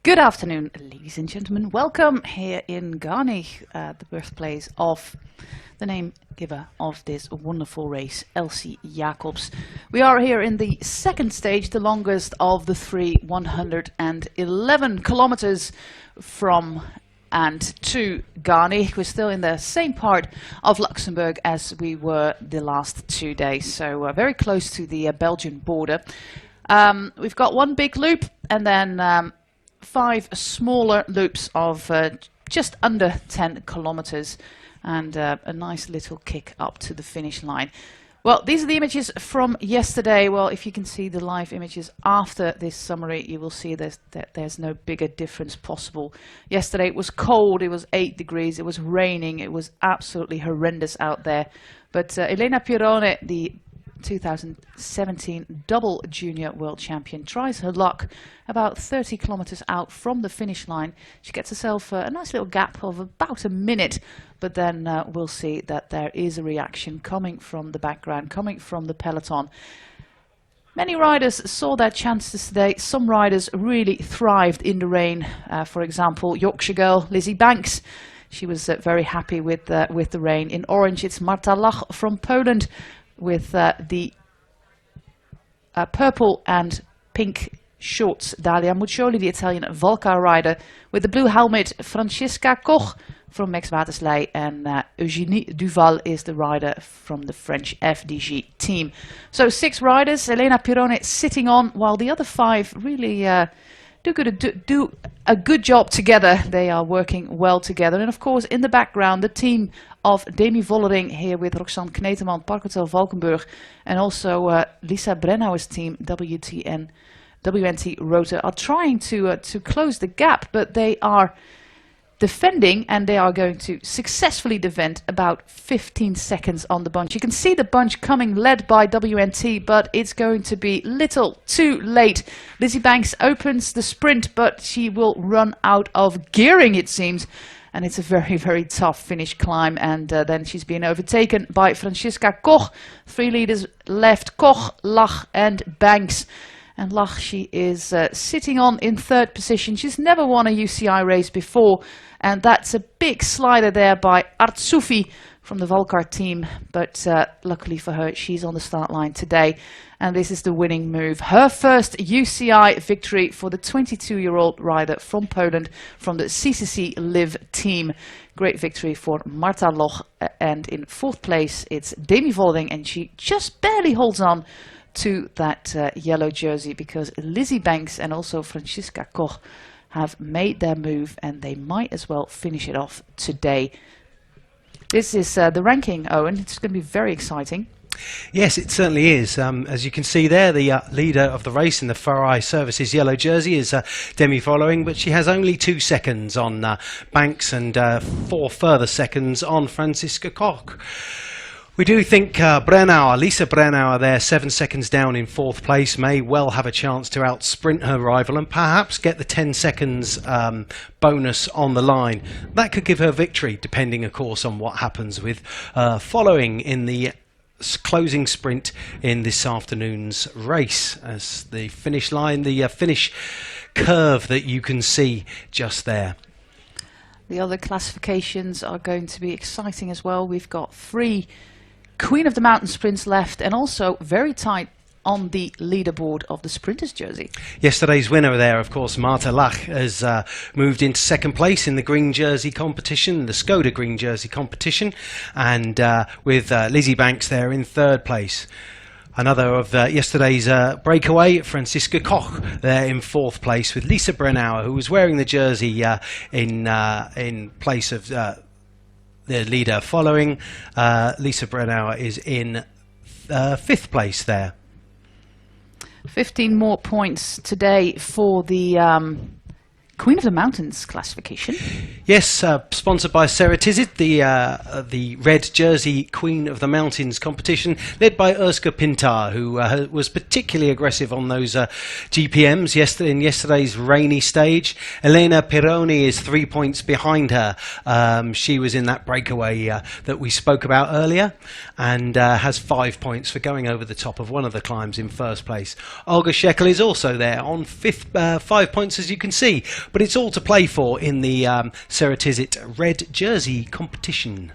Good afternoon, ladies and gentlemen. Welcome here in Garni, the birthplace of the name giver of this wonderful race, Elsy Jacobs. We are here in the second stage, the longest of the three, 111 kilometers from and to Garni. We're still in the same part of Luxembourg as we were the last 2 days, so very close to the Belgian border. We've got one big loop and then 5 smaller loops of just under 10 kilometers and a nice little kick up to the finish line. Well, these are the images from yesterday. Well, if you can see the live images after this summary, you will see that there's no bigger difference possible. Yesterday it was cold, it was 8 degrees, it was raining, it was absolutely horrendous out there. But Elena Pirone, the 2017 double junior world champion, tries her luck about 30 kilometers out from the finish line. She gets herself a nice little gap of about a minute, but then we'll see that there is a reaction coming from the background, coming from the peloton. Many riders saw their chances today. Some riders really thrived in the rain. For example, Yorkshire girl Lizzie Banks. She was very happy with the rain. In orange, it's Marta Lach from Poland, with the purple and pink shorts, Dalia Muccioli, the Italian Volca rider, with the blue helmet, Francesca Koch from Max Watersley, and Eugénie Duval is the rider from the French FDG team. So 6 riders, Elena Pirone sitting on, while the other 5 really do a good job together. They are working well together. And of course, in the background, the team of Demi Vollering here with Roxanne Kneteman, Parkhotel Valkenburg, and also Lisa Brennauer's team, WNT Rotor, are trying to close the gap, but they are defending, and they are going to successfully defend about 15 seconds on the bunch. You can see the bunch coming, led by WNT, but it's going to be little too late. Lizzie Banks opens the sprint, but she will run out of gearing, it seems. And it's a very, very tough finish climb. And then she's been overtaken by Francesca Koch. 3 leaders left, Koch, Lach and Banks. And Lach, she is sitting on in 3rd position. She's never won a UCI race before. And that's a big slider there by Artsoufi from the Volcar team. But luckily for her, she's on the start line today. And this is the winning move. Her first UCI victory for the 22-year-old rider from Poland, from the CCC Liv team. Great victory for Marta Loch. And in 4th place, it's Demi Vollering. And she just barely holds on to that yellow jersey, because Lizzie Banks and also Francesca Koch have made their move, and they might as well finish it off today. This is the ranking, Owen. It's going to be very exciting. Yes, it certainly is. As you can see there, the leader of the race in the Farai Services yellow jersey is Demi Vollering, but she has only 2 seconds on Banks and 4 further seconds on Franziska Koch. We do think Lisa Brennauer there, 7 seconds down in 4th place, may well have a chance to out-sprint her rival and perhaps get the 10 seconds bonus on the line. That could give her victory, depending, of course, on what happens with following in the closing sprint in this afternoon's race, as the finish line, the finish curve that you can see just there. The other classifications are going to be exciting as well. We've got 3 Queen of the Mountain sprints left, and also very tight on the leaderboard of the sprinters jersey. Yesterday's winner there, of course, Marta Lach, has moved into 2nd place in the green jersey competition, the Skoda green jersey competition, and with Lizzie Banks there in 3rd place. Another of yesterday's breakaway, Franziska Koch, there in 4th place, with Lisa Brennauer, who was wearing the jersey in place of the leader following. Lisa Brennauer is in 5th place there. 15 more points today for the Queen of the Mountains classification. Yes, sponsored by Ceratizit, the red jersey Queen of the Mountains competition, led by Urska Pintar, who was particularly aggressive on those GPMs in yesterday's rainy stage. Elena Pironi is 3 points behind her. She was in that breakaway that we spoke about earlier, and has 5 points for going over the top of one of the climbs in first place. Olga Shekel is also there on 5 points, as you can see, but it's all to play for in the Ceratizit red jersey competition.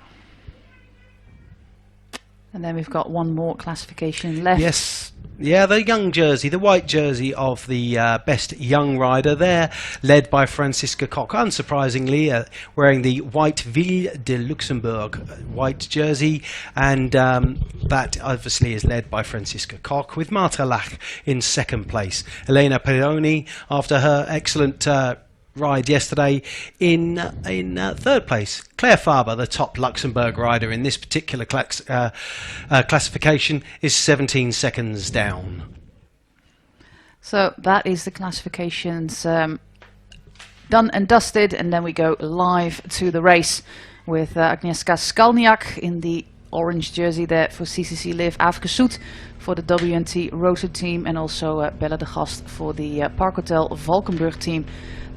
And then we've got one more classification left. Yes. Yeah, the young jersey, the white jersey of the best young rider there, led by Franziska Koch, unsurprisingly, wearing the white Ville de Luxembourg white jersey, and that obviously is led by Franziska Koch, with Marta Lach in second place. Elena Peroni, after her excellent ride yesterday, in third place. Claire Faber, the top Luxembourg rider in this particular classification, is 17 seconds down. So that is the classifications done and dusted, and then we go live to the race with Agnieszka Skalniak in the orange jersey there for CCC Live Afrika Soet for the WNT Rotor team, and also Bella de Gast for the Park Hotel Valkenburg team.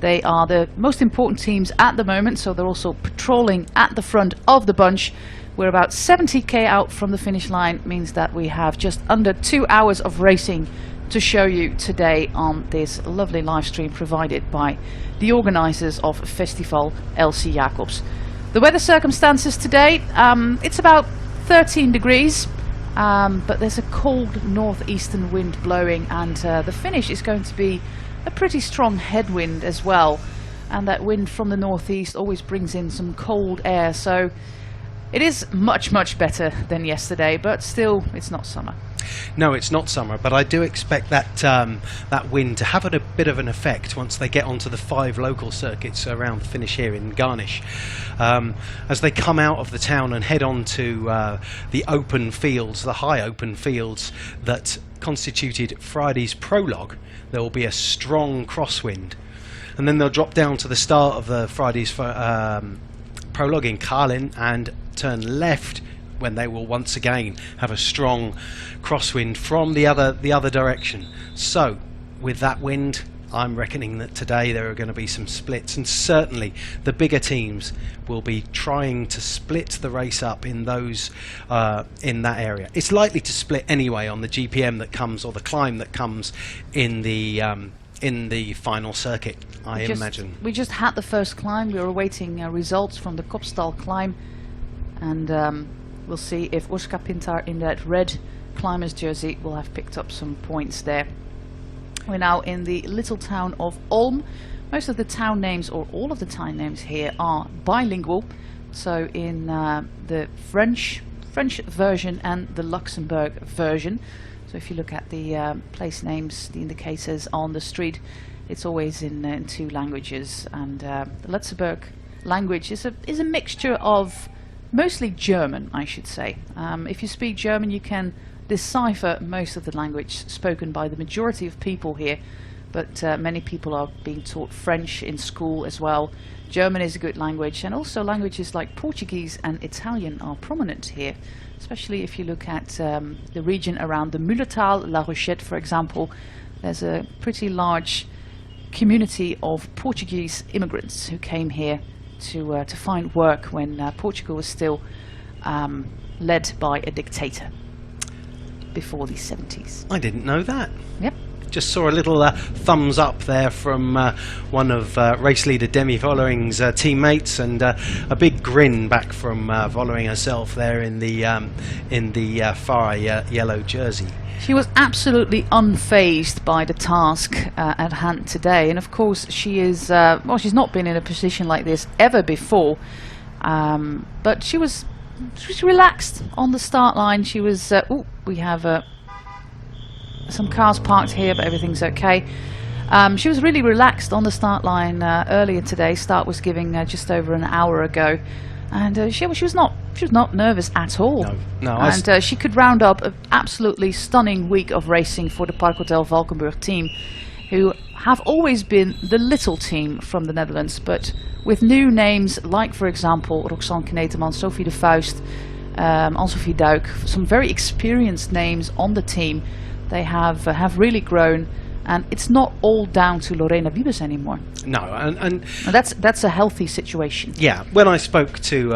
They are the most important teams at the moment, so they're also patrolling at the front of the bunch. We're about 70k out from the finish line, means that we have just under 2 hours of racing to show you today on this lovely live stream provided by the organisers of Festival Elsy Jacobs. The weather circumstances today, it's about 13 degrees, but there's a cold northeastern wind blowing, and the finish is going to be a pretty strong headwind as well, and that wind from the northeast always brings in some cold air, so it is much better than yesterday, but still it's not summer. No, it's not summer, but I do expect that that wind to have a bit of an effect once they get onto the 5 local circuits around the finish here in Garnish. As they come out of the town and head on to the open fields, the high open fields that constituted Friday's prologue, there will be a strong crosswind, and then they'll drop down to the start of the Friday's prologue in Carlin and turn left, when they will once again have a strong crosswind from the other direction. So with that wind, I'm reckoning that today there are going to be some splits, and certainly the bigger teams will be trying to split the race up in those in that area. It's likely to split anyway on the GPM that comes, or the climb that comes in the final circuit, I imagine. We just had the first climb. We were awaiting results from the Kopstal climb, and we'll see if Urska Pintar in that red climber's jersey will have picked up some points there. We're now in the little town of Ulm. Most of the town names, or all of the town names here, are bilingual. So in the French version and the Luxembourg version. So if you look at the place names, the indicators on the street, it's always in 2 languages. And the Luxembourg language is a mixture of mostly German, I should say. If you speak German, you can decipher most of the language spoken by the majority of people here, but many people are being taught French in school as well. German is a good language, and also languages like Portuguese and Italian are prominent here, especially if you look at the region around the Mullertal, La Rochette, for example. There's a pretty large community of Portuguese immigrants who came here to find work when Portugal was still led by a dictator before the 70s. I didn't know that. Yep. Just saw a little thumbs up there from one of race leader Demi Vollering's teammates, and a big grin back from Vollering herself there in the far yellow jersey. She was absolutely unfazed by the task at hand today, and of course she is, well, she's not been in a position like this ever before, but she was relaxed on the start line. She was, we have some cars parked here, but everything's okay. She was really relaxed on the start line earlier today. Start was giving just over an hour ago, and she was not nervous at all. No, and she could round up an absolutely stunning week of racing for the Park Hotel Valkenburg team who have always been the little team from the Netherlands, but with new names like, for example, Roxanne Kneteman, Sophie de Vuist, Anne-Sophie Duik, some very experienced names on the team. They have really grown, and it's not all down to Lorena Wiebes anymore. No, and that's a healthy situation. Yeah, when I spoke to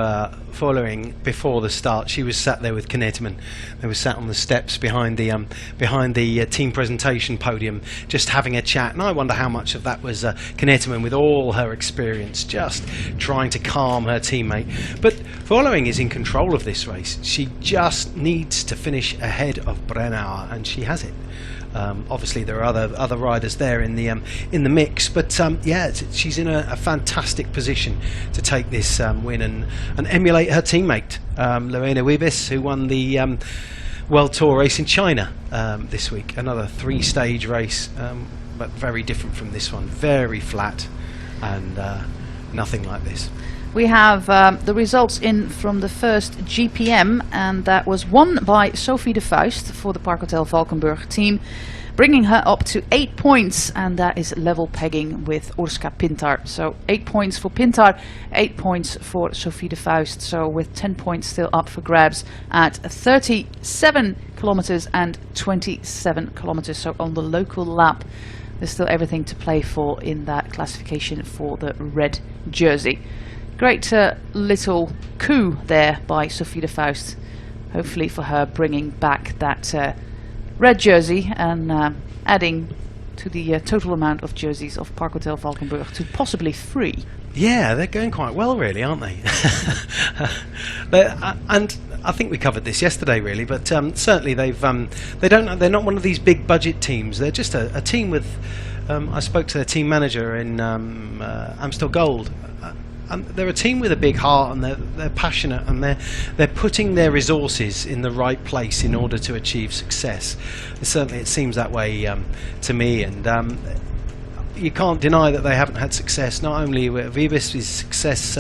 Vollering before the start, she was sat there with Kneteman. They were sat on the steps behind the team presentation podium, just having a chat. And I wonder how much of that was Kneteman, with all her experience, just trying to calm her teammate. But Vollering is in control of this race. She just needs to finish ahead of Brennauer, and she has it. Obviously, there are other riders there in the mix, but yeah, she's in a fantastic position to take this win and emulate her teammate Lorena Wiebes, who won the World Tour race in China this week. Another 3-stage race, but very different from this one. Very flat and nothing like this. We have the results in from the first GPM, and that was won by Sophie de Vuist for the Park Hotel Valkenburg team, bringing her up to 8 points, and that is level pegging with Urska Pintar. So 8 points for Pintar, 8 points for Sophie de Vuist, so with 10 points still up for grabs at 37 kilometers and 27 kilometers, so on the local lap. There's still everything to play for in that classification for the red jersey. Great little coup there by Sophie de Vuist, hopefully for her bringing back that red jersey and adding to the total amount of jerseys of Park Hotel Valkenburg to possibly 3. Yeah, they're going quite well, really, aren't they? And I think we covered this yesterday, really, but certainly they're not one of these big budget teams. They're just a team with. I spoke to their team manager in Amstel Gold. And they're a team with a big heart, and they're passionate, and they're putting their resources in the right place in order to achieve success. And certainly, it seems that way to me. And you can't deny that they haven't had success. Not only with Wiebes' success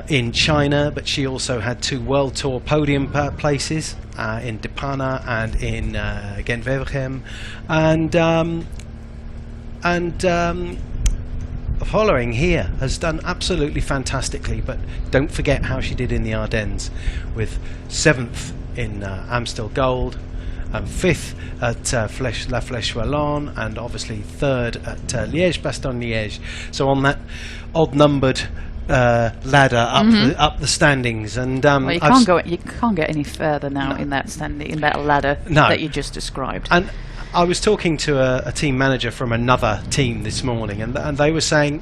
in China, but she also had 2 World Tour podium places in Depana and in Gent-Wevelgem, and Vollering here has done absolutely fantastically, but don't forget how she did in the Ardennes, with 7th in Amstel Gold, and 5th at La Flèche Wallonne, and obviously 3rd at Liège-Bastogne-Liège. So on that odd-numbered ladder up the standings, and well, you can't get any further now in that ladder that you just described. And I was talking to a team manager from another team this morning, and they were saying,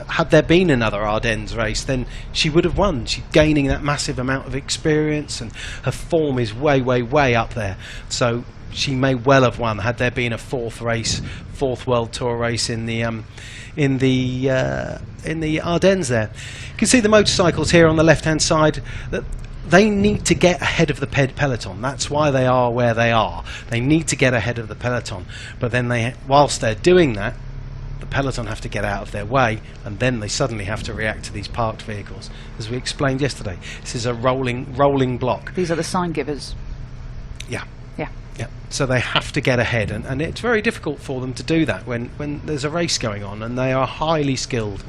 had there been another Ardennes race, then she would have won. She's gaining that massive amount of experience, and her form is way, way, way up there. So she may well have won had there been a 4th World Tour race in the Ardennes there. You can see the motorcycles here on the left-hand side. That they need to get ahead of the peloton. That's why they are where they are. They need to get ahead of the peloton. But then whilst they're doing that, the peloton have to get out of their way, and then they suddenly have to react to these parked vehicles. As we explained yesterday, this is a rolling block. These are the sign givers. Yeah. Yeah. Yeah. So they have to get ahead, and it's very difficult for them to do that when there's a race going on, and they are highly skilled,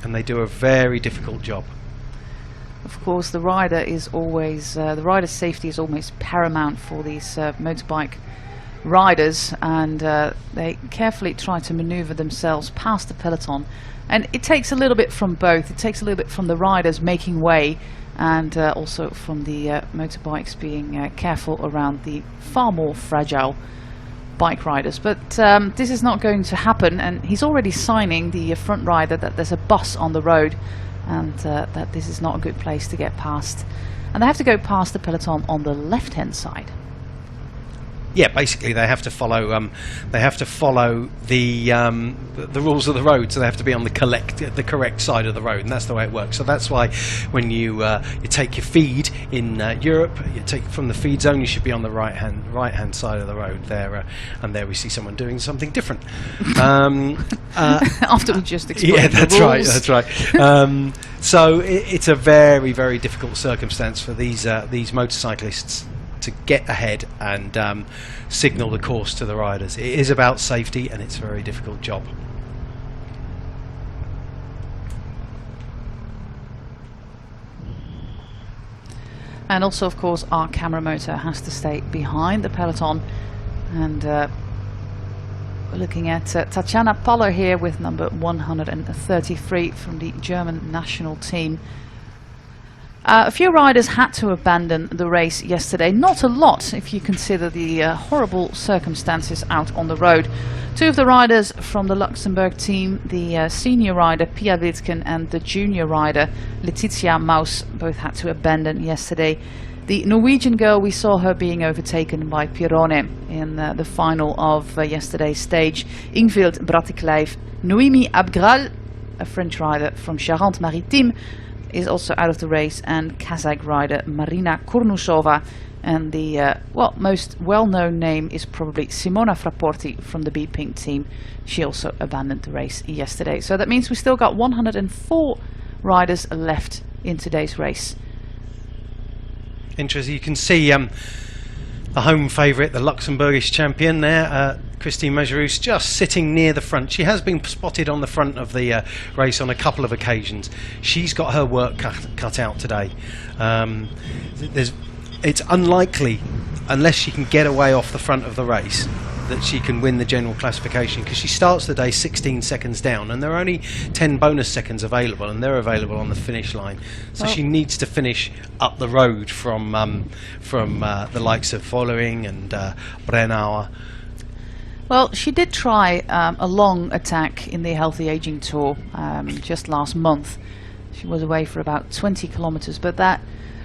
and they do a very difficult job. Of course, the rider is always the rider's safety is almost paramount for these motorbike riders, and they carefully try to maneuver themselves past the peloton. And it takes a little bit from both. It takes a little bit from the riders making way, and also from the motorbikes being careful around the far more fragile bike riders. But this is not going to happen, and he's already signing, the front rider, that there's a bus on the road, and that this is not a good place to get past, and they have to go past the peloton on the left hand side. Yeah, basically they have to follow the rules of the road, so they have to be on the correct side of the road, and that's the way it works. So that's why when you take your feed in Europe, you take from the feed zone, you should be on the right hand side of the road there, and there we see someone doing something different. After we just explained yeah, the rules. that's right. So it's a very, very difficult circumstance for these motorcyclists. to get ahead and signal the course to the riders. It is about safety, and it's a very difficult job. And also, of course, our camera motor has to stay behind the peloton. And we're looking at Tatjana Paller here with number 133 from the German national team. A few riders had to abandon the race yesterday. Not a lot, if you consider the horrible circumstances out on the road. Two of the riders from the Luxembourg team, the senior rider Pia Witken and the junior rider Letizia Maus, both had to abandon yesterday. The Norwegian girl, we saw her being overtaken by Pirone in the final of yesterday's stage. Ingvild Bratiklijf, Noemi Abgral, a French rider from Charente-Maritime, is also out of the race, and Kazakh rider Marina Kurnusova, and the most well-known name is probably Simona Fraporti from the B-Pink team. She also abandoned the race yesterday. So that means we still got 104 riders left in today's race. Interesting. You can see the home favourite, the Luxembourgish champion there, Christine Majerus, just sitting near the front. She has been spotted on the front of the race on a couple of occasions. She's got her work cut out today. It's unlikely, unless she can get away off the front of the race, that she can win the general classification, because she starts the day 16 seconds down, and there are only 10 bonus seconds available, and they're available on the finish line. So she needs to finish up the road from the likes of Following and Brennauer. Well, she did try a long attack in the Healthy Aging Tour just last month. She was away for about 20 kilometers, but that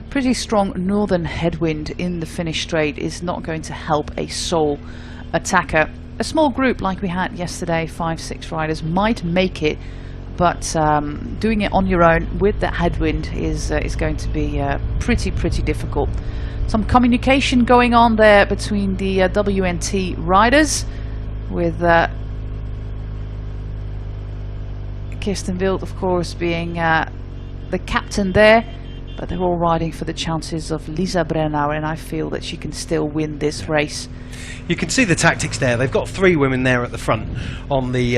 pretty strong northern headwind in the Finnish Strait is not going to help a sole attacker. A small group like we had yesterday, 5-6 riders, might make it, but doing it on your own with that headwind is going to be pretty difficult. Some communication going on there between the WNT riders, with Kirsten Wild, of course, being the captain there. But they're all riding for the chances of Lisa Brennauer, and I feel that she can still win this race. You can see the tactics there. They've got three women there at the front on the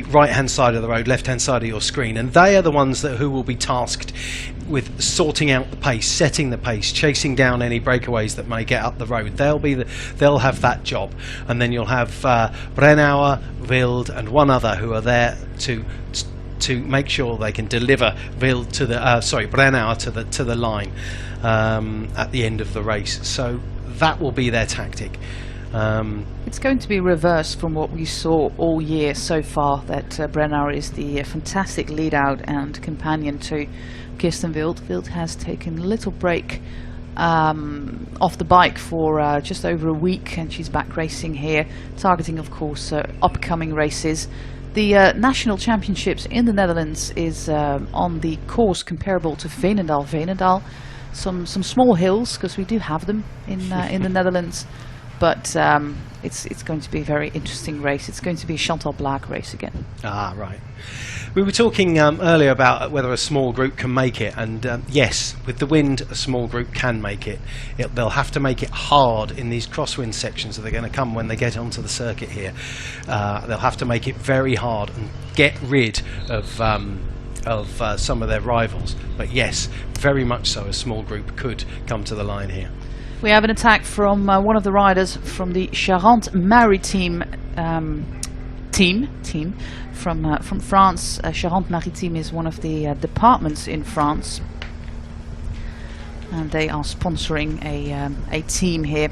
right-hand side of the road, left-hand side of your screen, and they are the ones who will be tasked with sorting out the pace, setting the pace, chasing down any breakaways that may get up the road. They'll have that job, and then you'll have Brennauer, Wild, and one other who are there to make sure they can deliver Wild to the Brennauer to the line at the end of the race. So that will be their tactic. It's going to be reversed from what we saw all year so far, that Brennauer is the fantastic lead out and companion to Kirsten Wild. Wild has taken a little break off the bike for just over a week, and she's back racing here, targeting of course upcoming races. The national championships in the Netherlands is on the course comparable to Veenendaal. Some small hills, because we do have them in the Netherlands, but it's going to be a very interesting race. It's going to be a Chantal Blaak race again. Ah, right. We were talking earlier about whether a small group can make it, and yes, with the wind, a small group can make it. They'll have to make it hard in these crosswind sections that are going to come when they get onto the circuit here. They'll have to make it very hard and get rid of some of their rivals. But yes, very much so, a small group could come to the line here. We have an attack from one of the riders from the Charente-Maritime team from France. Charente-Maritime is one of the departments in France, and they are sponsoring a team here.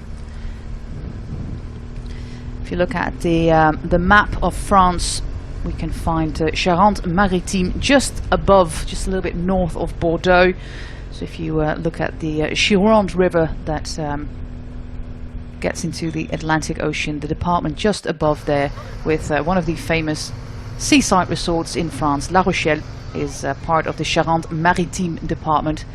If you look at the map of France, we can find Charente-Maritime just above, just a little bit north of Bordeaux. So if you look at the Gironde River that gets into the Atlantic Ocean, the department just above there, with one of the famous seaside resorts in France, La Rochelle, is part of the Charente-Maritime department.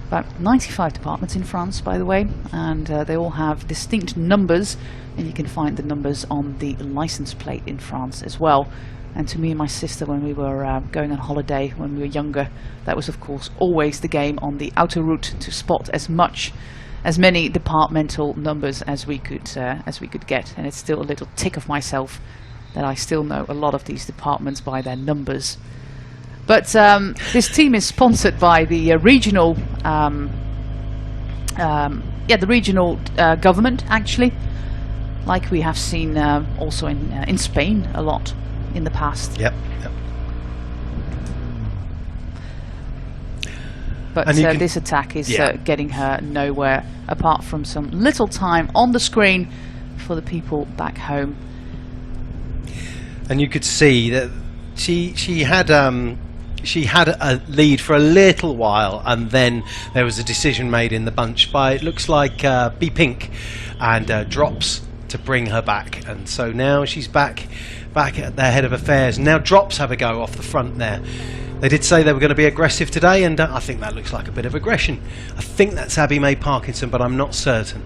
About 95 departments in France, by the way, and they all have distinct numbers, and you can find the numbers on the license plate in France as well. And to me and my sister, when we were going on holiday when we were younger, that was of course always the game on the autoroute, to spot as much as many departmental numbers as we could get, and it's still a little tick of myself that I still know a lot of these departments by their numbers. But this team is sponsored by the regional, the regional government, actually, like we have seen also in Spain a lot in the past. Yep. But this attack is getting her nowhere, apart from some little time on the screen for the people back home. And you could see that she had a lead for a little while, and then there was a decision made in the bunch by, it looks like, B Pink and Drops to bring her back. And so now she's back at their head of affairs. Now Drops have a go off the front there. They did say they were going to be aggressive today, and I think that looks like a bit of aggression. I think that's Abby May Parkinson, but I'm not certain.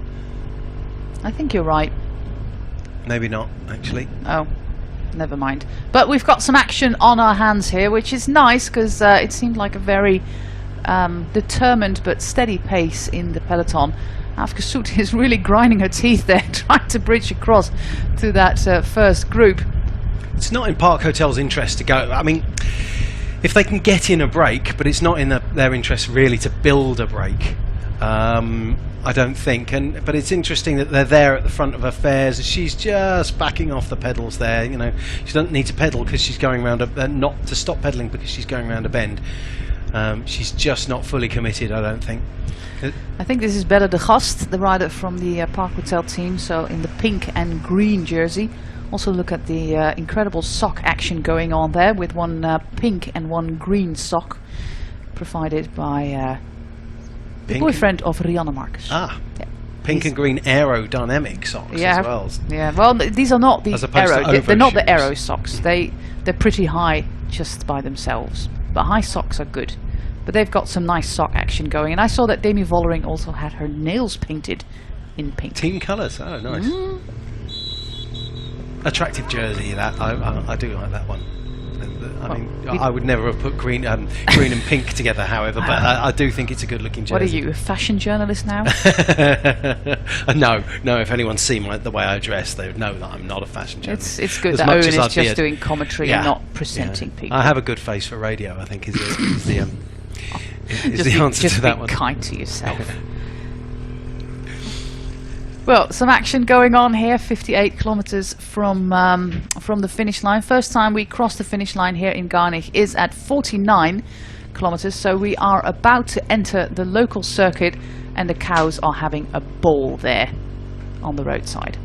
I think you're right. Maybe not, actually. Oh, never mind. But we've got some action on our hands here, which is nice, because it seemed like a very determined but steady pace in the peloton. Afka Soet is really grinding her teeth there, trying to bridge across to that first group. It's not in Park Hotel's interest to go. I mean, if they can get in a break, but it's not in their interest really to build a break, I don't think. But it's interesting that they're there at the front of affairs. She's just backing off the pedals there. You know, she doesn't need to pedal because she's going around not to stop pedaling because she's going around a bend. She's just not fully committed, I don't think. I think this is Belle de Gast, the rider from the Park Hotel team, so in the pink and green jersey. Also look at the incredible sock action going on there, with one pink and one green sock provided by the boyfriend of Rianne Marcus. Ah, yeah. Pink and green aerodynamic socks as well. Yeah, well, these are not the aero. They're not the aero socks. They're pretty high just by themselves. But high socks are good. But they've got some nice sock action going. And I saw that Demi Vollering also had her nails painted in pink. Team colours. Oh, nice. Attractive jersey, that. I do like that one. I mean, I would never have put green and pink together, however, but I do think it's a good-looking jersey. What are you, a fashion journalist now? No. If anyone's seen the way I dress, they would know that I'm not a fashion journalist. It's good that Owen is just doing commentary and not presenting people. I have a good face for radio, I think, is the answer to that one. Just be kind to yourself. Well, some action going on here, 58 kilometers from the finish line. First time we crossed the finish line here in Garnisch is at 49 kilometers, so we are about to enter the local circuit, and the cows are having a ball there on the roadside.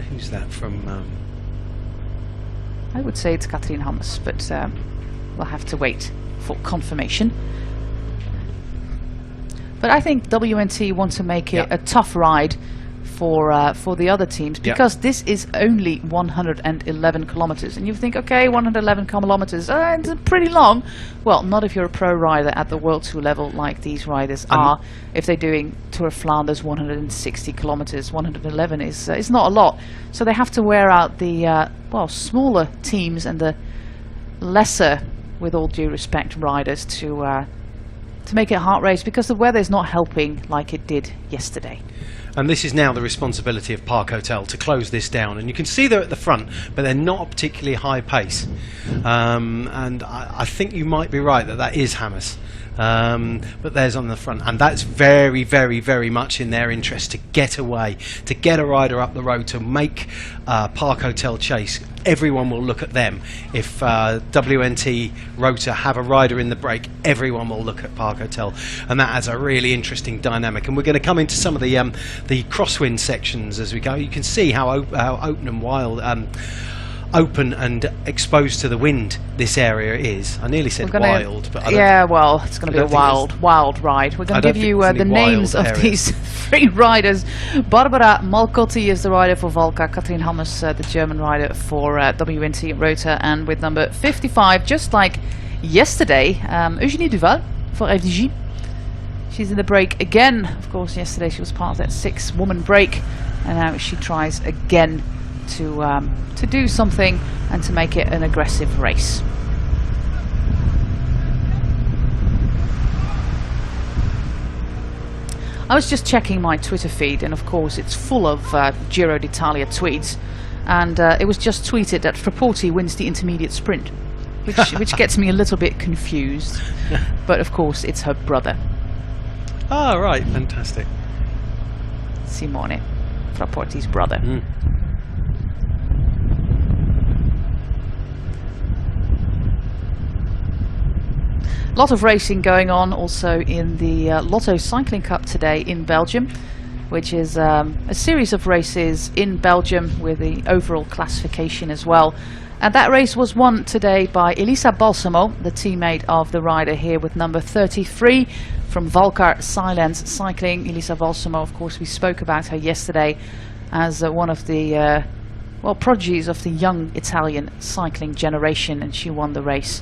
Who's that from? I would say it's Katrien Hammers, but we'll have to wait for confirmation. But I think WNT want to make it a tough ride for the other teams, because this is only 111 kilometers. And you think, okay, 111 kilometers, it's pretty long. Well, not if you're a pro rider at the World Tour level like these riders are. If they're doing Tour of Flanders 160 kilometers, 111 is not a lot. So they have to wear out the smaller teams and the lesser, with all due respect, riders to make it a hard race, because the weather is not helping like it did yesterday. And this is now the responsibility of Park Hotel to close this down. And you can see they're at the front, but they're not a particularly high pace. And I think you might be right that is Hammers. But there's on the front, and that's very, very, very much in their interest to get away, to get a rider up the road, to make Park Hotel chase. Everyone will look at them. If WNT Rota have a rider in the break, everyone will look at Park Hotel, and that has a really interesting dynamic. And we're going to come into some of the crosswind sections as we go. You can see how open and wild, open and exposed to the wind this area is. I nearly said wild, but well, it's going to be a wild ride. We're going to give you the names of these three riders. Barbara Malcotti is the rider for Valka, Katrien Hammers, the German rider for WNT Rota, and with number 55, just like yesterday, Eugénie Duval for FDJ. She's in the break again. Of course, yesterday she was part of that 6-woman break, and now she tries again to do something and to make it an aggressive race. I was just checking my Twitter feed, and of course it's full of Giro d'Italia tweets, and it was just tweeted that Fraporti wins the intermediate sprint, which gets me a little bit confused. But of course it's her brother. Ah, right, fantastic. Simone, Fraporti's brother. A lot of racing going on also in the Lotto Cycling Cup today in Belgium, which is a series of races in Belgium with the overall classification as well. And that race was won today by Elisa Balsamo, the teammate of the rider here with number 33 from Valcar Silence Cycling. Elisa Balsamo, of course, we spoke about her yesterday as one of the prodigies of the young Italian cycling generation, and she won the race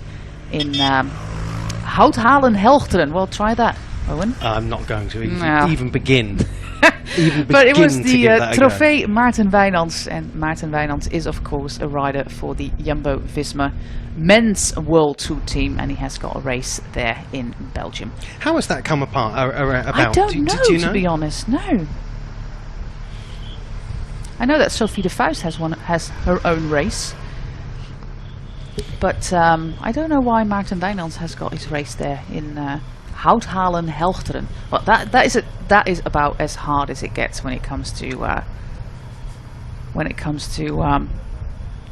in Houthalen Helchteren. Well, try that, Owen. I'm not going to even begin. But it was the Trofee Maarten Wijnands, and Maarten Wijnands is of course a rider for the Jumbo-Visma Men's World Tour team, and he has got a race there in Belgium. How has that come about? I don't know, you know, to be honest. No. I know that Sophie de Vuist has her own race, but I don't know why Maarten Wijnands has got his race there in Houthalen Helchteren. Well, that is about as hard as it gets when it comes to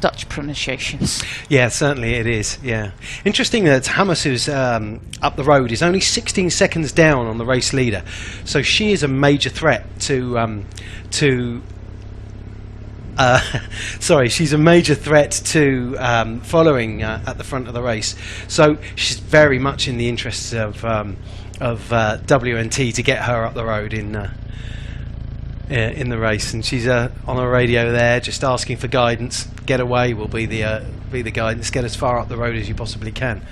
Dutch pronunciations. Yeah, certainly it is. Yeah, interesting that Hammers, who's up the road, is only 16 seconds down on the race leader, so she is a major threat to. She's a major threat to following at the front of the race. So she's very much in the interests of WNT to get her up the road in the race. And she's on a radio there, just asking for guidance. Get away will be the guidance. Get as far up the road as you possibly can.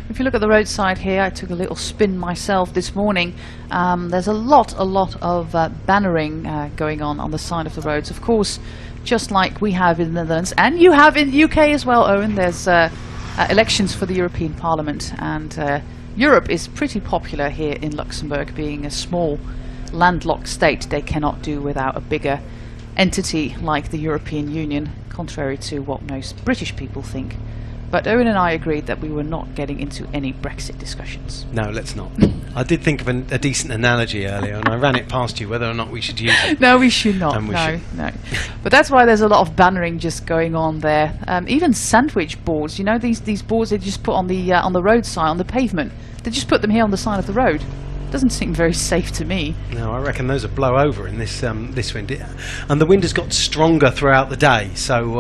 If you look at the roadside here, I took a little spin myself this morning. There's a lot of bannering going on the side of the roads. Of course, just like we have in the Netherlands, and you have in the UK as well, Owen, there's elections for the European Parliament, and Europe is pretty popular here in Luxembourg. Being a small landlocked state, they cannot do without a bigger entity like the European Union, contrary to what most British people think. But Owen and I agreed that we were not getting into any Brexit discussions. No, let's not. I did think of a decent analogy earlier, and I ran it past you whether or not we should use it. No, we should not. No. But that's why there's a lot of bannering just going on there. Even sandwich boards. You know, these boards they just put on the roadside, on the pavement. They just put them here on the side of the road. Doesn't seem very safe to me. No, I reckon those will blow over in this wind, and the wind has got stronger throughout the day. So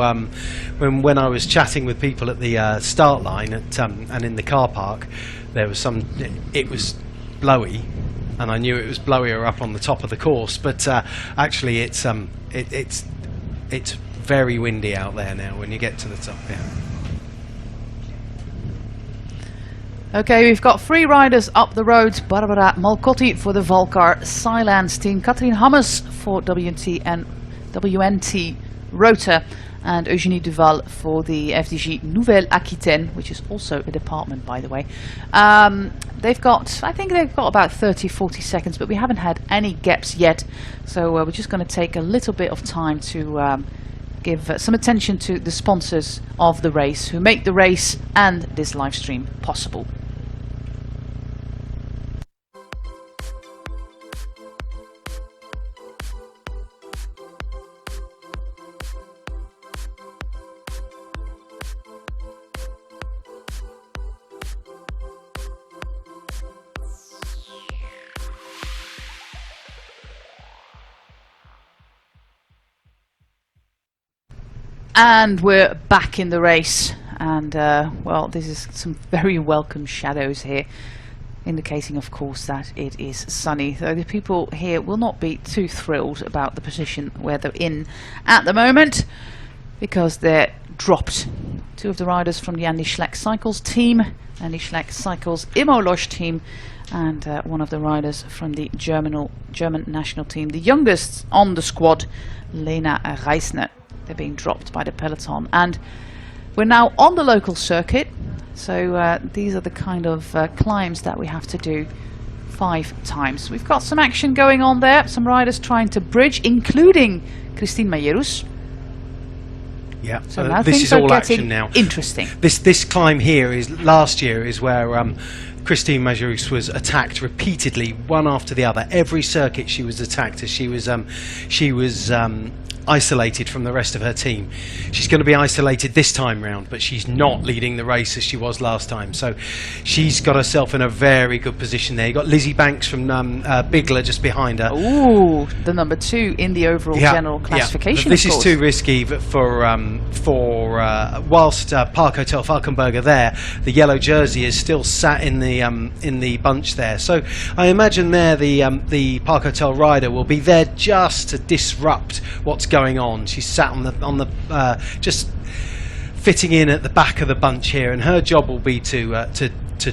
when I was chatting with people at the start line and in the car park, there was it was blowy, and I knew it was blowier up on the top of the course. But actually, it's very windy out there now when you get to the top. Yeah. Okay, we've got 3 riders up the road. Barbara Malcotti for the Valcar Silence team, Katrien Hammers for WNT and WNT Rota, and Eugénie Duval for the FDJ Nouvelle-Aquitaine, which is also a department, by the way. I think they've got about 30-40 seconds, but we haven't had any gaps yet. So we're just going to take a little bit of time to give some attention to the sponsors of the race who make the race and this live stream possible. And we're back in the race, and well, this is some very welcome shadows here, indicating of course that it is sunny, though the people here will not be too thrilled about the position where they're in at the moment, because they're dropped. 2 of the riders from the Andy Schleck Cycles team, Andy Schleck Cycles Immolosch team, and one of the riders from the German national team, the youngest on the squad, Lena Reisner. They're being dropped by the peloton, and we're now on the local circuit. So these are the kind of climbs that we have to do 5 times. We've got some action going on there. Some riders trying to bridge, including Christine Mejerus. Yeah, So now this things is are all getting action now. interesting. This climb here is last year is where Christine Mejerus was attacked repeatedly, one after the other. Every circuit she was attacked as she was isolated from the rest of her team. She's going to be isolated this time round, but she's not leading the race as she was last time. So she's got herself in a very good position there. You've got Lizzie Banks from Bigler just behind her. Ooh, the number 2 in the overall general classification. This is too risky for whilst Park Hotel Falkenberg are there, the yellow jersey is still sat in the bunch there. So I imagine there the Park Hotel rider will be there just to disrupt what's going on. She's sat on the just fitting in at the back of the bunch here, and her job will be to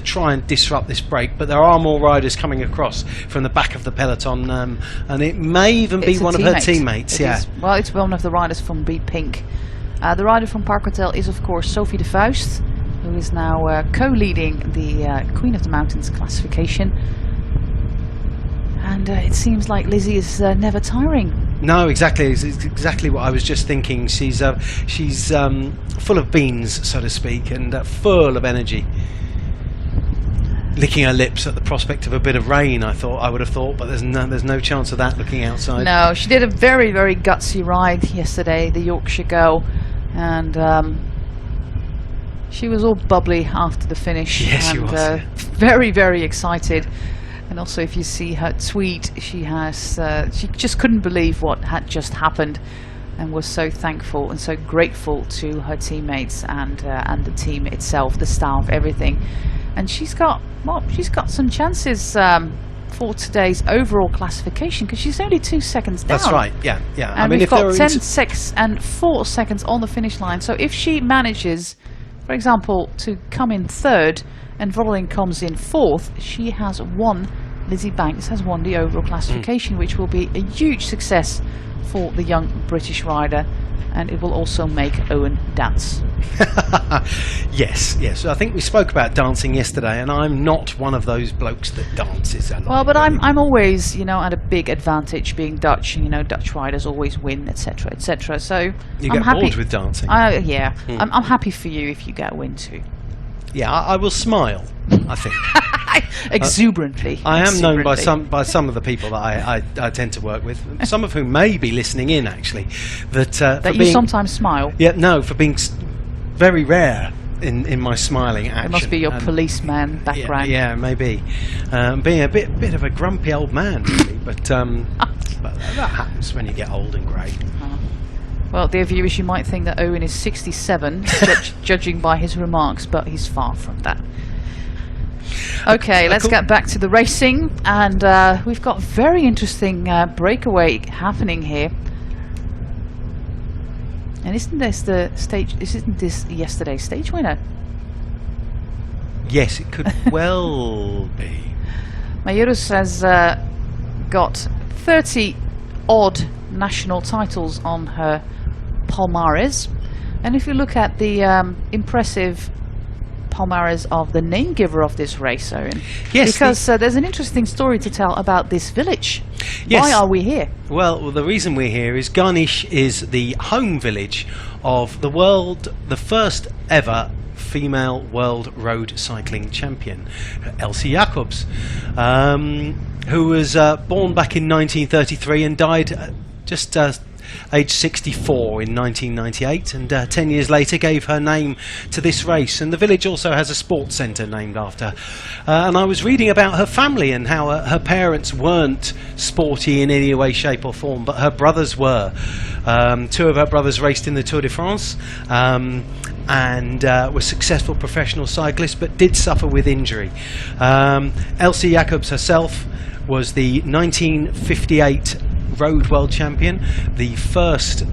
try and disrupt this break. But there are more riders coming across from the back of the peloton, and it may even be one of her teammates. Well, it's one of the riders from Beat Pink. The rider from Park Hotel is, of course, Sophie de Vuist, who is now co-leading the Queen of the Mountains classification. And it seems like Lizzie is never tiring. No, exactly. It's exactly what I was just thinking. She's full of beans, so to speak, and full of energy. Licking her lips at the prospect of a bit of rain, I would have thought, but there's no chance of that looking outside. No, she did a very, very gutsy ride yesterday, the Yorkshire girl, and she was all bubbly after the finish. Yes, and, she was. Very, very excited. And also, if you see her tweet, she just couldn't believe what had just happened, and was so thankful and so grateful to her teammates and the team itself, the staff, everything. And she's got some chances for today's overall classification, because she's only 2 seconds down. That's right. Yeah. And we've got 10 seconds and 4 seconds on the finish line. So if she manages, for example, to come in 3rd and Vollering comes in 4th, she has won. Lizzie Banks has won the overall classification, which will be a huge success for the young British rider, and it will also make Owen dance. Yes. I think we spoke about dancing yesterday, and I'm not one of those blokes that dances a lot. Well, but I'm always, at a big advantage being Dutch. Dutch riders always win, etc., etc. So you I'm get happy. bored with dancing. Yeah, I'm happy for you if you get a win too. Yeah, I will smile, I think. Exuberantly. I am known by some of the people that I tend to work with, some of whom may be listening in actually, that you sometimes smile. Yeah, no, for being very rare in my smiling action. It must be your policeman background. Yeah, maybe. Being a bit of a grumpy old man, really, but that happens when you get old and grey. Well, dear viewers, you might think that Owen is 67, judging by his remarks, but he's far from that. Okay, let's get back to the racing, and we've got very interesting breakaway happening here. And isn't this yesterday's stage winner? Yes, it could well be. Mejerus has got 30 odd national titles on her palmares, and if you look at the impressive palmares of the name giver of this race, Owen, because there's an interesting story to tell about this village. Yes. Why are we here? Well, the reason we're here is Garnish is the home village of the first ever female world road cycling champion, Elsy Jacobs, who was born back in 1933 and died just aged 64 in 1998, and 10 years later gave her name to this race. And the village also has a sports centre named after her. And I was reading about her family and how her parents weren't sporty in any way, shape or form, but her brothers were. 2 of her brothers raced in the Tour de France, and were successful professional cyclists, but did suffer with injury. Elsy Jacobs herself was the 1958 road world champion, the first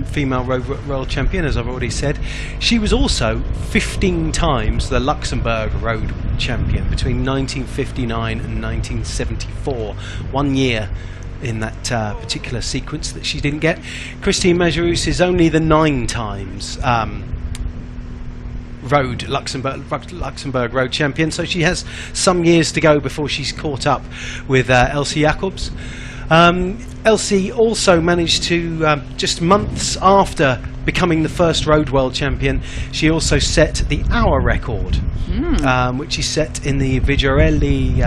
female road world champion, as I've already said. She was also 15 times the Luxembourg road champion between 1959 and 1974, 1 year in that particular sequence that she didn't get. Christine Mejerus is only the 9 times Luxembourg road champion. So she has some years to go before she's caught up with Elsy Jacobs. Elsy also managed to, just months after becoming the first road world champion, she also set the hour record, which is set in the Vigorelli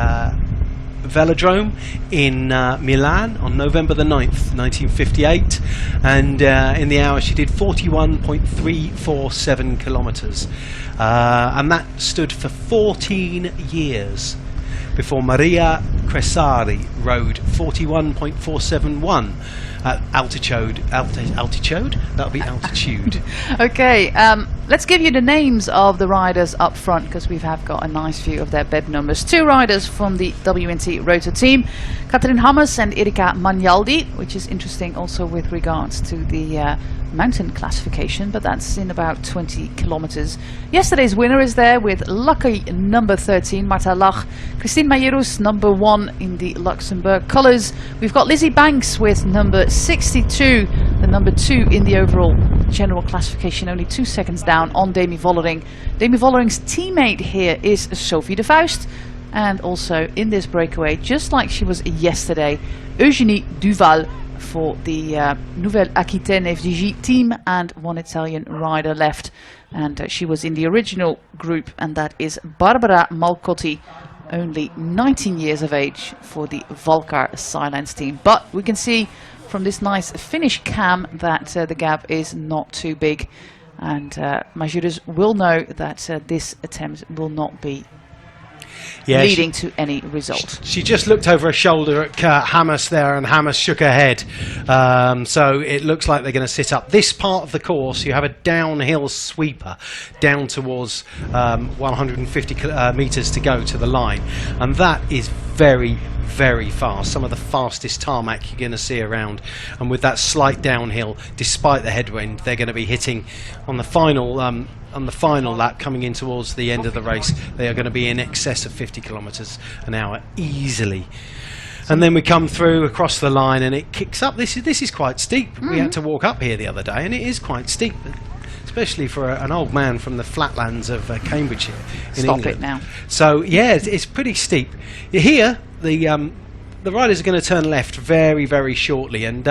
Velodrome in Milan on November the 9th, 1958, and in the hour she did 41.347 kilometres, and that stood for 14 years before Maria Cresari rode 41.471 altitude. That'll be altitude. Okay, let's give you the names of the riders up front, because we have got a nice view of their bed numbers. 2 riders from the WNT Rotor team, Kathrin Hammers and Erika Magnaldi, which is interesting also with regards to the mountain classification, but that's in about 20 kilometers. Yesterday's winner is there with lucky number 13, Marta Lach. Christine Majerus, number 1 in the Luxembourg colours. We've got Lizzie Banks with number 62, the number 2 in the overall general classification, only 2 seconds down on Demi Vollering. Demi Vollering's teammate here is Sophie de Vuist, and also in this breakaway, just like she was yesterday, Eugénie Duval for the Nouvelle-Aquitaine FDJ team, and 1 Italian rider left, and she was in the original group, and that is Barbara Malcotti, only 19 years of age for the Valkar Silence team. But we can see from this nice finish cam that the gap is not too big, and Majerus will know that this attempt will not be leading to any result. She just looked over her shoulder at Hammers there, and Hammers shook her head. So it looks like they're going to sit up. This part of the course, you have a downhill sweeper down towards 150 metres to go to the line, and that is very, very fast. Some of the fastest tarmac you're going to see around, and with that slight downhill, despite the headwind, they're going to be hitting on the final lap coming in towards the end of the race. They are going to be in excess of 50 kilometres an hour easily. And then we come through across the line, and it kicks up. This is quite steep. We had to walk up here the other day, and it is quite steep, especially for an old man from the flatlands of Cambridgeshire in England. Stop it now. So yeah, it's pretty steep. Here, the riders are going to turn left very, very shortly, and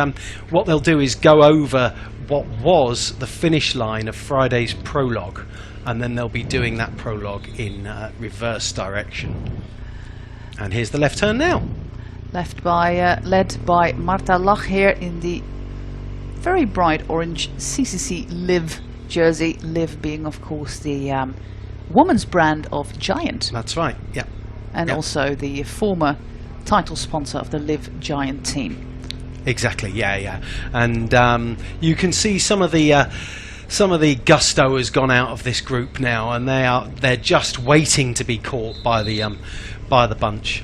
what they'll do is go over what was the finish line of Friday's prologue, and then they'll be doing that prologue in reverse direction. And here's the left turn now. Led by Marta Lach here in the very bright orange CCC Liv jersey. Liv being, of course, the woman's brand of Giant. That's right, yeah. And also the former title sponsor of the Liv Giant team. Exactly, yeah. And you can see some of the gusto has gone out of this group now, and they're just waiting to be caught by the bunch.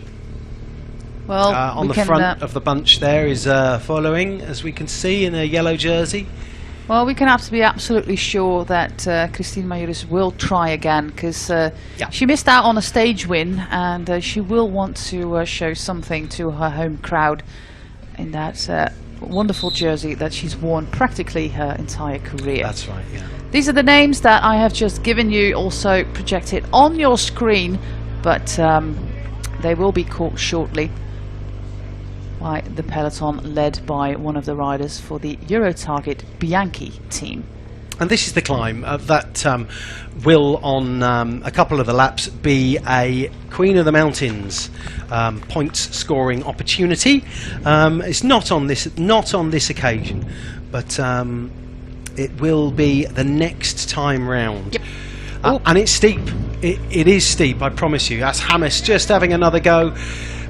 Well, on the front of the bunch there is following, as we can see, in a yellow jersey. Well, we can have to be absolutely sure that Christine Majerus will try again, because she missed out on a stage win, and she will want to show something to her home crowd in that wonderful jersey that she's worn practically her entire career. That's right, yeah. These are the names that I have just given you, also projected on your screen, but they will be caught shortly by the peloton led by one of the riders for the EuroTarget Bianchi team. And this is the climb that will, on a couple of the laps, be a Queen of the Mountains points scoring opportunity. It's not on this occasion, but it will be the next time round. Yep. And it's steep. It is steep, I promise you. That's Hammers just having another go.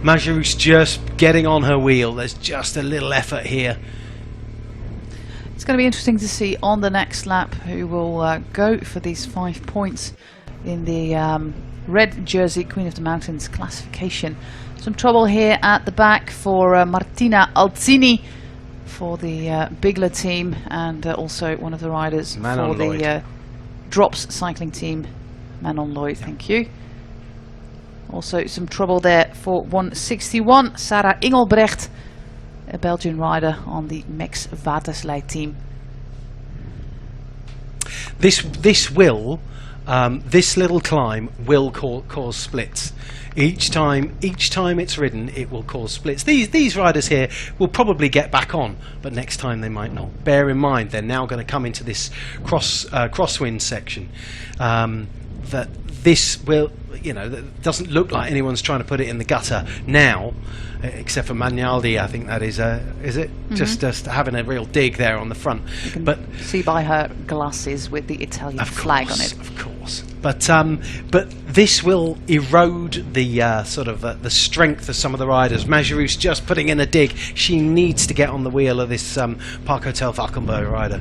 Majerus just getting on her wheel. There's just a little effort here. It's going to be interesting to see on the next lap who will go for these 5 points in the red jersey Queen of the Mountains classification. Some trouble here at the back for Martina Alzini for the Bigler team, and also one of the riders for the Drops cycling team, Manon Lloyd, thank you. Also some trouble there for 161, Sarah Engelbrecht, a Belgian rider on the Max Waterslei team. This will this little climb will cause splits. Each time it's ridden, it will cause splits. These riders here will probably get back on, but next time they might not. Bear in mind, they're now going to come into this crosswind section. That this will, that doesn't look like anyone's trying to put it in the gutter now, except for Magnaldi. I think that is it? Just having a real dig there on the front. You can but see by her glasses with the Italian flag on it. Of course. But this will erode the sort of the strength of some of the riders. Majerus just putting in a dig. She needs to get on the wheel of this Park Hotel Valkenburg rider.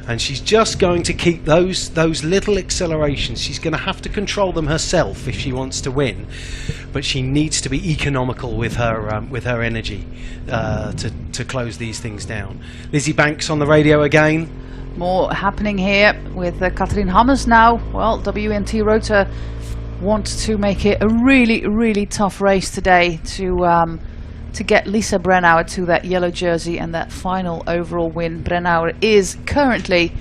And she's just going to keep those little accelerations. She's going to have to control them herself if she wants to win, but she needs to be economical with her energy to close these things down. Lizzie Banks on the radio again. More happening here with Katrien Hammers now. Well, WNT Rota wants to make it a really, really tough race today to get Lisa Brennauer to that yellow jersey and that final overall win. Brennauer is currently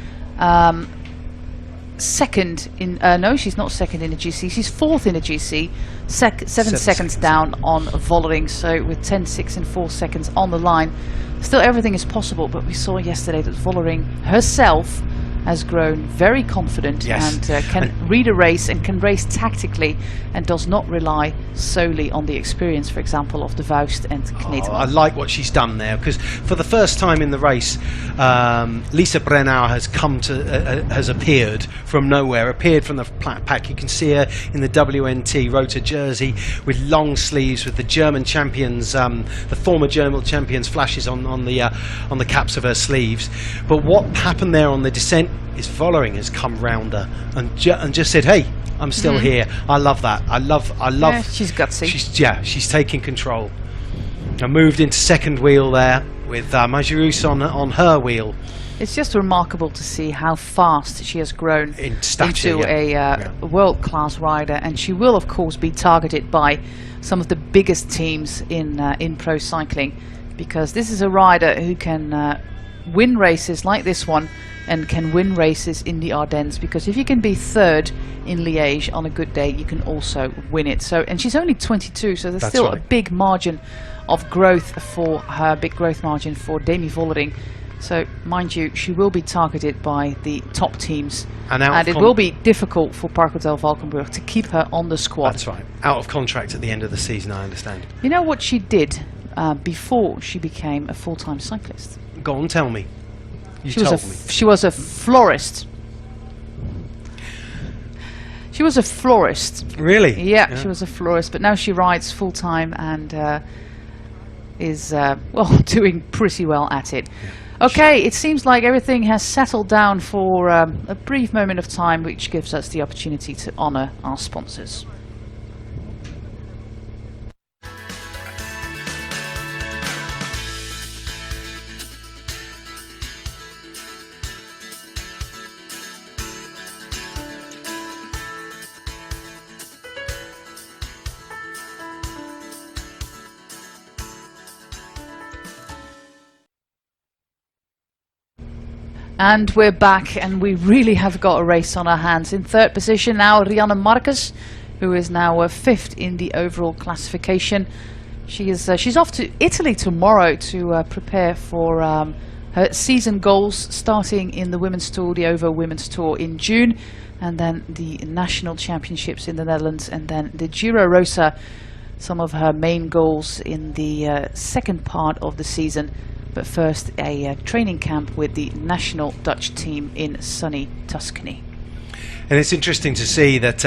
second in, no, she's not second in the GC, she's fourth in the GC, 7 seconds down on Vollering, so with 10.6 and 4 seconds on the line. Still everything is possible, but we saw yesterday that Vollering herself has grown very confident and can read a race and can race tactically and does not rely solely on the experience, for example, of De Vuist and Knetemann. I like what she's done there, because for the first time in the race, Lisa Brennauer has appeared from nowhere, appeared from the pack. You can see her in the WNT Rota jersey with long sleeves, with the German champions, the former German champions flashes on the caps of her sleeves. But what happened there on the descent is Vollering has come round her and just said, "Hey, I'm still here." I love that. I love. Yeah, she's gutsy. She's taking control. I moved into second wheel there with Majerus on her wheel. It's just remarkable to see how fast she has grown in stature, into a world-class rider, and she will, of course, be targeted by some of the biggest teams in pro cycling, because this is a rider who can win races like this one and can win races in the Ardennes, because if you can be third in Liège on a good day, you can also win it. So, and she's only 22, so there's still a big margin of growth for her, big growth margin for Demi Vollering. So, mind you, she will be targeted by the top teams, and it will be difficult for Park Hotel Valkenburg to keep her on the squad. That's right. Out of contract at the end of the season, I understand. You know what she did before she became a full-time cyclist? Go on, tell me. She was a florist. She was a florist. Really? Yeah, she was a florist, but now she rides full-time and is, well, doing pretty well at it. Yeah. Okay, it seems like everything has settled down for a brief moment of time, which gives us the opportunity to honour our sponsors. And we're back, and we really have got a race on our hands. In third position now, Rianne Marcus, who is now fifth in the overall classification. She's off to Italy tomorrow to prepare for her season goals, starting in the Women's Tour, the OVO Women's Tour in June, and then the National Championships in the Netherlands, and then the Giro Rosa, some of her main goals in the second part of the season. But first, a training camp with the national Dutch team in sunny Tuscany. And it's interesting to see that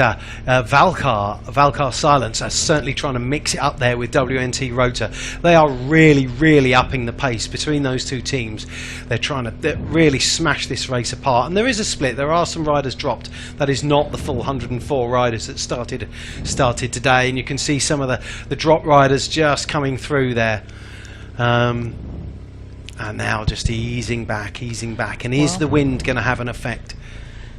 Valcar Silence are certainly trying to mix it up there with WNT Rota. They are really, really upping the pace between those two teams. They're trying to really smash this race apart. And there is a split. There are some riders dropped. That is not the full 104 riders that started today. And you can see some of the drop riders just coming through there. And now just easing back, and is the wind going to have an effect?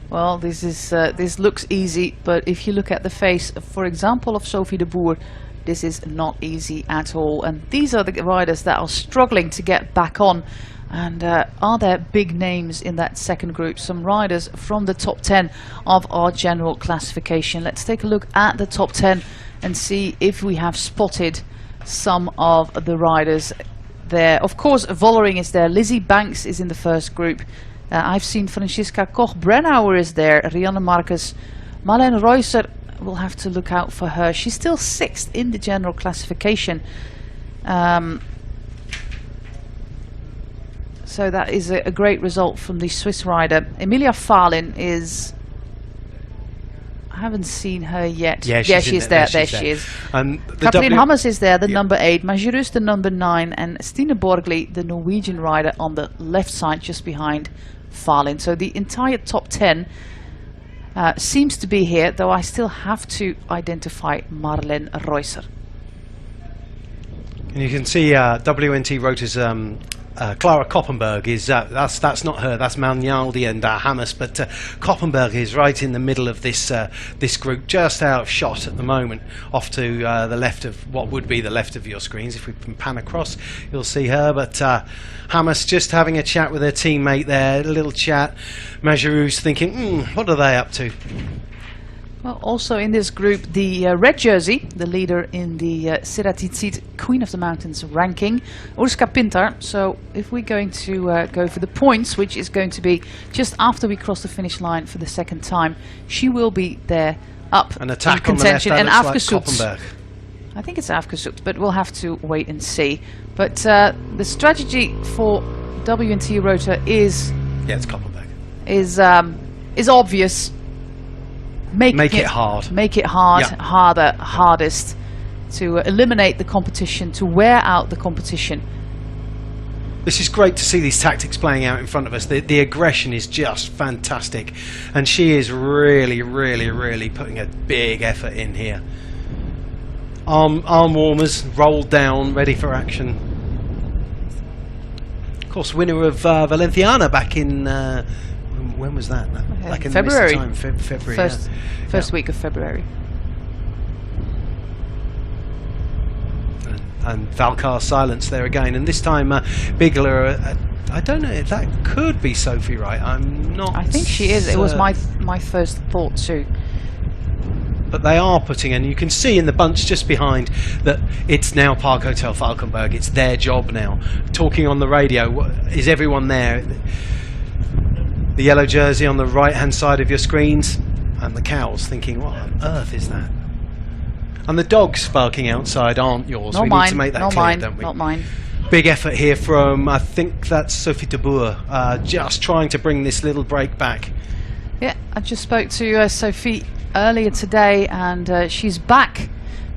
Well, this looks easy, but if you look at the face, for example, of Sophie de Boer, this is not easy at all. And these are the riders that are struggling to get back on And are there big names in that second group? Some riders from the top 10 of our general classification. Let's take a look at the top 10 and see if we have spotted some of the riders there. Of course, Vollering is there. Lizzie Banks is in the first group. I've seen Franziska Koch-Brennauer is there. Rianne Marcus. Marlene Reusser, we'll have to look out for her. She's still 6th in the general classification. So that is a great result from the Swiss rider. Emilia Fahlin is... I haven't seen her yet. Yeah, she is there. There she is. Kathleen Hammers is there, the number 8. Majerus, the number 9. And Stine Borgli, the Norwegian rider, on the left side, just behind Fahlin. So the entire top 10 seems to be here, though I still have to identify Marlene Reusser. And you can see WNT Rotor's Clara Koppenberg is that's not her, that's Malnjaldi and Hammers, but Koppenberg is right in the middle of this this group, just out of shot at the moment, off to the left of what would be the left of your screens. If we can pan across, you'll see her, but Hammers just having a chat with her teammate there, a little chat. Majerus thinking, what are they up to? Well, also in this group, the red jersey, the leader in the Ceratizid Queen of the Mountains ranking, Urska Pintar. So if we're going to go for the points, which is going to be just after we cross the finish line for the second time, she will be there up An attack in contention. on the left, and Koppenberg. I think it's Afgesut, but we'll have to wait and see. But the strategy for WNT Rotor is... Yeah, it's Koppenberg. Is obvious. Make it hard. Make it hard, yeah. Hardest to eliminate the competition, to wear out the competition. This is great to see these tactics playing out in front of us. The aggression is just fantastic, and she is really putting a big effort in here. Arm warmers rolled down, ready for action. Of course, winner of Valenciana back in when was that? Like in February. February. First week of February. And Valkar silence there again, and this time Bigler. I don't know if that could be Sophie Wright. I'm not. I think she is. It was my first thought too. But they are putting, and you can see in the bunch just behind that it's now Park Hotel Falkenberg. It's their job now. Talking on the radio, is everyone there? The yellow jersey on the right hand side of your screens, and the cows thinking, what on earth is that? And the dogs barking outside aren't yours. Not we mine. need to make that Not clear, mine. don't we? Not mine. Big effort here from, I think that's Sophie de Boer, just trying to bring this little break back. Yeah, I just spoke to Sophie earlier today, and she's back.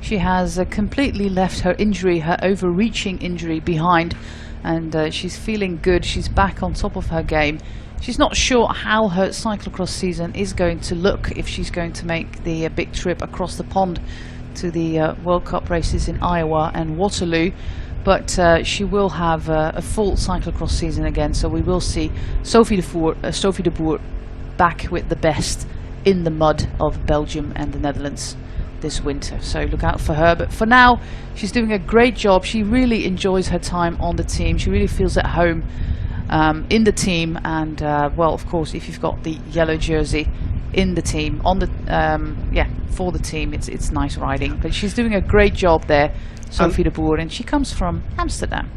She has completely left her injury, her overreaching injury, behind, and she's feeling good. She's back on top of her game. She's not sure how her cyclocross season is going to look, if she's going to make the big trip across the pond to the World Cup races in Iowa and Waterloo, but she will have a full cyclocross season again, so we will see Sophie de Boer back with the best in the mud of Belgium and the Netherlands this winter. So look out for her, but for now she's doing a great job. She really enjoys her time on the team. She really feels at home in the team, and well, of course, if you've got the yellow jersey in the team, on the for the team, it's nice riding. But she's doing a great job there, Sophie de Boer, and she comes from Amsterdam.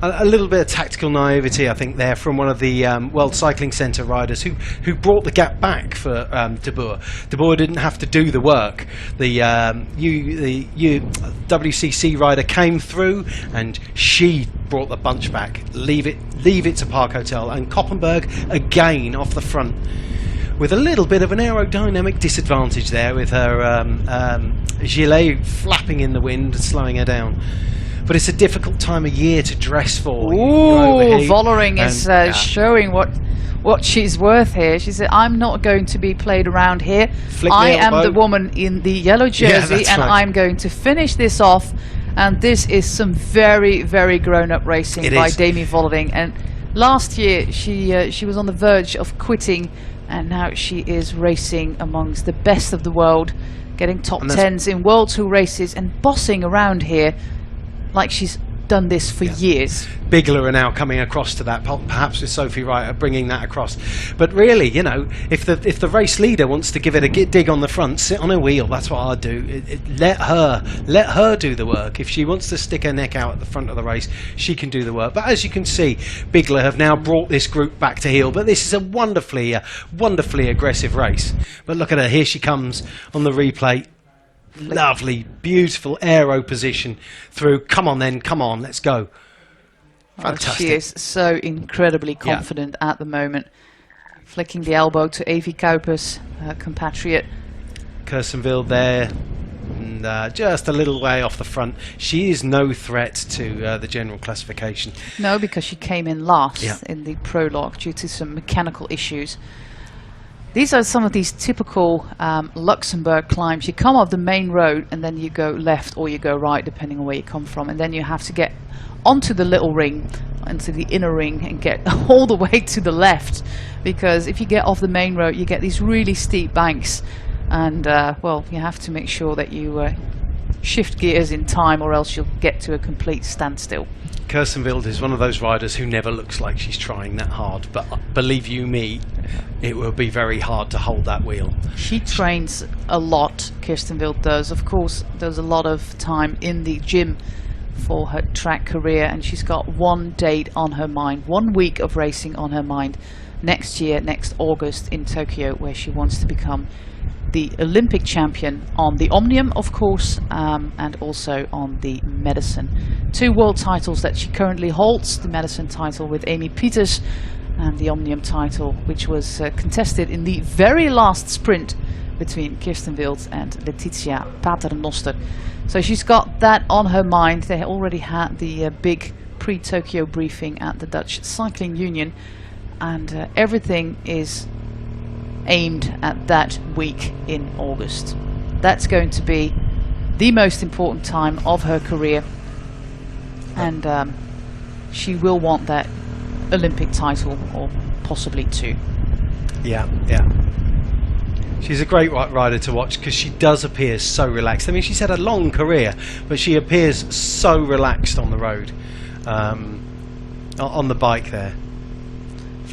A little bit of tactical naivety, I think, there from one of the World Cycling Centre riders who brought the gap back for de Boer. De Boer didn't have to do the work. The WCC rider came through, and she brought the bunch back. Leave it to Park Hotel, and Koppenberg again off the front with a little bit of an aerodynamic disadvantage there, with her gilet flapping in the wind, slowing her down. But it's a difficult time of year to dress for. Ooh, Vollering is showing what she's worth here. She said, I'm not going to be played around here. I am the woman in the yellow jersey, and I'm going to finish this off. And this is some very grown-up racing by Demi Vollering. And last year she was on the verge of quitting, and now she is racing amongst the best of the world, getting top 10s in World Tour races and bossing around here like she's done this for years. Bigler are now coming across to that, perhaps with Sophie Wright bringing that across. But really, you know, if the race leader wants to give it a dig on the front, sit on her wheel. That's what I'd do. Let her do the work. If she wants to stick her neck out at the front of the race, she can do the work. But as you can see, Bigler have now brought this group back to heel. But this is a wonderfully aggressive race. But look at her. Here she comes on the replay. Lovely, beautiful aero position through. Come on then, come on, let's go. Fantastic. She is so incredibly confident at the moment. Flicking the elbow to Evie Kuipers, her compatriot. Kirstenville there, and just a little way off the front. She is no threat to the general classification. No, because she came in last in the prologue due to some mechanical issues. These are some of these typical Luxembourg climbs. You come off the main road and then you go left or you go right, depending on where you come from. And then you have to get onto the little ring, into the inner ring, and get all the way to the left. Because if you get off the main road, you get these really steep banks. And, well, you have to make sure that you shift gears in time, or else you'll get to a complete standstill. Kirstenville is one of those riders who never looks like she's trying that hard, but believe you me, it will be very hard to hold that wheel. She trains a lot, Kirstenville does. Of course, there's a lot of time in the gym for her track career, and she's got one date on her mind, 1 week of racing on her mind next year, next August in Tokyo, where she wants to become the Olympic champion on the Omnium, of course, and also on the Medicine. 2 world titles that she currently holds, the Medicine title with Amy Pieters and the Omnium title, which was contested in the very last sprint between Kirsten Wild and Letitia Paternoster. So she's got that on her mind. They already had the big pre-Tokyo briefing at the Dutch Cycling Union, and everything is aimed at that week in August. That's going to be the most important time of her career, and she will want that Olympic title, or possibly 2. Yeah. She's a great rider to watch because she does appear so relaxed. I mean, she's had a long career, but she appears so relaxed on the road, on the bike there.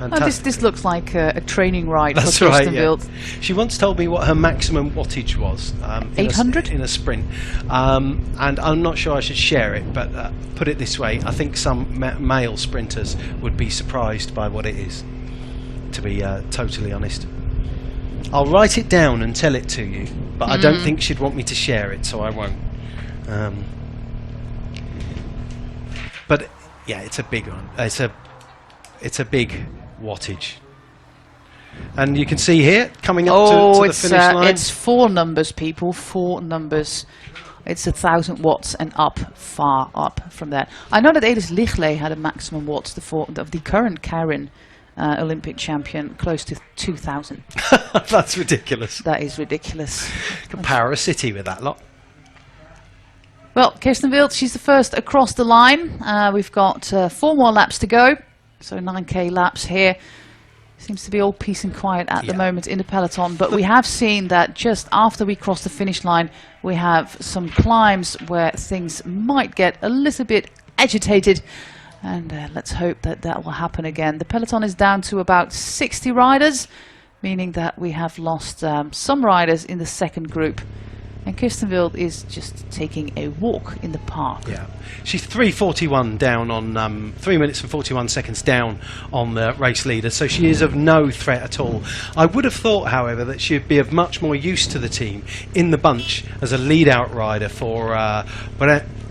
Oh, this looks like a training ride. That's for right. Kirsten Yeah. Wild. She once told me what her maximum wattage was. 800 in a sprint, and I'm not sure I should share it. But put it this way: I think some male sprinters would be surprised by what it is. To be totally honest, I'll write it down and tell it to you, but I don't think she'd want me to share it, so I won't. But yeah, it's a big one. It's a big wattage, and you can see here coming up to the finish line. It's 4 numbers, people. 4 numbers. It's 1,000 watts and up, far up from that. I know that Elis Lichley had a maximum watts of the current Karen Olympic champion, close to 2,000. That's ridiculous. That is ridiculous. Could power a city with that lot. Well, Kirsten Wild, she's the first across the line. We've got 4 more laps to go. So 9k laps here. Seems to be all peace and quiet at the moment in the peloton. But we have seen that just after we cross the finish line, we have some climbs where things might get a little bit agitated. And let's hope that that will happen again. The peloton is down to about 60 riders, meaning that we have lost some riders in the second group. And Kirsten Wild is just taking a walk in the park. Yeah, she's 3:41 down on 3 minutes and 41 seconds down on the race leader, so she is of no threat at all. I would have thought, however, that she'd be of much more use to the team in the bunch as a lead-out rider for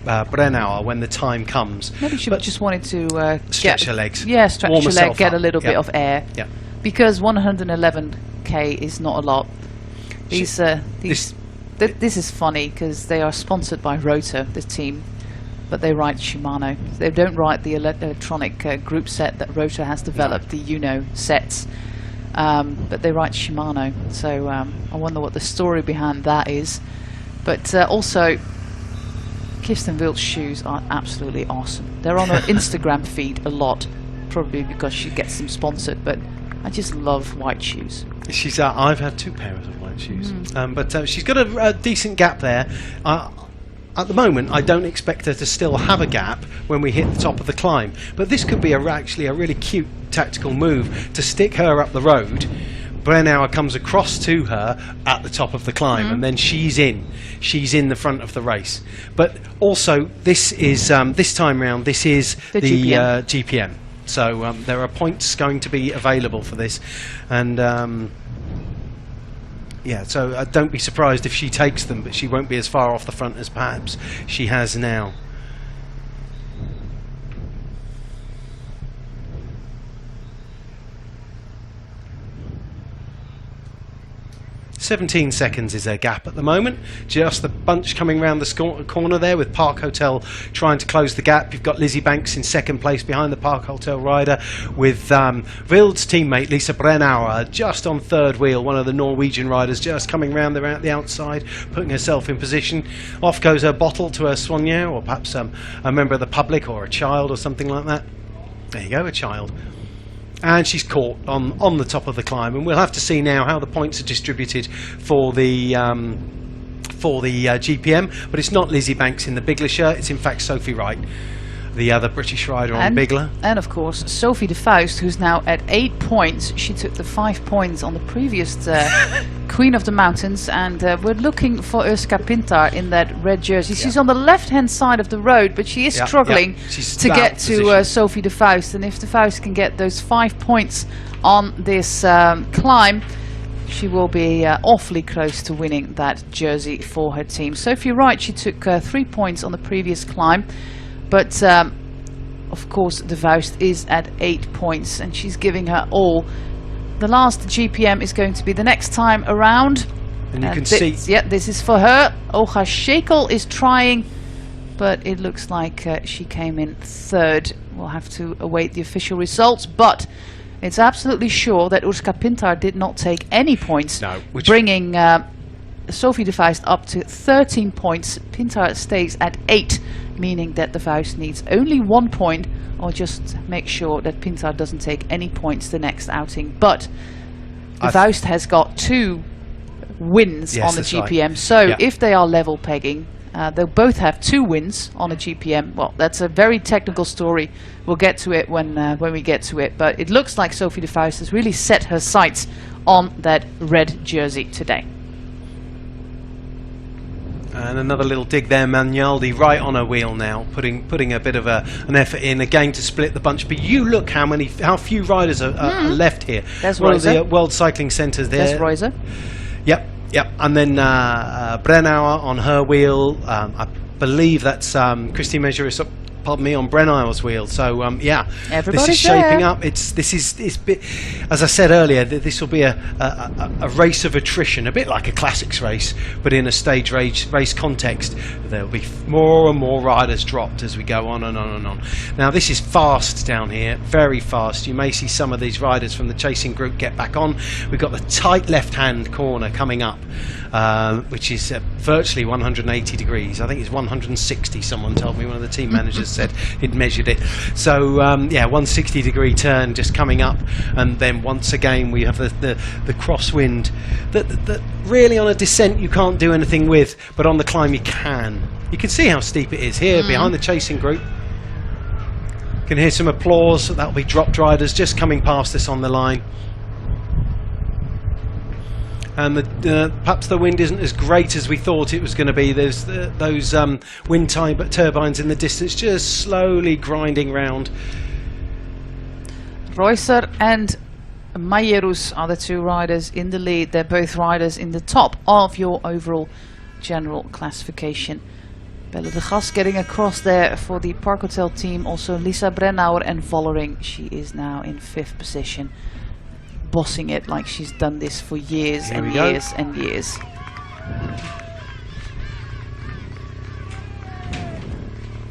Brennauer when the time comes. Maybe she just wanted to stretch her legs. Yeah, stretch warm her leg, get a little bit Yeah. of air. Yeah. Because 111k is not a lot. This is funny because they are sponsored by Rota, the team, but they ride Shimano. They don't ride the electronic group set that Rota has developed, the Uno sets, but they ride Shimano. So I wonder what the story behind that is. But also, Kirsten Wild's shoes are absolutely awesome. They're on her Instagram feed a lot, probably because she gets them sponsored, but I just love white shoes. She's I've had 2 pairs of white shoes, but she's got a decent gap there. at the moment, I don't expect her to still have a gap when we hit the top of the climb. But this could be actually a really cute tactical move to stick her up the road. Brennauer comes across to her at the top of the climb, and then she's in the front of the race. But also, this is this time round, this is the GPM. So there are points going to be available for this, and yeah, so don't be surprised if she takes them, but she won't be as far off the front as perhaps she has now. 17 seconds is their gap at the moment. Just the bunch coming round the corner there with Park Hotel trying to close the gap. You've got Lizzie Banks in second place behind the Park Hotel rider, with Wild's teammate Lisa Brennauer just on third wheel, one of the Norwegian riders just coming round the outside, putting herself in position. Off goes her bottle to her soigneur, or perhaps a member of the public or a child or something like that. There you go, a child. And she's caught on the top of the climb, and we'll have to see now how the points are distributed for the GPM. But it's not Lizzie Banks in the Bigler shirt; it's in fact Sophie Wright, the other British rider on Bigler. And of course Sophie de Vuist, who's now at 8 points. She took the 5 points on the previous Queen of the Mountains, and we're looking for Euska Pintar in that red jersey. She's on the left-hand side of the road, but she is struggling to get to Sophie de Vuist. And if de Vuist can get those 5 points on this climb, she will be awfully close to winning that jersey for her team. Sophie Wright, she took 3 points on the previous climb, but of course de Vuist is at 8 points, and she's giving her all. The last GPM is going to be the next time around. And you can see... Yeah, this is for her. Olga Shekel is trying, but it looks like she came in third. We'll have to await the official results, but it's absolutely sure that Euska Pintar did not take any points, bringing Sophie de Vuist up to 13 points. Pintar stays at 8, meaning that de Vuist needs only 1 point, or just make sure that Pintar doesn't take any points the next outing. But de Vuist has got 2 wins on the GPM, right. So if they are level pegging, they'll both have 2 wins on a GPM. Well, that's a very technical story. We'll get to it when we get to it. But it looks like Sophie de Vuist has really set her sights on that red jersey today. And another little dig there, Magnaldi right on her wheel now, putting a bit of an effort in again to split the bunch. But you look how few riders are left here. There's one of the World Cycling Centres there. There's Reuser. Yep. And then Brennauer on her wheel. I believe that's Christine Measuris, pardon me, on Brennauer's wheel. So yeah, this is shaping up. This is as I said earlier, this will be a race of attrition, a bit like a classics race, but in a stage race context. There will be more and more riders dropped as we go on and on and on. Now this is fast down here, very fast. You may see some of these riders from the chasing group get back on. We've got the tight left-hand corner coming up, which is virtually 180 degrees. I think it's 160. Someone told me, one of the team managers said he'd measured it. So yeah, 160 degree turn just coming up, and then once again we have the crosswind that really on a descent you can't do anything with, but on the climb you can. You can see how steep it is here behind the chasing group. You can hear some applause. That'll be dropped riders just coming past us on the line. And perhaps the wind isn't as great as we thought it was going to be. There's those wind turbines in the distance just slowly grinding round. Reuser and Mayerus are the 2 riders in the lead. They're both riders in the top of your overall general classification. Belle de Gas getting across there for the Park Hotel team. Also Lisa Brennauer and Vollering. She is now in 5th position, bossing it like she's done this for years and years and years.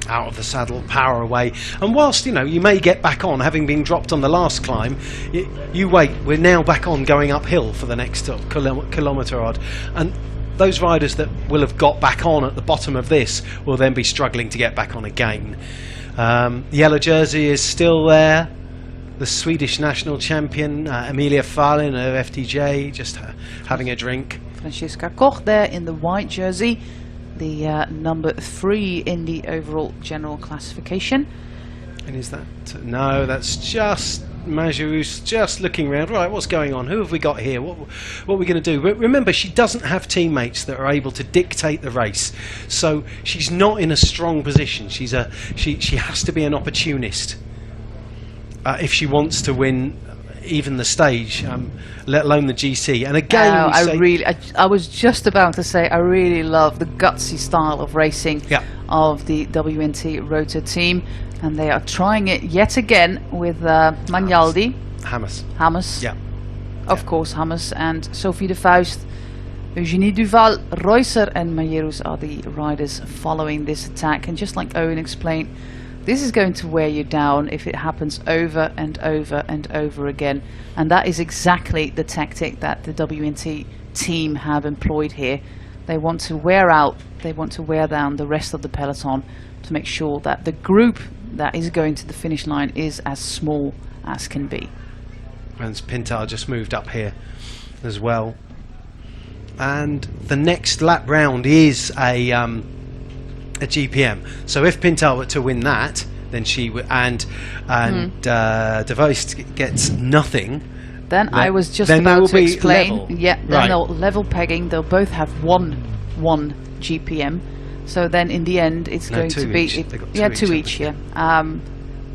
Out of the saddle, power away. And whilst you may get back on, having been dropped on the last climb, you wait. We're now back on, going uphill for the next kilometre odd, and those riders that will have got back on at the bottom of this will then be struggling to get back on again. Yellow jersey is still there. The Swedish national champion, Emilia Fahlin of FTJ, just having a drink. Franciska Koch there in the white jersey. the number 3 in the overall general classification. And is that... no, that's just Majerus just looking around. Right, what's going on? Who have we got here? What are we going to do? Remember, she doesn't have teammates that are able to dictate the race, so she's not in a strong position. She has to be an opportunist if she wants to win even the stage, let alone the GC. And again, I was just about to say, I really love the gutsy style of racing of the WNT Rotor team, and they are trying it yet again with Magnaldi, Hammers, of course, Hammers, and Sophie de Vuist, Eugenie Duval, Reusser and Majerus are the riders following this attack. And just like Owen explained, this is going to wear you down if it happens over and over and over again. And that is exactly the tactic that the WNT team have employed here. They want to wear out, they want to wear down the rest of the peloton to make sure that the group that is going to the finish line is as small as can be. And Pintar just moved up here as well. And the next lap round is a GPM. So if Pintar were to win that, then she would, and De Vuist gets nothing. Then I was just about to explain. Level. Yeah, then they'll level pegging. They'll both have one GPM. So then in the end, it's going to be two each. Yeah.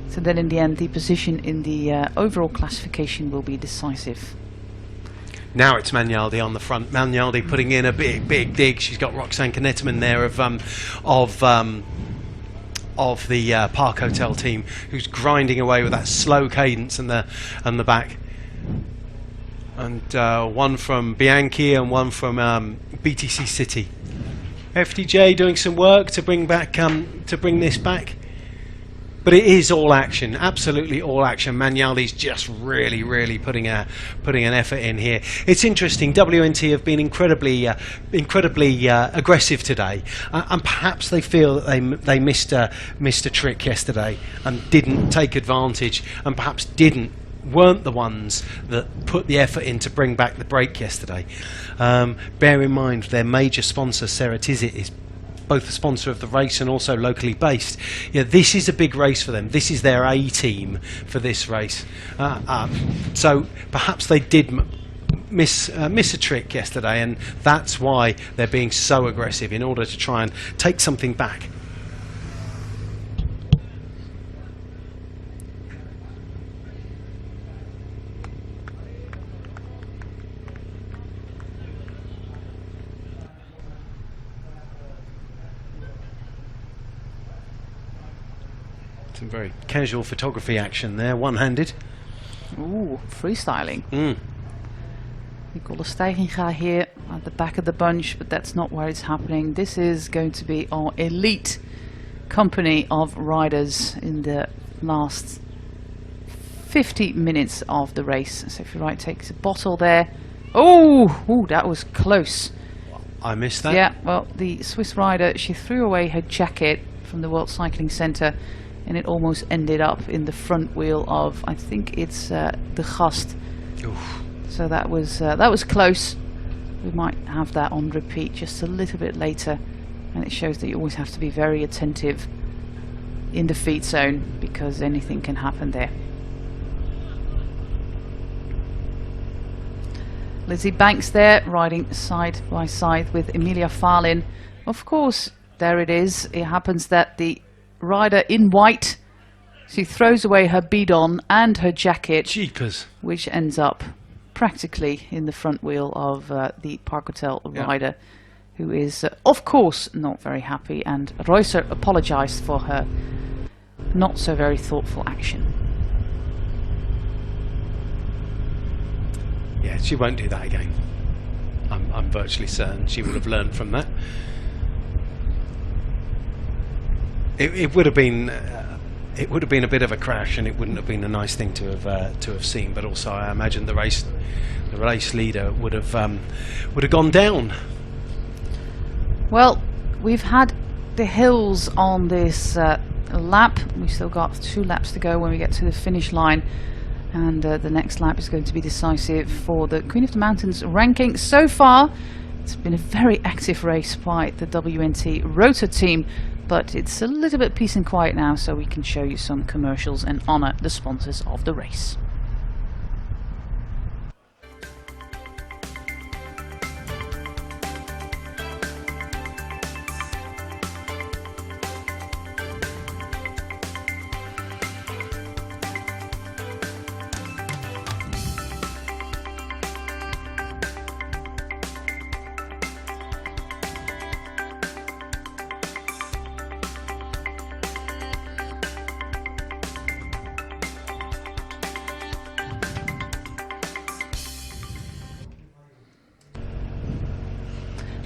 So then in the end, the position in the overall classification will be decisive. Now it's Magnaldi on the front. Magnaldi putting in a big dig. She's got Roxanne Knetterman there of the Park Hotel team, who's grinding away with that slow cadence and the back. And one from Bianchi and one from BTC City. FDJ doing some work to bring this back. But it is all action, absolutely all action. Magnaldi's just really putting an effort in here. It's interesting. WNT have been incredibly aggressive today, and perhaps they feel that they missed a trick yesterday and didn't take advantage, and perhaps weren't the ones that put the effort in to bring back the break yesterday. Bear in mind, their major sponsor, Ceratizit, is both the sponsor of the race and also locally based. Yeah, this is a big race for them. This is their A team for this race. So perhaps they did miss a trick yesterday, and that's why they're being so aggressive in order to try and take something back. Some very casual photography action there, one-handed. Ooh, freestyling. Nicole Steiginga here at the back of the bunch, but that's not where it's happening. This is going to be our elite company of riders in the last 50 minutes of the race. So if your right takes a bottle there. Oh, that was close. I missed that. Yeah, well, the Swiss rider, she threw away her jacket from the World Cycling Centre, and it almost ended up in the front wheel of, I think it's the Gast. Oof. So that was close. We might have that on repeat just a little bit later, and it shows that you always have to be very attentive in the feed zone, because anything can happen there. Lizzie Banks there, riding side by side with Emilia Farlin. Of course, there it is. It happens that the rider in white, she throws away her bidon and her jacket, Jeepers, which ends up practically in the front wheel of the Park Hotel rider, who is of course not very happy, and Reusser apologized for her not so very thoughtful action. Yeah, she won't do that again. I'm virtually certain she would have learned from that. It would have been a bit of a crash, and it wouldn't have been a nice thing to have seen. But also, I imagine the race leader would have gone down. Well, we've had the hills on this lap. We've still got 2 laps to go when we get to the finish line, and the next lap is going to be decisive for the Queen of the Mountains ranking. So far, It's been a very active race by the WNT Rotor team, but it's a little bit peace and quiet now, so we can show you some commercials and honor the sponsors of the race.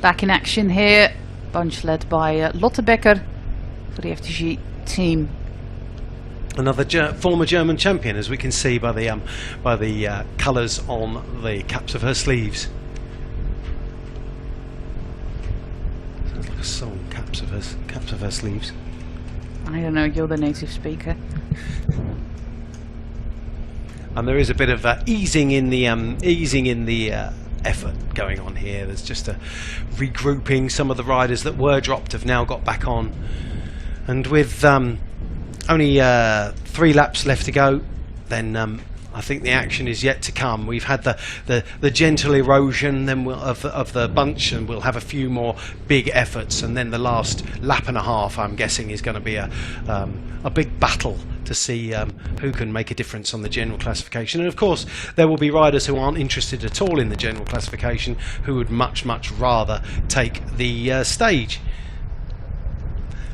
Back in action here, bunch led by Lotte Becker for the FDG team. Another former German champion, as we can see by the colours on the caps of her sleeves. Sounds like a song. Caps of her sleeves. I don't know. You're the native speaker. And there is a bit of easing in the effort going on here. There's just a regrouping. Some of the riders that were dropped have now got back on, and with only 3 laps left to go, then I think the action is yet to come. We've had the gentle erosion then of the bunch, and we'll have a few more big efforts, and then the last lap and a half, I'm guessing, is going to be a big battle to see who can make a difference on the general classification. And of course there will be riders who aren't interested at all in the general classification, who would much rather take the stage.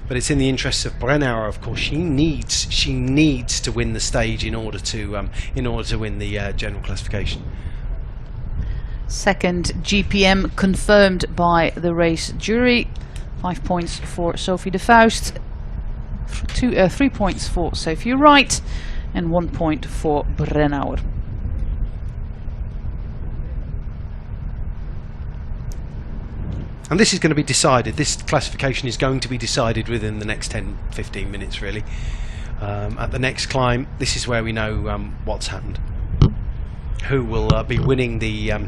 But it's in the interests of Brennauer, of course. She needs to win the stage in order to win the general classification. Second GPM confirmed by the race jury. 5 points for Sophie de Vuist, 3 points for Sophie Wright, and 1 point for Brennauer. And this is going to be decided. This classification is going to be decided within the next 10-15 minutes, really. At the next climb, this is where we know what's happened. Who will be winning the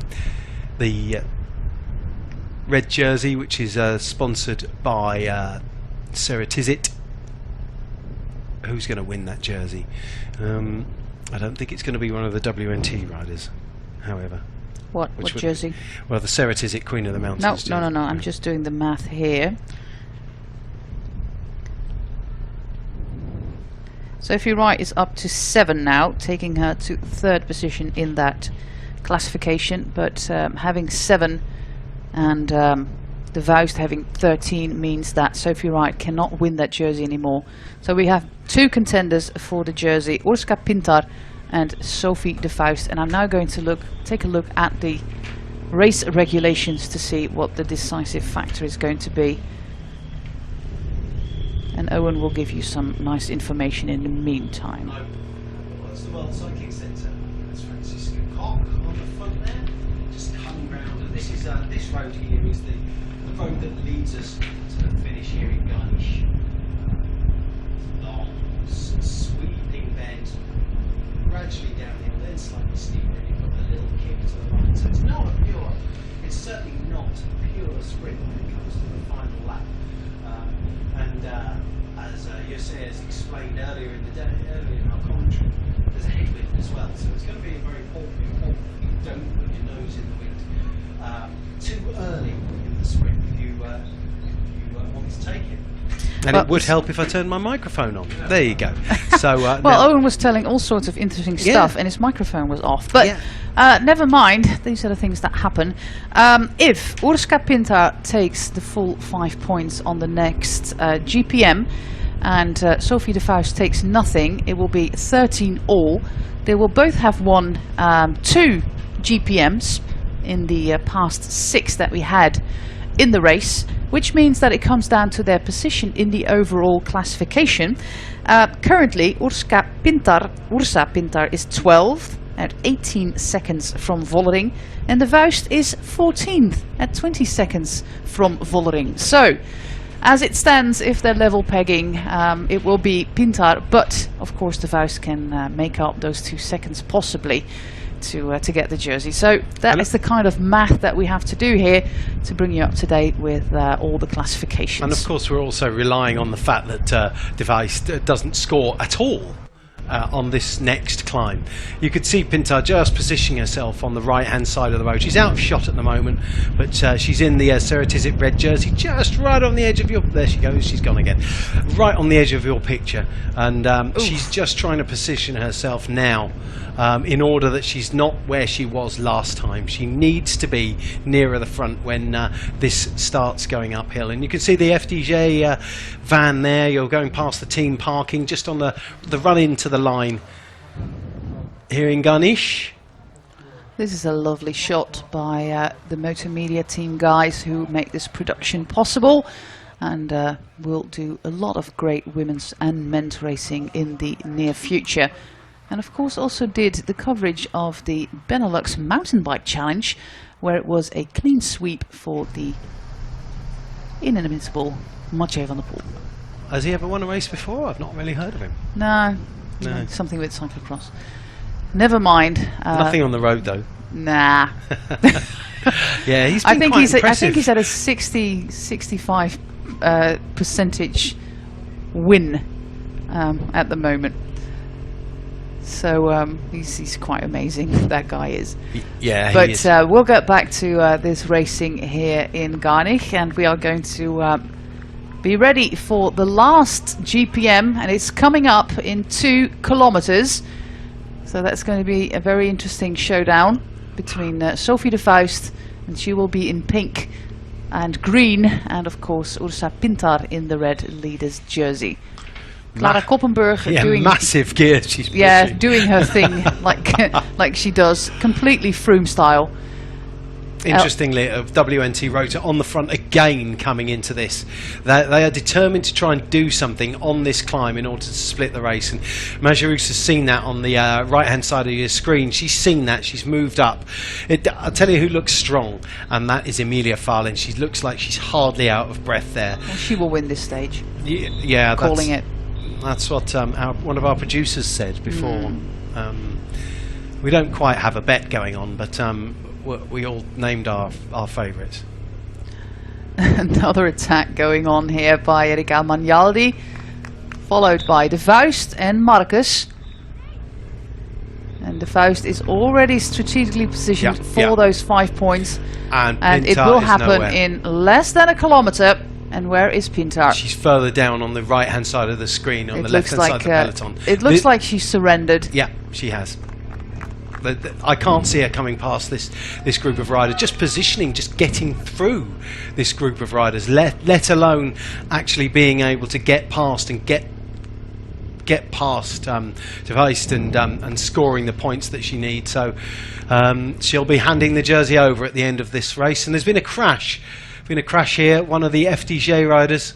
red jersey, which is sponsored by Sarah Tizit. Who's going to win that jersey? I don't think it's going to be one of the WNT riders, however. What jersey? Well, the Sarah Tizit Queen of the Mountains. No. I'm just doing the math here. Sophie Wright is up to 7 now, taking her to 3rd position in that classification. But having 7 and de Vuist having 13 means that Sophie Wright cannot win that jersey anymore. So we have 2 contenders for the jersey: Urska Pintar and Sophie de Vuist. And I'm now going to take a look at the race regulations to see what the decisive factor is going to be. And Owen will give you some nice information in the meantime. What's the World Cycling Centre? That's Francisca Koch on the front there, just coming round. And this is this road here is the road that leads us to the finish here in Garnish. Long, sweeping bend, gradually downhill, then slightly steeper, and you've got a little kick to the right. So it's certainly not a pure sprint when it comes to the final lap. As Jose has explained earlier in our commentary, there's a headwind as well, so it's going to be very important that you don't put your nose in the wind too early in the sprint if you want to take it. And it would help if I turned my microphone on. There you go. So well, Owen was telling all sorts of interesting stuff, and his microphone was off. But never mind. These are the things that happen. If Urska Pintar takes the full 5 points on the next GPM, and Sophie de Vuist takes nothing, it will be 13 all. They will both have won 2 GPMs in the past 6 that we had in the race, which means that it comes down to their position in the overall classification. Currently, Ursa Pintar is 12th at 18 seconds from Vollering, and de Vuist is 14th at 20 seconds from Vollering. So, as it stands, if they're level pegging, it will be Pintar, but of course de Vuist can make up those 2 seconds possibly. to get the jersey. So that is the kind of math that we have to do here to bring you up to date with all the classifications. And of course we're also relying on the fact that De Wijst doesn't score at all on this next climb. You could see Pintar just positioning herself on the right hand side of the road. She's out of shot at the moment, but she's in the Ceratizit red jersey, just right on the edge of your, there she goes, she's gone again, right on the edge of your picture, and she's just trying to position herself now in order that she's not where she was last time. She needs to be nearer the front when this starts going uphill. And you can see the FDJ van there. You're going past the team parking just on the run into the line here in Garnish. This is a lovely shot by the Motor Media team guys who make this production possible, and will do a lot of great women's and men's racing in the near future. And of course also did the coverage of the Benelux Mountain Bike Challenge, where it was a clean sweep for the inimitable Mathieu van der Poel. Has he ever won a race before? I've not really heard of him. No. Something with cyclocross. Never mind. Nothing on the road though. Nah. Yeah, he's been quite impressive. I think he's at a 65 percentage win at the moment. So he's quite amazing, that guy is. Yeah, but he is. We'll get back to this racing here in Garnish, and we are going to be ready for the last GPM, and it's coming up in 2 kilometers. So that's going to be a very interesting showdown between Sophie de Vuist, and she will be in pink and green, and of course Ursa Pintar in the red leader's jersey. Clara Koppenburg doing massive gear. She's pushing. Doing her thing like she does, completely Froome style. Interestingly, WNT Rotor on the front again coming into this. They are determined to try and do something on this climb in order to split the race. And Majerus has seen that on the right-hand side of your screen. She's seen that. She's moved up. I'll tell you who looks strong, and that is Emilia Farlin. She looks like she's hardly out of breath there. Well, she will win this stage. Yeah, calling it. That's what one of our producers said before. We don't quite have a bet going on, but we all named our favourites. Another attack going on here by Erika Magnaldi, followed by De Vuist and Marcus. And De Vuist is already strategically positioned for those 5 points. And it will happen in less than a kilometre. And where is Pintar? She's further down on the right-hand side of the screen, on the left-hand side of the peloton. It looks like she's surrendered. Yeah, she has. I can't see her coming past this group of riders, just positioning, just getting through this group of riders, let alone actually being able to get past and get past De Wijst and scoring the points that she needs. So she'll be handing the jersey over at the end of this race. And there's been a crash. Here. One of the FDJ riders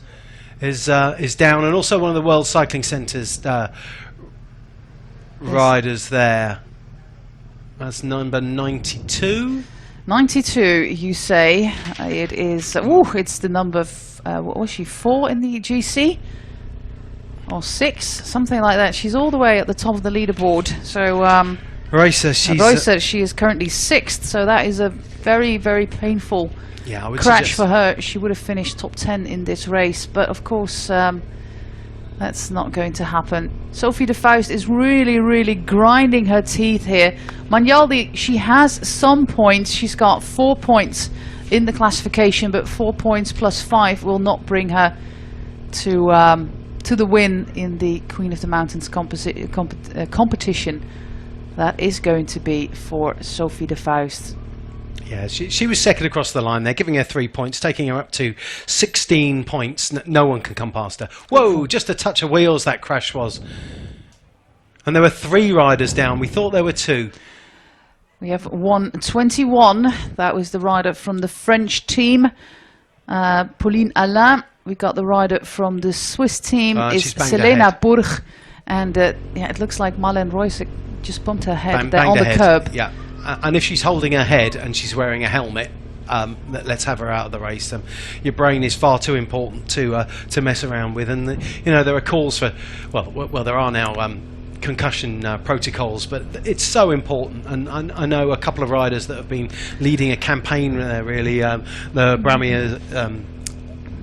is down, and also one of the World Cycling Centre's riders there. That's number 92. 92, you say. It is. It's the number. What was she? 4 in the GC, or 6, something like that. She's all the way at the top of the leaderboard. So Rosa, she is currently 6th. So that is a very, very painful crash for her. She would have finished top 10 in this race, but of course that's not going to happen. Sophie de Vuist is really, really grinding her teeth here. Magnaldi, she has some points. She's got 4 points in the classification, but 4 points plus 5 will not bring her to the win in the Queen of the Mountains competition. That is going to be for Sophie de Vuist. Yeah, she was second across the line. They're giving her 3 points, taking her up to 16 points. No one can come past her. Whoa, just a touch of wheels that crash was. And there were 3 riders down. We thought there were 2. We have 121. That was the rider from the French team, Pauline Alain. We got the rider from the Swiss team, is Selena Burg. And it looks like Marlene Royce just bumped her head there on the curb. Yeah. And if she's holding her head and she's wearing a helmet, let's have her out of the race. Your brain is far too important to mess around with, and there are calls for. Well, there are now concussion protocols, but it's so important. And I know a couple of riders that have been leading a campaign there, really. The Bramier,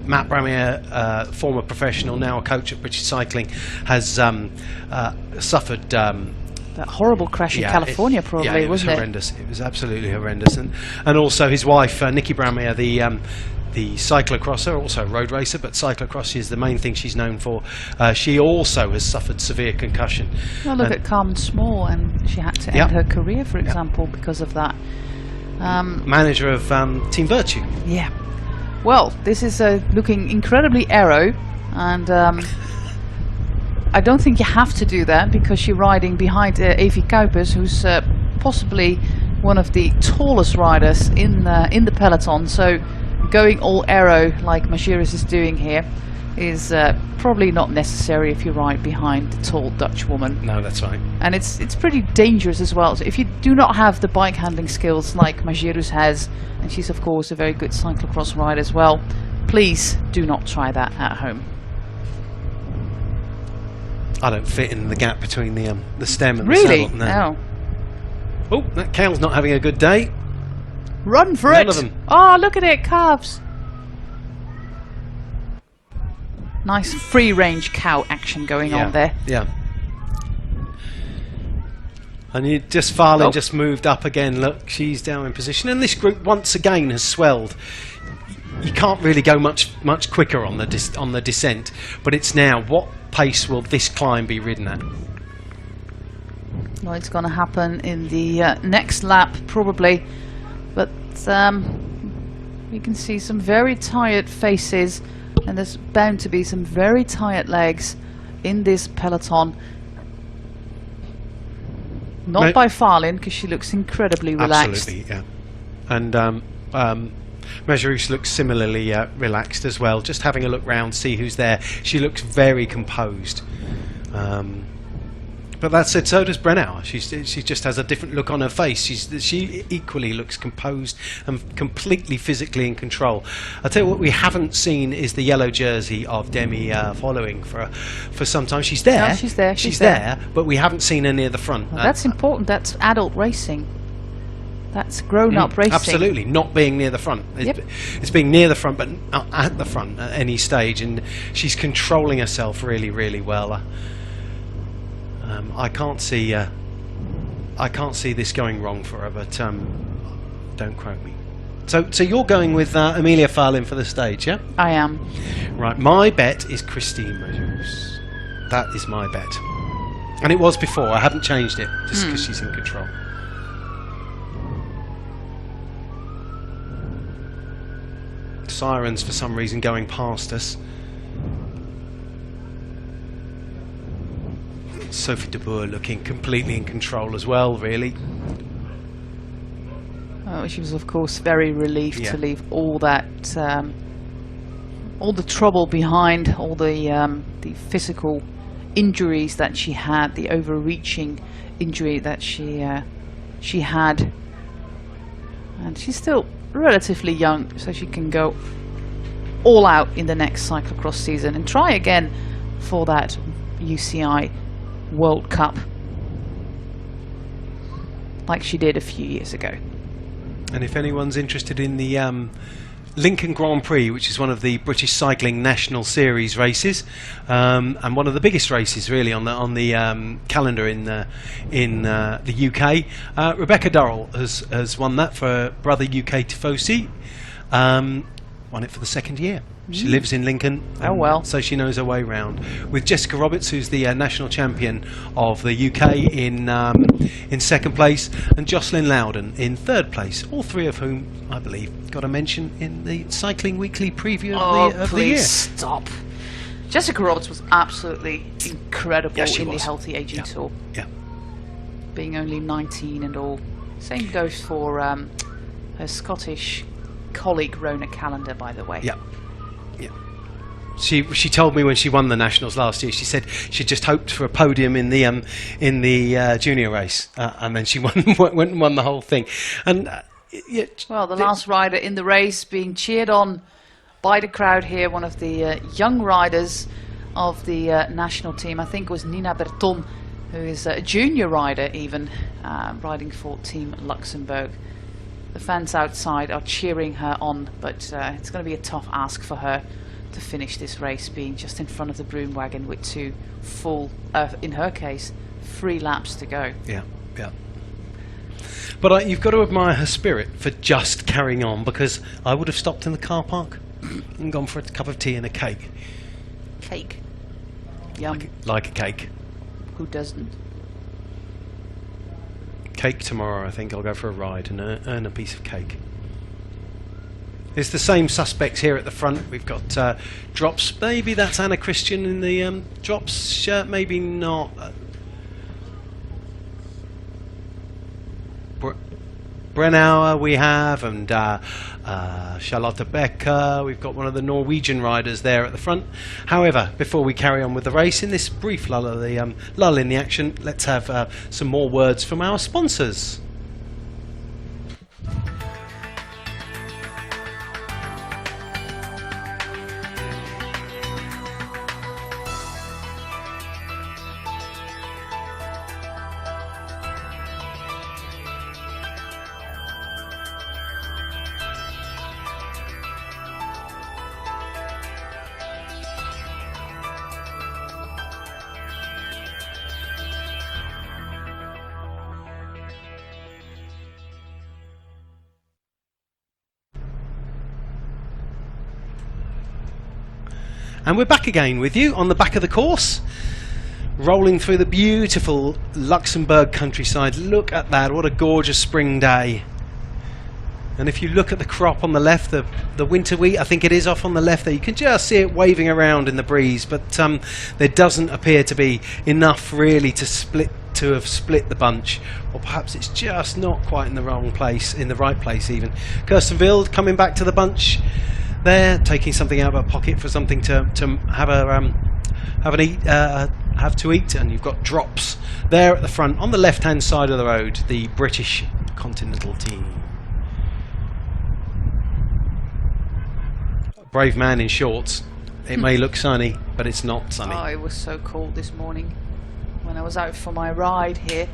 Matt Bramier, former professional, now a coach at British Cycling, has suffered that horrible crash in California, probably, it was wasn't horrendous. It was absolutely horrendous. And also his wife, Nikki Bramier, the cyclocrosser, also a road racer, but cyclocross is the main thing she's known for. She also has suffered severe concussion. Well, look at Carmen Small, and she had to end her career, for example, because of that. Manager of Team Virtue. Yeah. Well, this is looking incredibly aero, and I don't think you have to do that, because you're riding behind Evie Kuipers, who's possibly one of the tallest riders in the peloton. So going all aero like Majerus is doing here is probably not necessary if you ride behind the tall Dutch woman. No, that's right. And it's pretty dangerous as well. So if you do not have the bike handling skills like Majerus has, and she's of course a very good cyclocross rider as well, please do not try that at home. I don't fit in the gap between the stem and really? the saddle. No. Oh, that cow's not having a good day. Run for None it! of them. Oh, look at it, calves. Nice free range cow action going on there. Yeah. And you just Farlin just moved up again. Look, she's down in position, and this group once again has swelled. You can't really go much quicker on the descent, but it's now, what pace will this climb be ridden at? Well, it's going to happen in the next lap probably, but we can see some very tired faces, and there's bound to be some very tired legs in this peloton. Not by Farlin, because she looks incredibly relaxed. Absolutely, yeah. And Majerus looks similarly relaxed as well. Just having a look round, see who's there. She looks very composed. But that said, so does Brennauer. She just has a different look on her face. She equally looks composed and completely physically in control. I'll tell you what we haven't seen is the yellow jersey of Demi following for some time. She's there. No, she's there. She's there, but we haven't seen her near the front. Well, that's important. That's adult racing. That's grown-up racing. Absolutely, not being near the front. It's being near the front, but not at the front at any stage. And she's controlling herself really, really well. I can't see this going wrong for her, but don't quote me. So you're going with Amelia Farlin for the stage, yeah? I am. Right, my bet is Christine Majerus. That is my bet, and it was before. I haven't changed it just because she's in control. Sirens for some reason going past us. Sophie de Boer looking completely in control as well, really. Oh, she was of course very relieved to leave all that, all the trouble behind, all the physical injuries that she had, the overreaching injury that she had, and she's still relatively young, so she can go all out in the next cyclocross season and try again for that UCI World Cup like she did a few years ago. And if anyone's interested in the Lincoln Grand Prix, which is one of the British Cycling National Series races, and one of the biggest races really on the calendar in the UK, Rebecca Durrell has won that for brother UK Tifosi. Won it for the second year. She lives in Lincoln. Oh well. So she knows her way round. With Jessica Roberts, who's the national champion of the UK, in second place, and Jocelyn Loudon in third place. All three of whom, I believe, got a mention in the Cycling Weekly preview of the year. Stop. Jessica Roberts was absolutely incredible in the Healthy Aging Tour. Yeah. Being only 19 and all. Same goes for her Scottish colleague Rona Callender, by the way. Yeah. Yeah. She told me when she won the nationals last year, she said she just hoped for a podium in the junior race, and then she went and won the whole thing. And well, the last rider in the race being cheered on by the crowd here, one of the young riders of the national team, I think it was Nina Berton, who is a junior rider even, riding for Team Luxembourg. The fans outside are cheering her on, but it's going to be a tough ask for her to finish this race, being just in front of the broom wagon with two full, in her case, 3 laps to go. Yeah, yeah. But you've got to admire her spirit for just carrying on, because I would have stopped in the car park and gone for a cup of tea and a cake. Cake. Yum. Like a cake. Who doesn't? Cake tomorrow, I think. I'll go for a ride and earn a piece of cake. It's the same suspects here at the front. We've got Drops. Maybe that's Anna Christian in the Drops shirt. Maybe not. Brennauer we have, and Charlotte Becker. We've got one of the Norwegian riders there at the front. However, before we carry on with the race, in this brief lull in the action, let's have some more words from our sponsors. And we're back again with you on the back of the course, rolling through the beautiful Luxembourg countryside. Look at that, what a gorgeous spring day. And if you look at the crop on the left, the winter wheat, I think it is off on the left there, you can just see it waving around in the breeze, but there doesn't appear to be enough really to have split the bunch, or perhaps it's just not quite in the wrong place, in the right place even. Kirsten Wild coming back to the bunch there, taking something out of her pocket for something to have to eat, and you've got Drops there at the front on the left hand side of the road, the British Continental team. Brave man in shorts. It may look sunny, but it's not sunny. Oh, it was so cold this morning when I was out for my ride here.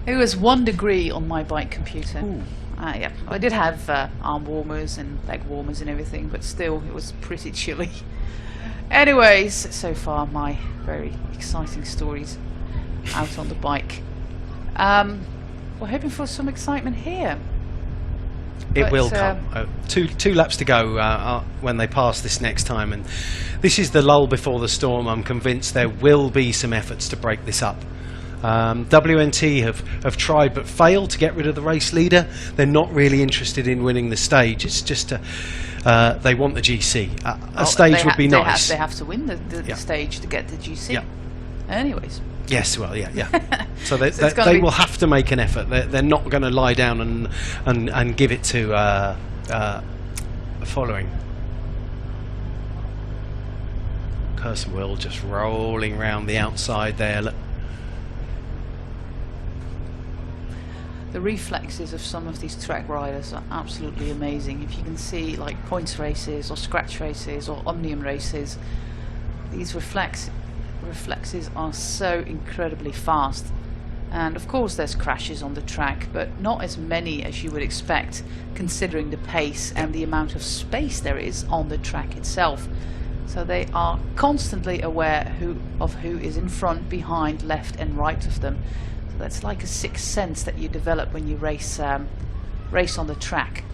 It was 1 degree on my bike computer. Yeah, I did have arm warmers and leg warmers and everything, but still it was pretty chilly. Anyways, so far my very exciting stories out on the bike. We're hoping for some excitement here. It will come. Two laps to go when they pass this next time, and this is the lull before the storm. I'm convinced there will be some efforts to break this up. WNT have tried but failed to get rid of the race leader. They're not really interested in winning the stage. It's just they want the GC. A stage would be nice. They have to win the stage to get the GC. Yeah. Anyways. Yes, well, yeah. So they will have to make an effort. They're not going to lie down and give it to following. Kirsten Wild just rolling around the outside there. Look. The reflexes of some of these track riders are absolutely amazing. If you can see like points races or scratch races or omnium races, these reflexes are so incredibly fast. And of course there's crashes on the track, but not as many as you would expect considering the pace and the amount of space there is on the track itself. So they are constantly aware of who is in front, behind, left and right of them. That's like a sixth sense that you develop when you race on the track.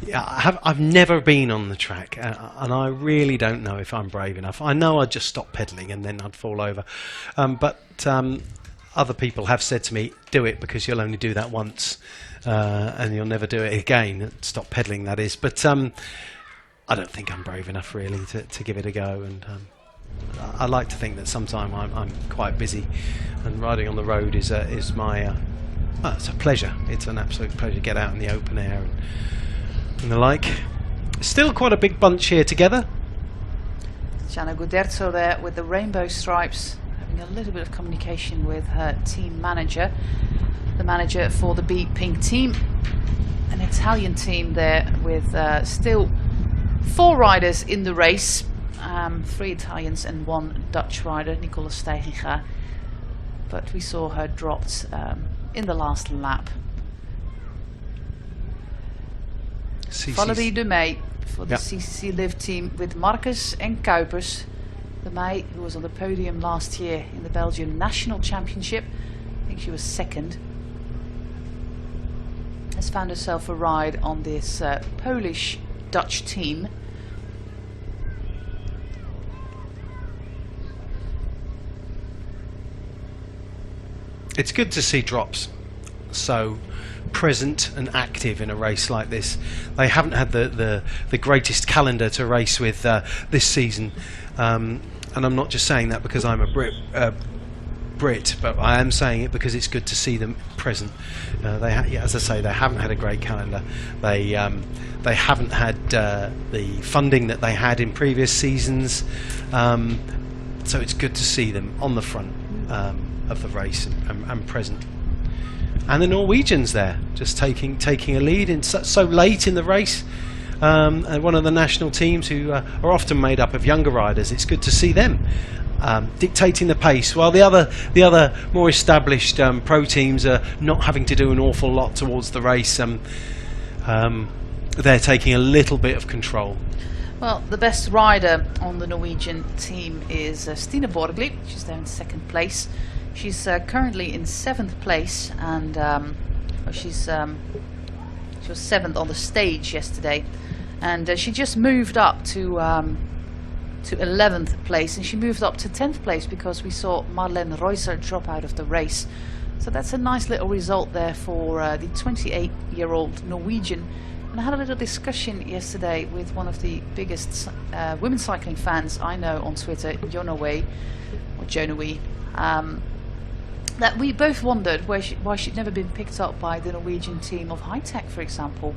Yeah, I've never been on the track, and I really don't know if I'm brave enough. I know I'd just stop pedalling and then I'd fall over. But other people have said to me, do it because you'll only do that once, and you'll never do it again. Stop pedalling, that is. But I don't think I'm brave enough really to give it a go. And I like to think that sometime I'm quite busy, and riding on the road is my it's a pleasure. It's an absolute pleasure to get out in the open air and the like. Still quite a big bunch here together. Gianna Guderzo there with the rainbow stripes, having a little bit of communication with her team manager, the manager for the Be Pink team, an Italian team there with still 4 riders in the race. 3 Italians and 1 Dutch rider, Nicola Steiginga, but we saw her dropped in the last lap. Valerie de Meij for the CCC Live team with Marcus and Kuipers. De Meij, who was on the podium last year in the Belgian National Championship, I think she was second, has found herself a ride on this Polish-Dutch team. It's good to see drops so present and active in a race like this. They haven't had the greatest calendar to race with this season, and I'm not just saying that because I'm a Brit, but I am saying it because it's good to see them present. As I say, they haven't had a great calendar. They haven't had the funding that they had in previous seasons, so it's good to see them on the front of the race and present. And the Norwegians there, just taking a lead in so late in the race. And one of the national teams who are often made up of younger riders. It's good to see them dictating the pace, while the other more established pro teams are not having to do an awful lot towards the race. They're taking a little bit of control. Well, the best rider on the Norwegian team is Stine Borgli. She's there in second place. She's currently in 7th place, and she was 7th on the stage yesterday, and she just moved up to 11th place, and she moved up to 10th place because we saw Marlene Reusser drop out of the race. So that's a nice little result there for the 28-year-old Norwegian. And I had a little discussion yesterday with one of the biggest women's cycling fans I know on Twitter, Jonoe, that we both wondered why she'd never been picked up by the Norwegian team of High Tech, for example.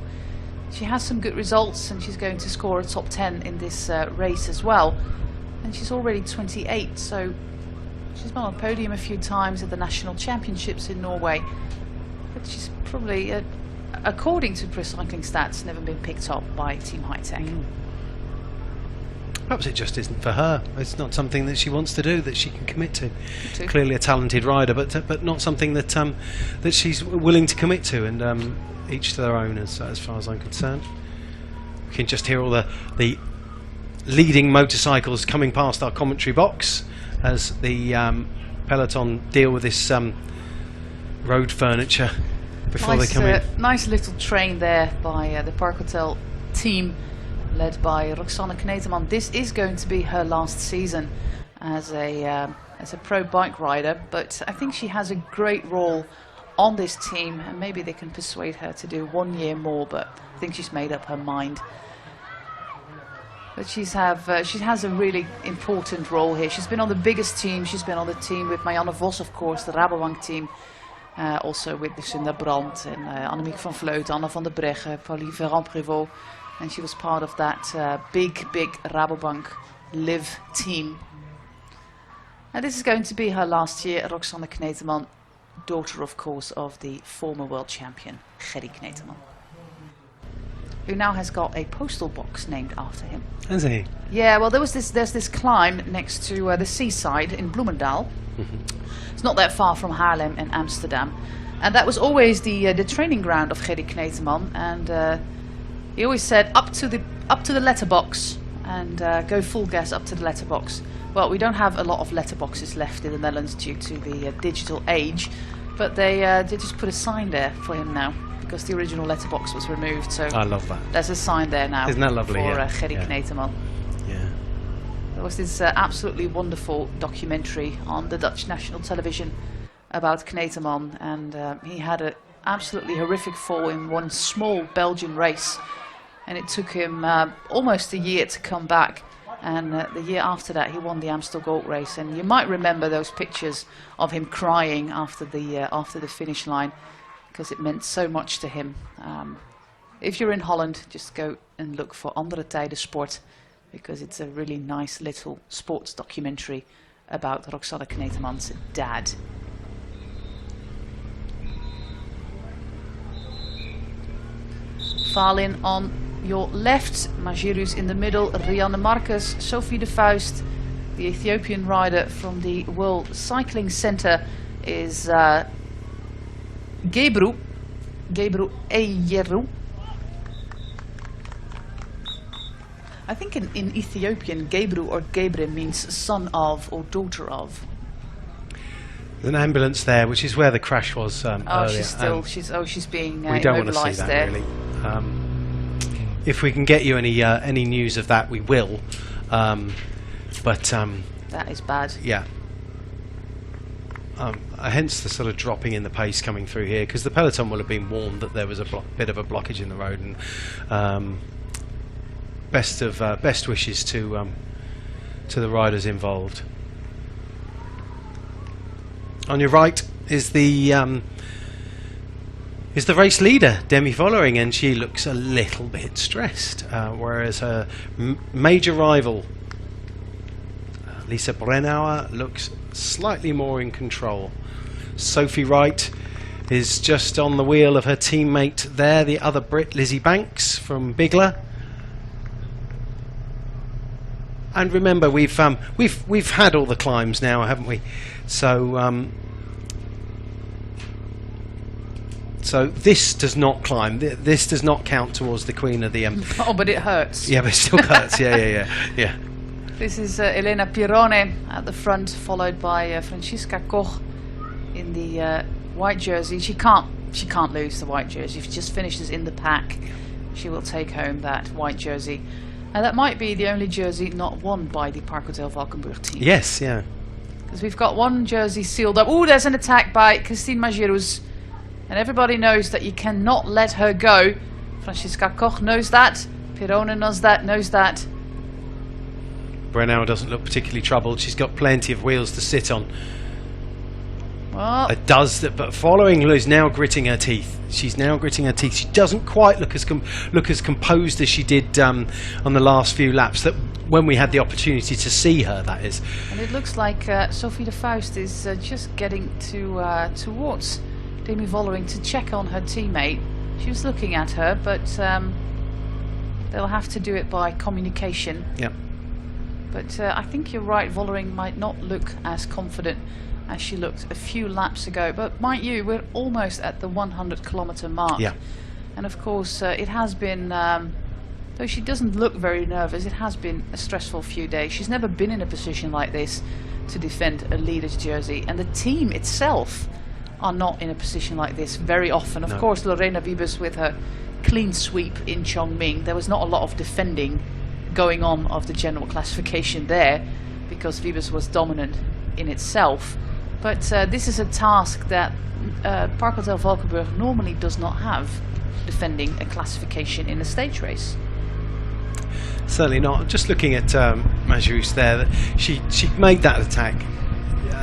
She has some good results, and she's going to score a top 10 in this race as well. And she's already 28, so she's been on a podium a few times at the national championships in Norway. But she's probably, according to Pro Cycling Stats, never been picked up by Team High Tech. Perhaps it just isn't for her. It's not something that she wants to do, that she can commit to. Clearly a talented rider, but not something that that she's willing to commit to. And each to their own, as far as I'm concerned. You can just hear all the leading motorcycles coming past our commentary box as the peloton deal with this road furniture before they come in. Nice little train there by the Park Hotel team, led by Roxanne Knetemann. This is going to be her last season as a pro bike rider, but I think she has a great role on this team, and maybe they can persuade her to do 1 year more, but I think she's made up her mind. But she has a really important role here. She's been on the biggest team. She's been on the team with Marianne Vos, of course, the Rabobank team, also with Lucinda Brandt and Annemiek van Vleuten, Anna van der Breggen, Pauline Ferrand-Prévot. And she was part of that big Rabobank Live team. And this is going to be her last year. Roxanne Knetemann, daughter, of course, of the former world champion, Gerry Knetemann, who now has got a postal box named after him. Has he? Yeah, well, there's this climb next to the seaside in Bloemendaal. It's not that far from Haarlem and Amsterdam. And that was always the training ground of Gerry Knetemann. And he always said up to the letterbox and go full gas up to the letterbox. Well, we don't have a lot of letterboxes left in the Netherlands due to the digital age, but they just put a sign there for him now because the original letterbox was removed. So I love that. There's a sign there now. Isn't that lovely? For Gerry Knetemann. Yeah. There was this absolutely wonderful documentary on the Dutch national television about Knetemann, and he had an absolutely horrific fall in one small Belgian race. And it took him almost a year to come back. And the year after that, he won the Amstel Gold Race. And you might remember those pictures of him crying after the finish line, because it meant so much to him. If you're in Holland, just go and look for Andere Tijden Sport, because it's a really nice little sports documentary about Roxanne Knetemann's dad. Valin on your left, Majirus in the middle, Rianne Marcus, Sophie de Vuist, the Ethiopian rider from the World Cycling Center, is Gebru Eyeru. I think in Ethiopian, Gebru or Gebre means son of or daughter of. There's an ambulance there, which is where the crash was earlier. She's being we don't want to see that there. really. If we can get you any news of that, we will. That is bad. Yeah. Hence the sort of dropping in the pace coming through here, because the peloton will have been warned that there was a bit of a blockage in the road, and best wishes to the riders involved. On your right is the race leader, Demi Vollering, and she looks a little bit stressed, whereas her major rival, Lisa Brennauer, looks slightly more in control. Sophie Wright is just on the wheel of her teammate there, the other Brit, Lizzie Banks from Bigler. And remember, we've had all the climbs now, haven't we? So so this does not climb. This does not count towards the Queen of the Oh, but it hurts. Yeah, but it still hurts. Yeah. This is Elena Pirone at the front, followed by Franziska Koch in the white jersey. She can't lose the white jersey. If she just finishes in the pack, she will take home that white jersey. And that might be the only jersey not won by the Park Hotel Valkenburg team. Yes, yeah. Because we've got one jersey sealed up. Oh, there's an attack by Christine Majerus. And everybody knows that you cannot let her go. Franziska Koch knows that. Pirone knows that. Brennauer doesn't look particularly troubled. She's got plenty of wheels to sit on. Well, it does that, but following is now gritting her teeth. She's now gritting her teeth. She doesn't quite look as composed as she did on the last few laps. That when we had the opportunity to see her, that is. And it looks like Sophie de Faust is just getting towards Demi Vollering to check on her teammate. She was looking at her, but they'll have to do it by communication. Yeah. But I think you're right. Vollering might not look as confident as she looked a few laps ago, but mind you, we're almost at the 100-kilometer mark. Yeah. And of course it has been, though she doesn't look very nervous, it has been a stressful few days. She's never been in a position like this to defend a leader's jersey, and the team itself are not in a position like this very often. Of course, Lorena Wiebes with her clean sweep in Chongming, there was not a lot of defending going on of the general classification there, because Wiebes was dominant in itself. But this is a task that Park Hotel Valkenburg normally does not have, defending a classification in a stage race. Certainly not. Just looking at Majerus there, that she made that attack,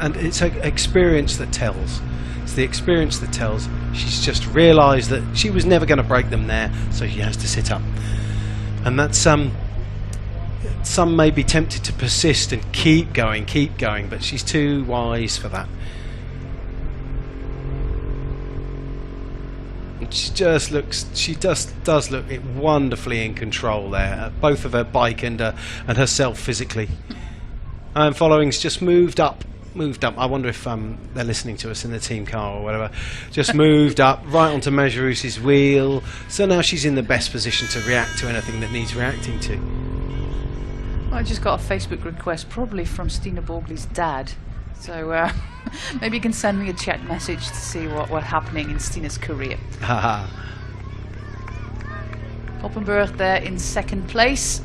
and it's her experience that tells. It's the experience that tells. She's just realised that she was never going to break them there, so she has to sit up. And that's some may be tempted to persist and keep going, but she's too wise for that. She just does look wonderfully in control there, both of her bike and herself physically. And Following's just moved up. I wonder if they're listening to us in the team car or whatever. Just moved up right onto Majerus's wheel, so now she's in the best position to react to anything that needs reacting to. Well, I just got a Facebook request, probably from Stina Borgli's dad. So maybe you can send me a chat message to see what's happening in Stina's career. Haha. Koppenberg there in second place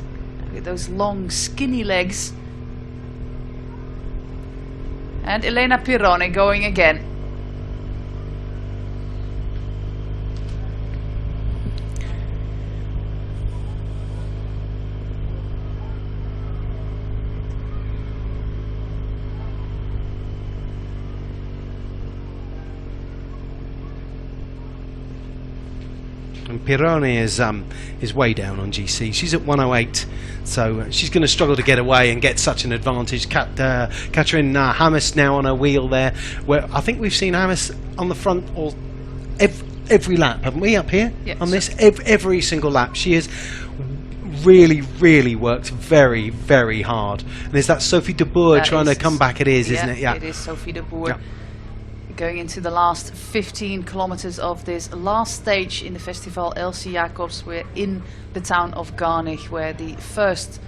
with those long skinny legs. And Elena Pirone going again. And Pirone is way down on GC. She's at 108, so she's going to struggle to get away and get such an advantage. Catherine Hammes now on her wheel there, where I think we've seen Hammes on the front all every lap, haven't we, up here? Yes. On this every single lap. She has really worked very, very hard. And there's that Sophie de Boer trying to come back. It is, isn't it? Yeah, it is Sophie de Boer. Yeah. Going into the last 15 kilometers of this last stage in the festival, Elsy Jacobs. We're in the town of Garnig, where the first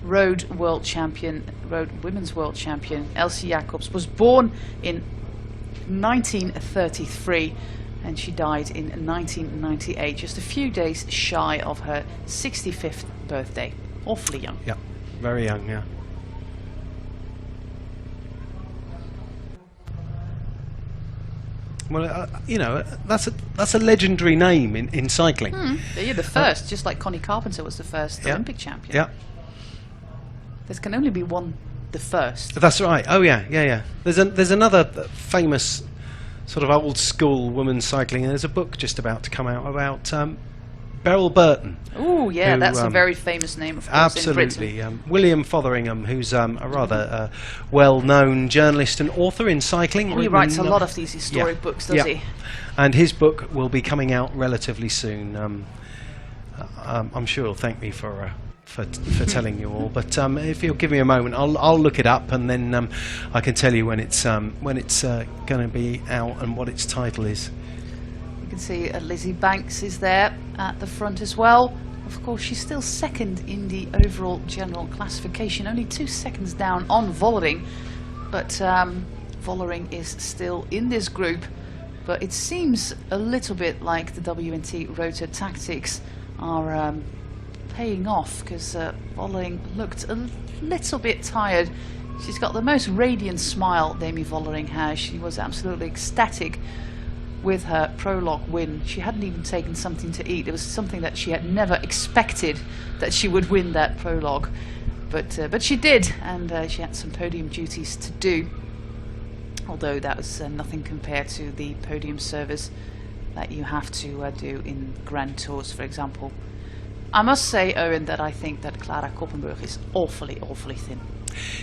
road women's world champion, Elsy Jacobs, was born in 1933 and she died in 1998, just a few days shy of her 65th birthday. Awfully young. Yeah, very young, yeah. Well, you know, that's a legendary name in cycling. You're the first, just like Connie Carpenter was the first Olympic champion. Yeah. There can only be one, the first. That's right. Oh yeah. There's another famous sort of old school women's cycling, and there's a book just about to come out about Beryl Burton. Oh yeah, that's a very famous name, of course. Absolutely. In Britain. William Fotheringham, who's a rather well-known journalist and author in cycling. He writes a lot of these historic books, does he? And his book will be coming out relatively soon. I'm sure he'll thank me for telling you all. But if you'll give me a moment, I'll look it up, and then I can tell you when it's going to be out and what its title is. You can see Lizzie Banks is there at the front as well. Of course, she's still second in the overall general classification, only 2 seconds down on Vollering, but Vollering is still in this group. But it seems a little bit like the WNT rotor tactics are paying off, because Vollering looked a little bit tired. She's got the most radiant smile Demi Vollering has. She was absolutely ecstatic with her prologue win. She hadn't even taken something to eat. It was something that she had never expected, that she would win that prologue, but she did, and she had some podium duties to do, although that was nothing compared to the podium service that you have to do in Grand Tours, for example. I must say, Owen, that I think that Clara Koppenburg is awfully thin.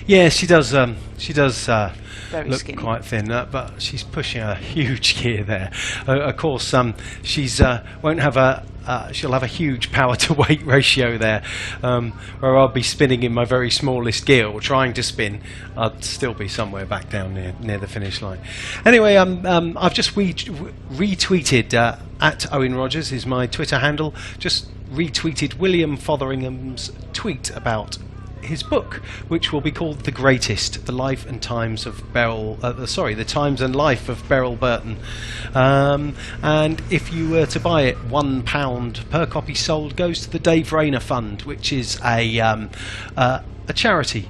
Yeah, she does. Look skinny. Quite thin, but she's pushing a huge gear there. Of course, she's won't have she'll have a huge power to weight ratio there, where I'll be spinning in my very smallest gear, or trying to spin. I'd still be somewhere back down near the finish line. Anyway, I've just retweeted at Owen Rogers is my Twitter handle. Just retweeted William Fotheringham's tweet about his book, which will be called The Greatest: The Life and Times of the Times and Life of Beryl Burton. And if you were to buy it, £1 per copy sold goes to the Dave Rayner Fund, which is a charity,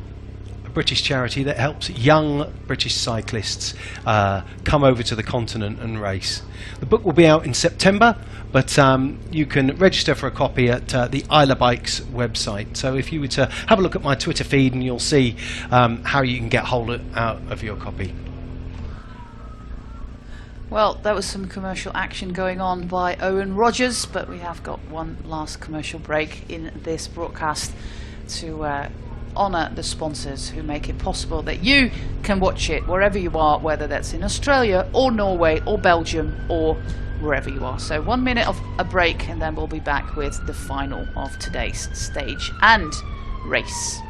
a British charity that helps young British cyclists come over to the continent and race. The book will be out in September, but you can register for a copy at the Isla Bikes website. So if you were to have a look at my Twitter feed, and you'll see how you can get hold of your copy. Well, that was some commercial action going on by Owen Rogers, but we have got one last commercial break in this broadcast to honour the sponsors who make it possible that you can watch it wherever you are, whether that's in Australia or Norway or Belgium or wherever you are. So 1 minute of a break, and then we'll be back with the final of today's stage and race.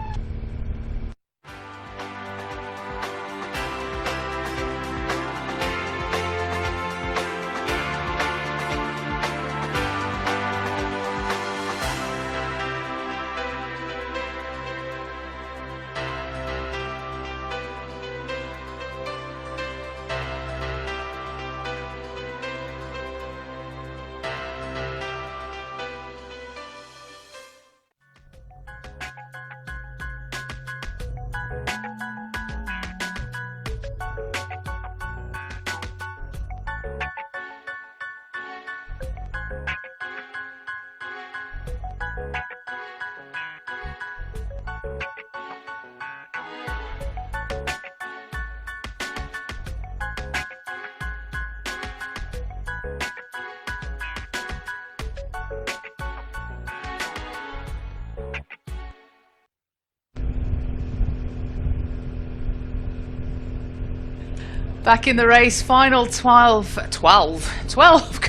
Back in the race, final 12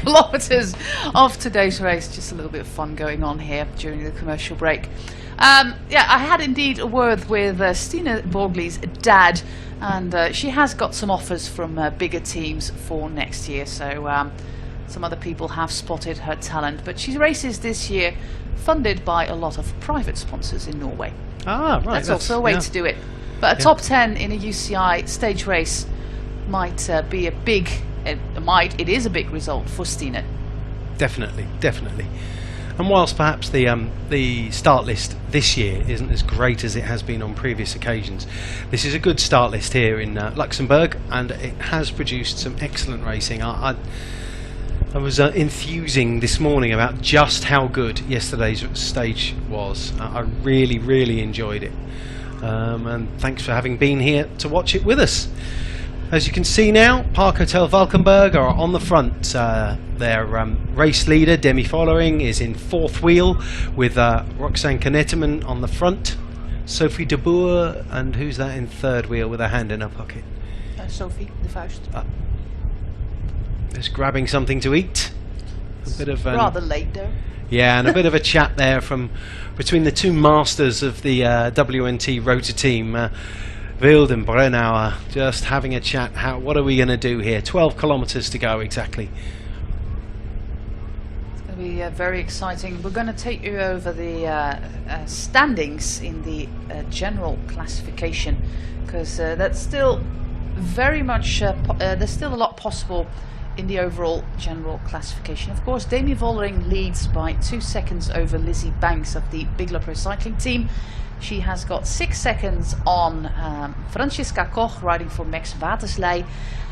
kilometers of today's race. Just a little bit of fun going on here during the commercial break. Yeah, I had indeed a word with Stine Borgli's dad, and she has got some offers from bigger teams for next year. So some other people have spotted her talent, but she races this year funded by a lot of private sponsors in Norway. Ah, right. That's also a way to do it. But a top 10 in a UCI stage race might be a big, it is a big result for Stine. Definitely, definitely. And whilst perhaps the start list this year isn't as great as it has been on previous occasions, this is a good start list here in Luxembourg, and it has produced some excellent racing. I was enthusing this morning about just how good yesterday's stage was. I really, really enjoyed it. And thanks for having been here to watch it with us. As you can see now, Park Hotel Valkenburg are on the front. Their race leader, Demi Following, is in fourth wheel with Roxanne Knetterman on the front. Sophie de Boer, and who's that in third wheel with her hand in her pocket? Sophie de Vuist. Just grabbing something to eat. A bit of rather late though. Yeah, and a bit of a chat there between the two masters of the WNT rotor team, Wild and Brennauer, just having a chat. What are we going to do here? 12 kilometers to go exactly. It's going to be very exciting. We're going to take you over the standings in the general classification, because that's still very much there's still a lot possible in the overall general classification. Of course, Demi Vollering leads by 2 seconds over Lizzie Banks of the Big Pro Cycling team. She has got 6 seconds on Franziska Koch riding for Max Watersley.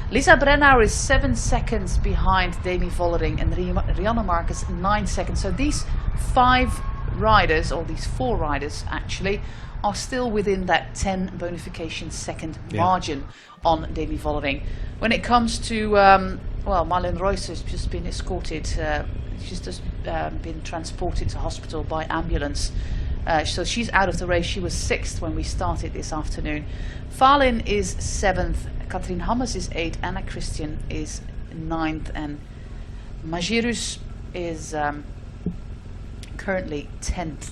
Lisa Brennauer is 7 seconds behind Demi Vollering, and Rianne Marcus 9 seconds. So these 5 riders, or these 4 riders actually, are still within that 10 bonification second margin on Demi Vollering. When it comes to well, Marlene Royce has just been escorted, she's just been transported to hospital by ambulance. So she's out of the race. She was 6th when we started this afternoon. Falin is 7th, Katrien Hammers is 8th, Anna Christian is 9th, and Magirus is currently 10th.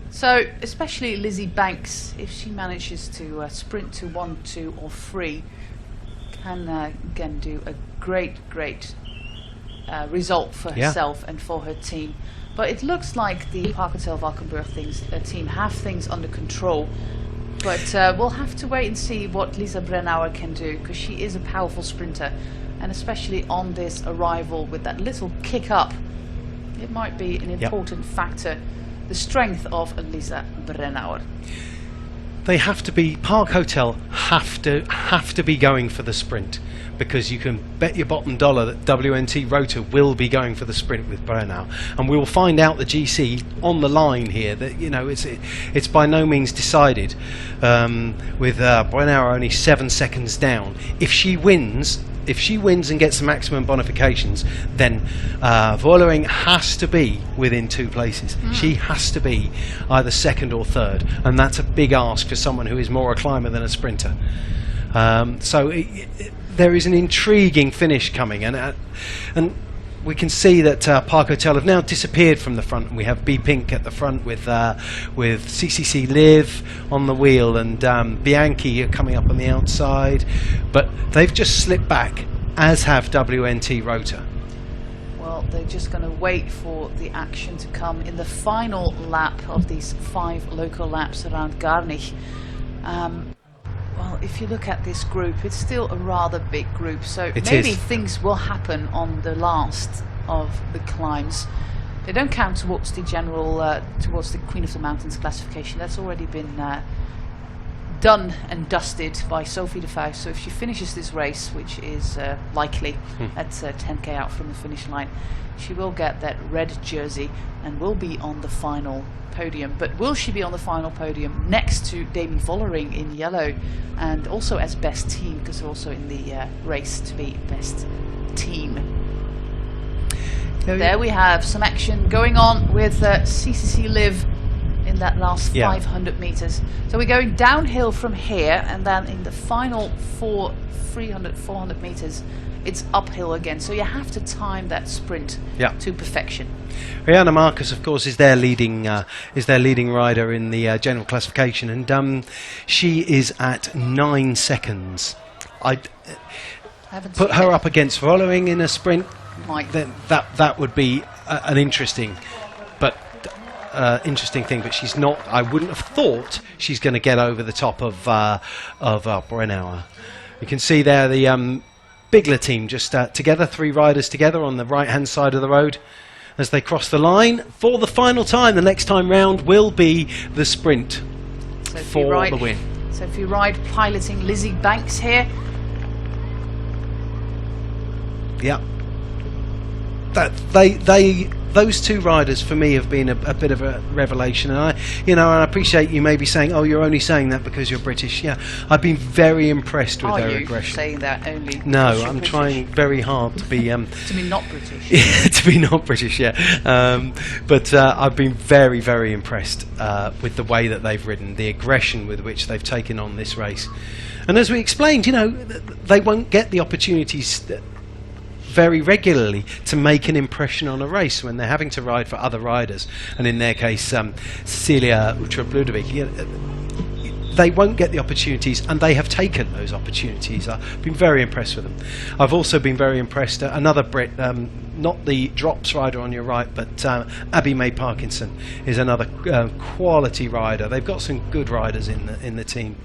So especially Lizzie Banks, if she manages to sprint to 1, 2 or 3, can again do a great result for herself and for her team. But it looks like the Park Hotel Valkenburg team have things under control. But we'll have to wait and see what Lisa Brennauer can do, because she is a powerful sprinter, and especially on this arrival with that little kick up, it might be an important factor. The strength of Lisa Brennauer. They have to be, Park Hotel have to be going for the sprint, because you can bet your bottom dollar that WNT Rotor will be going for the sprint with Brennauer, and we will find out the GC on the line here that, you know, it's by no means decided, with Brennauer only 7 seconds down. If she wins and gets the maximum bonifications, then Vollering has to be within 2 places. She has to be either 2nd or 3rd, and that's a big ask for someone who is more a climber than a sprinter. So there is an intriguing finish coming, and we can see that Park Hotel have now disappeared from the front, and we have B Pink at the front with CCC Liv on the wheel, and Bianchi coming up on the outside, but they've just slipped back, as have WNT Rotor. Well, they're just going to wait for the action to come in the final lap of these 5 local laps around Garmisch. Well, if you look at this group, it's still a rather big group, so maybe things will happen on the last of the climbs. They don't count towards the general, towards the Queen of the Mountains classification. That's already been done and dusted by Sophie de Vuist. So if she finishes this race, which is likely at 10k out from the finish line, she will get that red jersey and will be on the final podium. But will she be on the final podium next to Demi Vollering in yellow, and also as best team, because they're also in the race to be best team? There we have some action going on with CCC Liv in that last 500 meters. So we're going downhill from here, and then in the final 400 meters it's uphill again. So you have to time that sprint to perfection. Rihanna Marcus, of course, is their leading rider in the general classification, and she is at 9 seconds. I put her up against following in a sprint. Then that would be an interesting thing, but she's not. I wouldn't have thought she's going to get over the top of Brennauer. You can see there the Bigler team just together, 3 riders together on the right-hand side of the road as they cross the line for the final time. The next time round will be the sprint for the win. Sophie Wright piloting Lizzie Banks here. Yeah. Those 2 riders for me have been a bit of a revelation, and I appreciate you maybe saying, "Oh, you're only saying that because you're British." Yeah, I've been very impressed with their aggression. Saying that only? No, I'm trying very hard to be to be not British. to be not British, yeah. But I've been very, very impressed with the way that they've ridden, the aggression with which they've taken on this race, and as we explained, they won't get the opportunities very regularly to make an impression on a race when they're having to ride for other riders, and in their case Cecilia Utra-Bludevik. They won't get the opportunities, and they have taken those opportunities. I've been very impressed with them. I've also been very impressed, another Brit, not the drops rider on your right, but Abby May Parkinson is another quality rider. They've got some good riders in the team.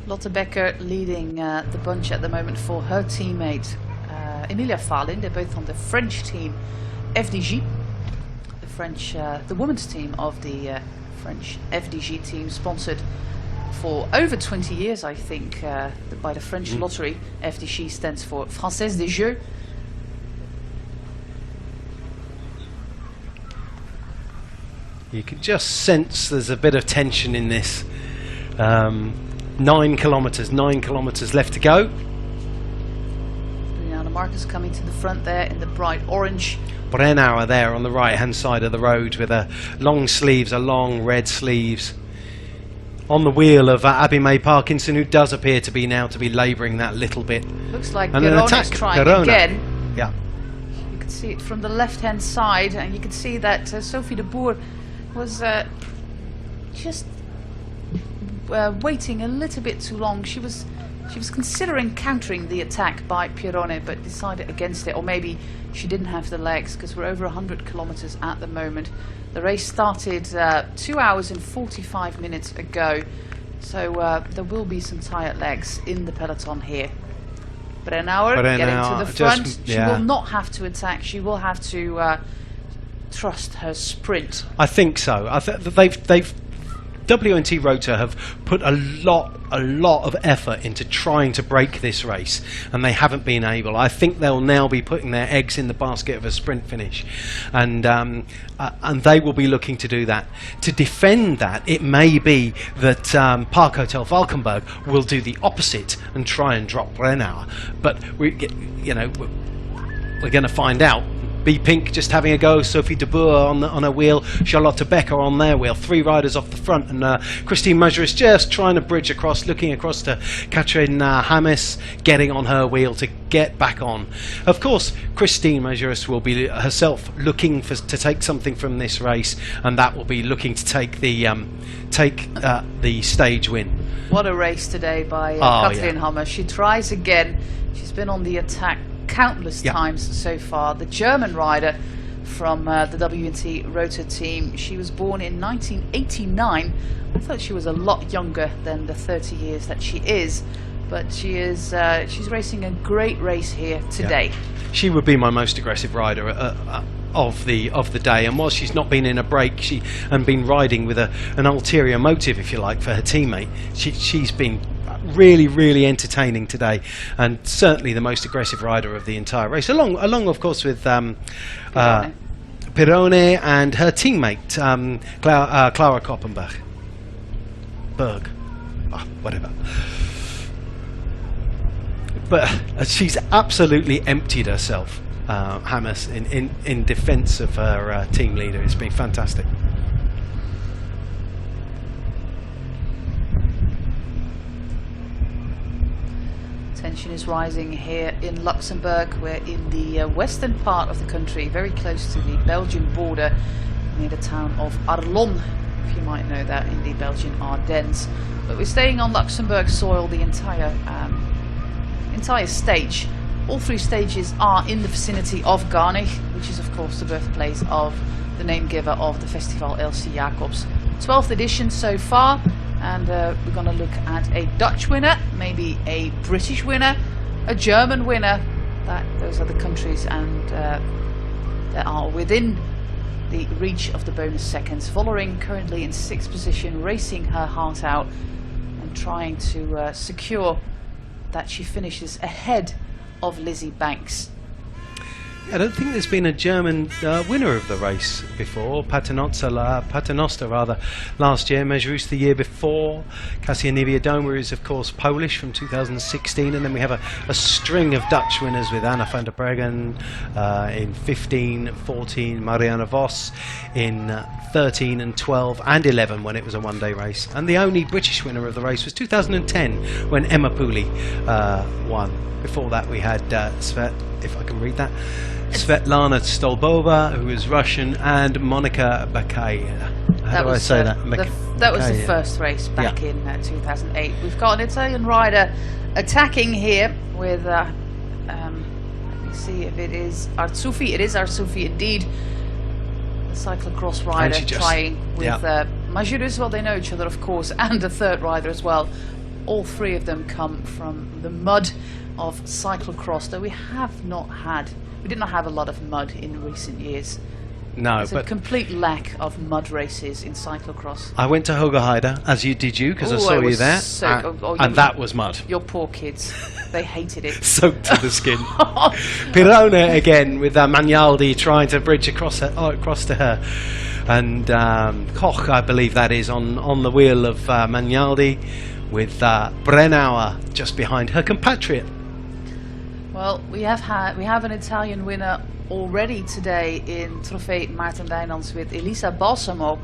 Lotte Becker leading the bunch at the moment for her teammate Emilia Falin. They're both on the French team FDJ, the women's team of the French FDJ team, sponsored for over 20 years, I think, by the French lottery. FDJ stands for Française des Jeux. You can just sense there's a bit of tension in this. 9 kilometres left to go. Marcus coming to the front there in the bright orange. Brennauer there on the right hand side of the road with long red sleeves. On the wheel of Abby May Parkinson, who does appear to be labouring that little bit. Looks like Garona's trying again. Yeah. You can see it from the left hand side, and you can see that Sophie de Boer was just waiting a little bit too long. She was considering countering the attack by Pierone, but decided against it, or maybe she didn't have the legs, because we're over 100 kilometers at the moment. The race started 2 hours and 45 minutes ago, so there will be some tired legs in the peloton here. Brennauer getting to the front. She will not have to attack. She will have to trust her sprint. I think so. They've WNT Rotor have put a lot of effort into trying to break this race, and they haven't been able. I think they'll now be putting their eggs in the basket of a sprint finish, and they will be looking to do that. To defend that, it may be that Park Hotel Valkenburg will do the opposite and try and drop Brennauer, but we're going to find out. B Pink just having a go, Sophie de Boer on her wheel, Charlotte Becker on their wheel, 3 riders off the front, and Christine Majerus just trying to bridge across, looking across to Katrin Hammes, getting on her wheel to get back on. Of course, Christine Majerus will be herself looking to take something from this race, and that will be looking to take the stage win. What a race today by Katrin Hammes. She tries again. She's been on the attack countless times so far. The German rider from the WNT Rotor team, she was born in 1989. I thought she was a lot younger than the 30 years that she is, but she is she's racing a great race here today. She would be my most aggressive rider of the day, and while she's not been in a break and been riding with an ulterior motive, if you like, for her teammate, she's been really entertaining today, and certainly the most aggressive rider of the entire race, along of course with Pirone and her teammate Clara Koppenberg. Whatever. But she's absolutely emptied herself, Hammes, in defence of her team leader. It's been fantastic. tension is rising here in Luxembourg. We're in the western part of the country, very close to the Belgian border, near the town of Arlon, if you might know that, in the Belgian Ardennes. But we're staying on Luxembourg soil the entire stage. All 3 stages are in the vicinity of Garnig, which is of course the birthplace of the name giver of the festival, Elsy Jacobs. 12th edition so far, and we're going to look at a Dutch winner, maybe a British winner, a German winner. Those are the countries and that are within the reach of the bonus seconds. Vollering currently in 6th position, racing her heart out and trying to secure that she finishes ahead of Lizzie Banks. I don't think there's been a German winner of the race before. Paternoster rather last year, Mezgerus the year before. Kasia Niewiadoma is of course Polish from 2016, and then we have a string of Dutch winners with Anna van der Breggen in 15, 14, Marianne Vos in 13 and 12 and 11 when it was a one-day race. And the only British winner of the race was 2010 when Emma Pooley won. Before that we had if I can read that, Svetlana Stolbova, who is Russian, and Monika Bakaya. How do I say that? That was the first race back in 2008. We've got an Italian rider attacking here with, let me see if it is Arzufi. It is Arzufi indeed. The cyclocross rider trying with Mezgerus. Well, they know each other, of course, and the third rider as well. All 3 of them come from the mud of cyclocross, though we did not have a lot of mud in recent years. No, there's a complete lack of mud races in cyclocross. I went to Hogeheide, as you did, because I saw you there, and that was mud. Your poor kids, they hated it. Soaked to the skin. Pirone again with Magnaldi trying to bridge across to her, and Koch, I believe that is, on the wheel of Magnaldi, with Brennauer just behind her compatriot. Well, we have an Italian winner already today in Trofee Maarten Wijnands with Elisa Balsamo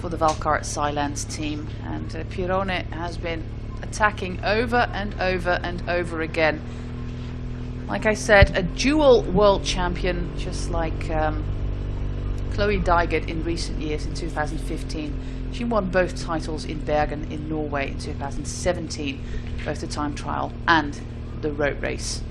for the Valkart Silence team, and Pirone has been attacking over and over and over again. Like I said, a dual world champion, just like Chloe Dygert in recent years in 2015. She won both titles in Bergen in Norway in 2017, both the time trial and the road race.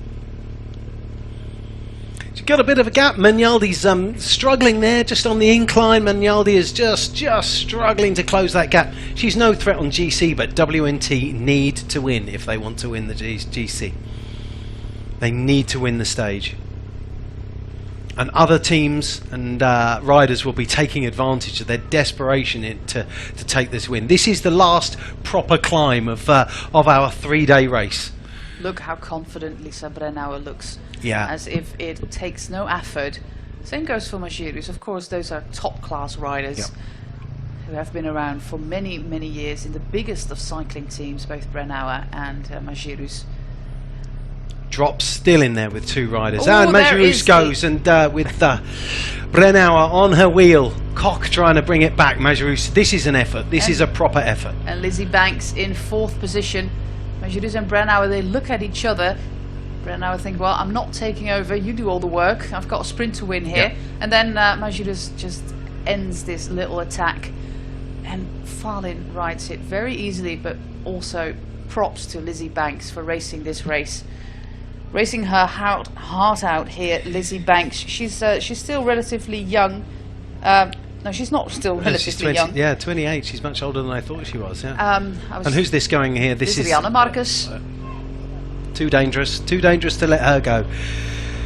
She's got a bit of a gap. Magnaldi's struggling there, just on the incline. Magnaldi is just struggling to close that gap. She's no threat on GC, but WNT need to win if they want to win the GC. They need to win the stage. And other teams and riders will be taking advantage of their desperation to take this win. This is the last proper climb of our 3-day race. Look how confident Lisa Brennauer looks. Yeah. As if it takes no effort. Same goes for Mezgerus. Of course, those are top-class riders who have been around for many, many years in the biggest of cycling teams, both Brennauer and Mezgerus. Drop still in there with 2 riders. And Mezgerus goes, and with Brennauer on her wheel. Koch trying to bring it back. Mezgerus, this is an effort. This is a proper effort. And Lizzie Banks in 4th position. Mezgerus and Brennauer, they look at each other. Brennauer think, well, I'm not taking over, you do all the work, I've got a sprint to win here. And then Mezgerus just ends this little attack, and Falin rides it very easily, but also props to Lizzie Banks for racing this race. Racing her heart out here, Lizzie Banks. She's still relatively young. No, she's not still relatively young. Yeah, 28. She's much older than I thought she was. Yeah. And who's this going here? This is Rianne Marcus. Too dangerous to let her go.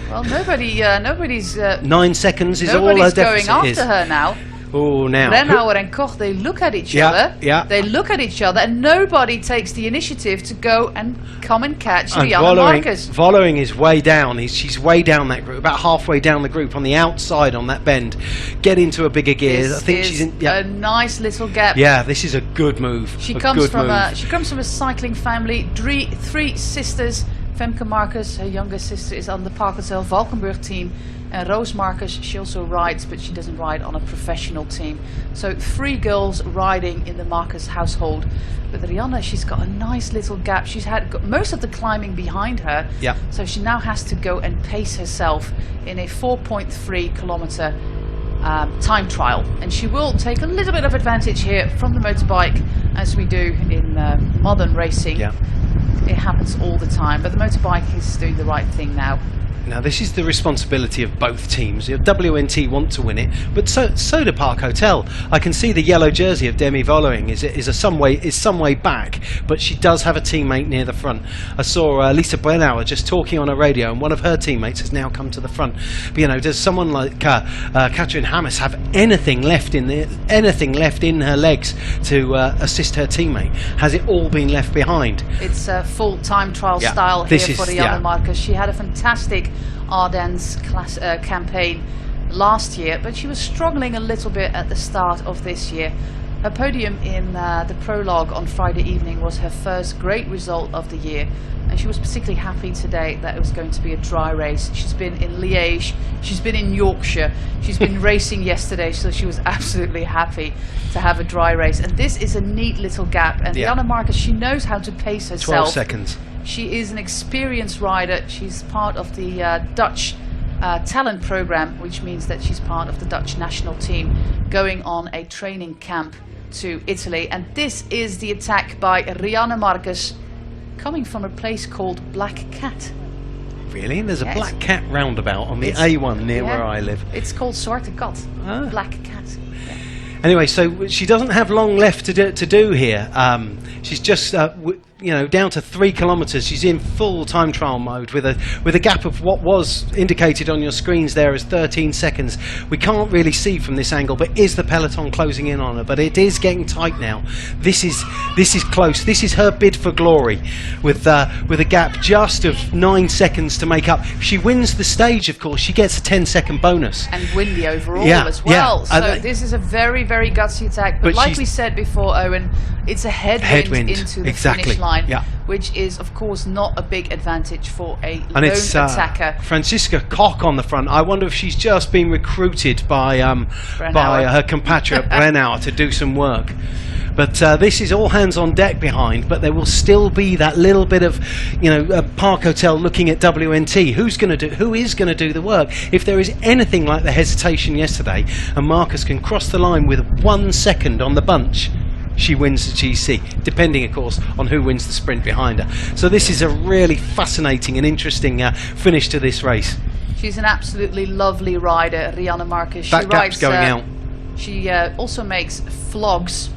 Well, nobody's 9 seconds is all her deficit. Nobody's going after her now. Oh, now Brennauer and Koch, they look at each other. Yeah. They look at each other, and nobody takes the initiative to go and come and catch Rianne Marcus. Vollering is way down. She's way down that group, about halfway down the group on the outside on that bend. Get into a bigger gear. I think she's in a nice little gap. Yeah, this is a good move. She comes from a cycling family. 3 sisters Femke Marcus, her younger sister, is on the Parkhotel Valkenburg team. And Roos Marcus, she also rides, but she doesn't ride on a professional team. So 3 girls riding in the Marcus household. But Rianne, she's got a nice little gap. She's got most of the climbing behind her. Yeah. So she now has to go and pace herself in a 4.3 kilometer time trial. And she will take a little bit of advantage here from the motorbike, as we do in modern racing. Yeah. It happens all the time, but the motorbike is doing the right thing now. Now this is the responsibility of both teams. WNT want to win it, but so do Parkhotel. I can see the yellow jersey of Demi Vollering is some way back, but she does have a teammate near the front. I saw Lisa Brennauer just talking on a radio, and one of her teammates has now come to the front. But, you know, does someone like Katrin Hammes have anything left in her legs to assist her teammate? Has it all been left behind? It's a full time trial style here for Rianne Marcus. She had a fantastic Ardennes campaign last year, but she was struggling a little bit at the start of this year. Her podium in the prologue on Friday evening was her first great result of the year, and she was particularly happy today that it was going to be a dry race. She's been in Liège, she's been in Yorkshire, she's been racing yesterday, so she was absolutely happy to have a dry race. And this is a neat little gap, and Rianne Marcus, she knows how to pace herself. 12 seconds. She is an experienced rider. She's part of the Dutch talent program, which means that she's part of the Dutch national team going on a training camp to Italy. And this is the attack by Rianne Marcus, coming from a place called Black Cat. Really? There's a Black Cat roundabout on the A1 near where I live. It's called Zwarte Kat. Black Cat. Yeah. Anyway, so she doesn't have long left to do here. She's just down to 3 kilometres. She's in full time trial mode with a gap of what was indicated on your screens there as 13 seconds. We can't really see from this angle, but is the peloton closing in on her? But it is getting tight now. This is close. This is her bid for glory, with a gap just of 9 seconds to make up. If she wins the stage, of course, she gets a 10-second bonus and win the overall as well. Yeah. So this is a very, very gutsy attack. But like we said before, Owen, it's a headwind into the finish line. Which is, of course, not a big advantage for a lone attacker. Franziska Koch on the front. I wonder if she's just been recruited by her compatriot Brennauer to do some work. But this is all hands on deck behind. But there will still be that little bit of, Parkhotel looking at WNT. Who is going to do the work? If there is anything like the hesitation yesterday, and Marcus can cross the line with 1 second on the bunch, she wins the GC, depending, of course, on who wins the sprint behind her. So this is a really fascinating and interesting finish to this race. She's an absolutely lovely rider, Rianne Marcus. That gap's going out. She also makes vlogs,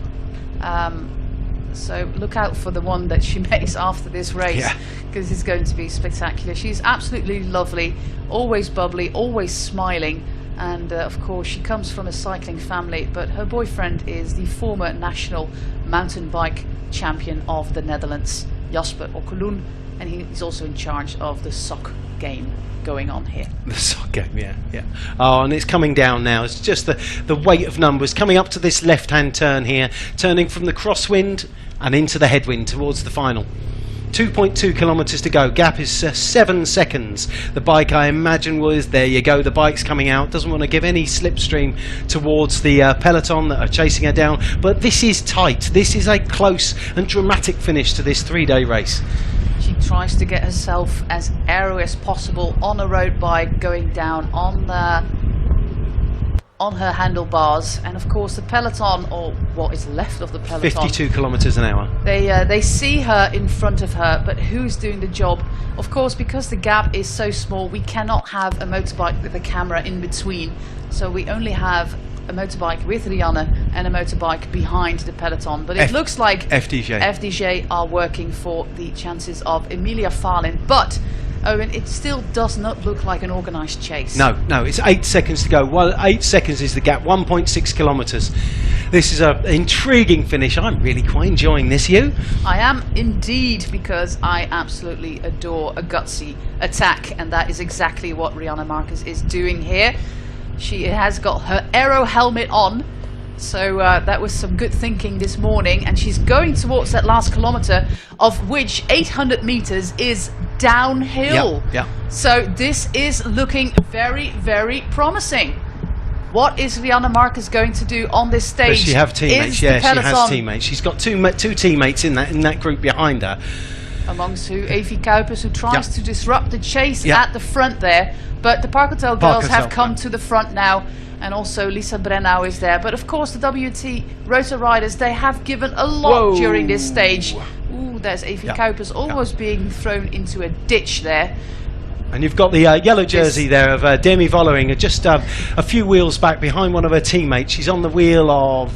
so look out for the one that she makes after this race, because it's going to be spectacular. She's absolutely lovely, always bubbly, always smiling. And of course she comes from a cycling family, but her boyfriend is the former national mountain bike champion of the Netherlands, Jasper Okkeloen, and he's also in charge of the sock game going on here. The sock game, yeah. Oh, and it's coming down now. It's just the weight of numbers coming up to this left-hand turn here, turning from the crosswind and into the headwind towards the final. 2.2 kilometres to go. Gap is 7 seconds. The bike, I imagine, was there. You go. The bike's coming out. Doesn't want to give any slipstream towards the peloton that are chasing her down. But this is tight. This is a close and dramatic finish to this 3-day race. She tries to get herself as aero as possible on a road bike, going down on her handlebars, and of course the peloton, or what is left of the peloton, 52 kilometres an hour. They see her in front of her, but who's doing the job? Of course, because the gap is so small, we cannot have a motorbike with a camera in between, so we only have a motorbike with Rianne and a motorbike behind the peloton. But it looks like FDJ are working for the chances of Emilia Falin, but Owen, it still does not look like an organised chase. No, it's 8 seconds to go. Well, 8 seconds is the gap, 1.6 kilometres. This is an intriguing finish. I'm really quite enjoying this. You? I am indeed, because I absolutely adore a gutsy attack, and that is exactly what Rianne Marcus is doing here. She has got her aero helmet on, So that was some good thinking this morning, and she's going towards that last kilometer, of which 800 meters is downhill. Yeah. So this is looking very, very promising. What is Rianne Marcus going to do on this stage? Does she have teammates? Is Yeah, the she has peloton, teammates. She's got two teammates in that group behind her. amongst who Evie Kuipers, who tries to disrupt the chase Yeah. at the front there. But the Park-Hotel girls have come to the front now, and also Lisa Brennau is there. But of course the WT Rota riders, they have given a lot during this stage. Ooh, there's Evie Kuipers almost being thrown into a ditch there. And you've got the yellow jersey there of Demi Vollering, just a few wheels back behind one of her teammates. She's on the wheel of...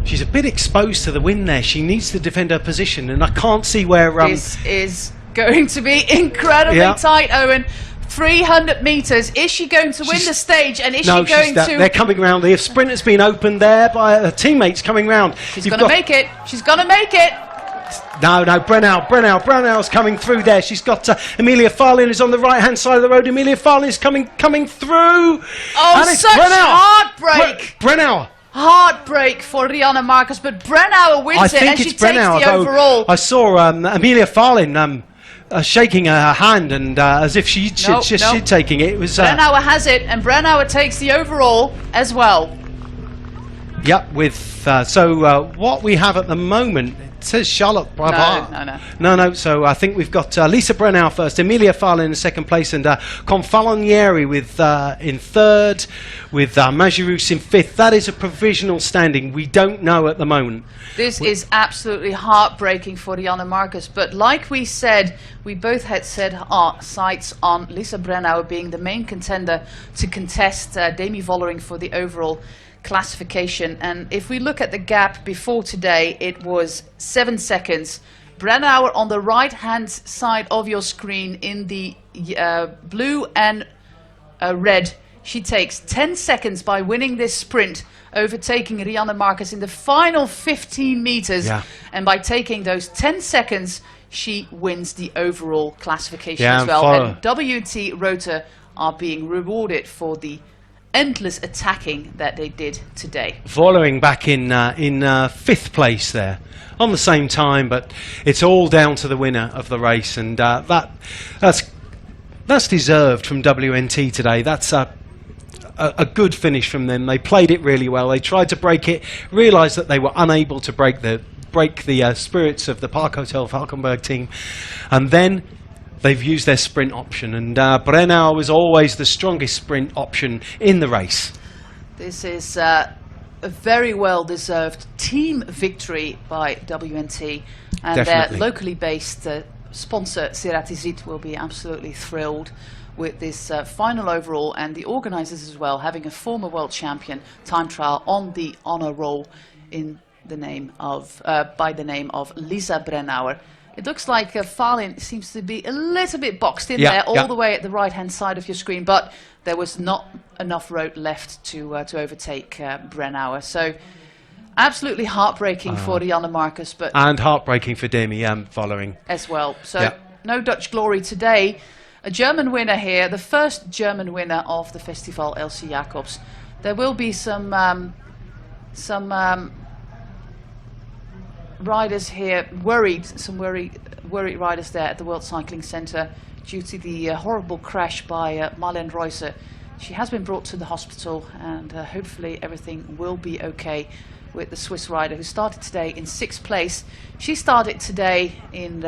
she's a bit exposed to the wind there. She needs to defend her position, and I can't see where... this is going to be incredibly tight, Owen. 300 meters. Is she going to win the stage? And is she going to... They're coming round. The sprint has been opened there by her teammates coming round. She's going to make it. She's going to make it. No, Brennau's coming through there. She's got Amelia Farlin is on the right-hand side of the road. Amelia Farlin is coming through. Oh, and it's such heartbreak. Brennau. Heartbreak for Rianne Marcus, but Brennauer wins it, and she takes the overall. I saw Amelia Farlin shaking her hand, and as if she'd taking it. It was Brennauer has it, and Brennauer takes the overall as well. Yep. With what we have at the moment. It says Charlotte Brabant. No. So I think we've got Lisa Brennau first, Amelia Farlin in second place, and Confalonieri in third, with Majorus in fifth. That is a provisional standing. We don't know at the moment. This is absolutely heartbreaking for Rianne Marcus. But like we said, we both had set our sights on Lisa Brennauer being the main contender to contest Demi Vollering for the overall classification. And if we look at the gap before today, it was 7 seconds. Brennauer on the right hand side of your screen in the blue and red, she takes 10 seconds by winning this sprint, overtaking Rianne Marcus in the final 15 meters. And by taking those 10 seconds, she wins the overall classification as well. And WT Rota are being rewarded for the endless attacking that they did today. Following back in fifth place there on the same time, but it's all down to the winner of the race, and that's deserved from WNT today. That's a good finish from them. They played it really well. They tried to break it, realised that they were unable to break the spirits of the Park-Hotel Valkenburg team, and then they've used their sprint option, and Brennau was always the strongest sprint option in the race. This is a very well-deserved team victory by WNT, and their locally based sponsor Ceratizit will be absolutely thrilled with this final overall, and the organisers as well, having a former world champion time trial on the honour roll in the name of by the name of Lisa Brennauer. It looks like Farlin seems to be a little bit boxed in there, all the way at the right-hand side of your screen, but there was not enough road left to overtake Brennauer. So absolutely heartbreaking for Rianne Marcus, and heartbreaking for Demi Vollering as well. So no Dutch glory today. A German winner here, the first German winner of the Festival Elsy Jacobs. There will be some riders here worried riders there at the World Cycling Centre due to the horrible crash by Marlene Reusser. She has been brought to the hospital, and hopefully everything will be okay with the Swiss rider who started today in 6th place. She started today in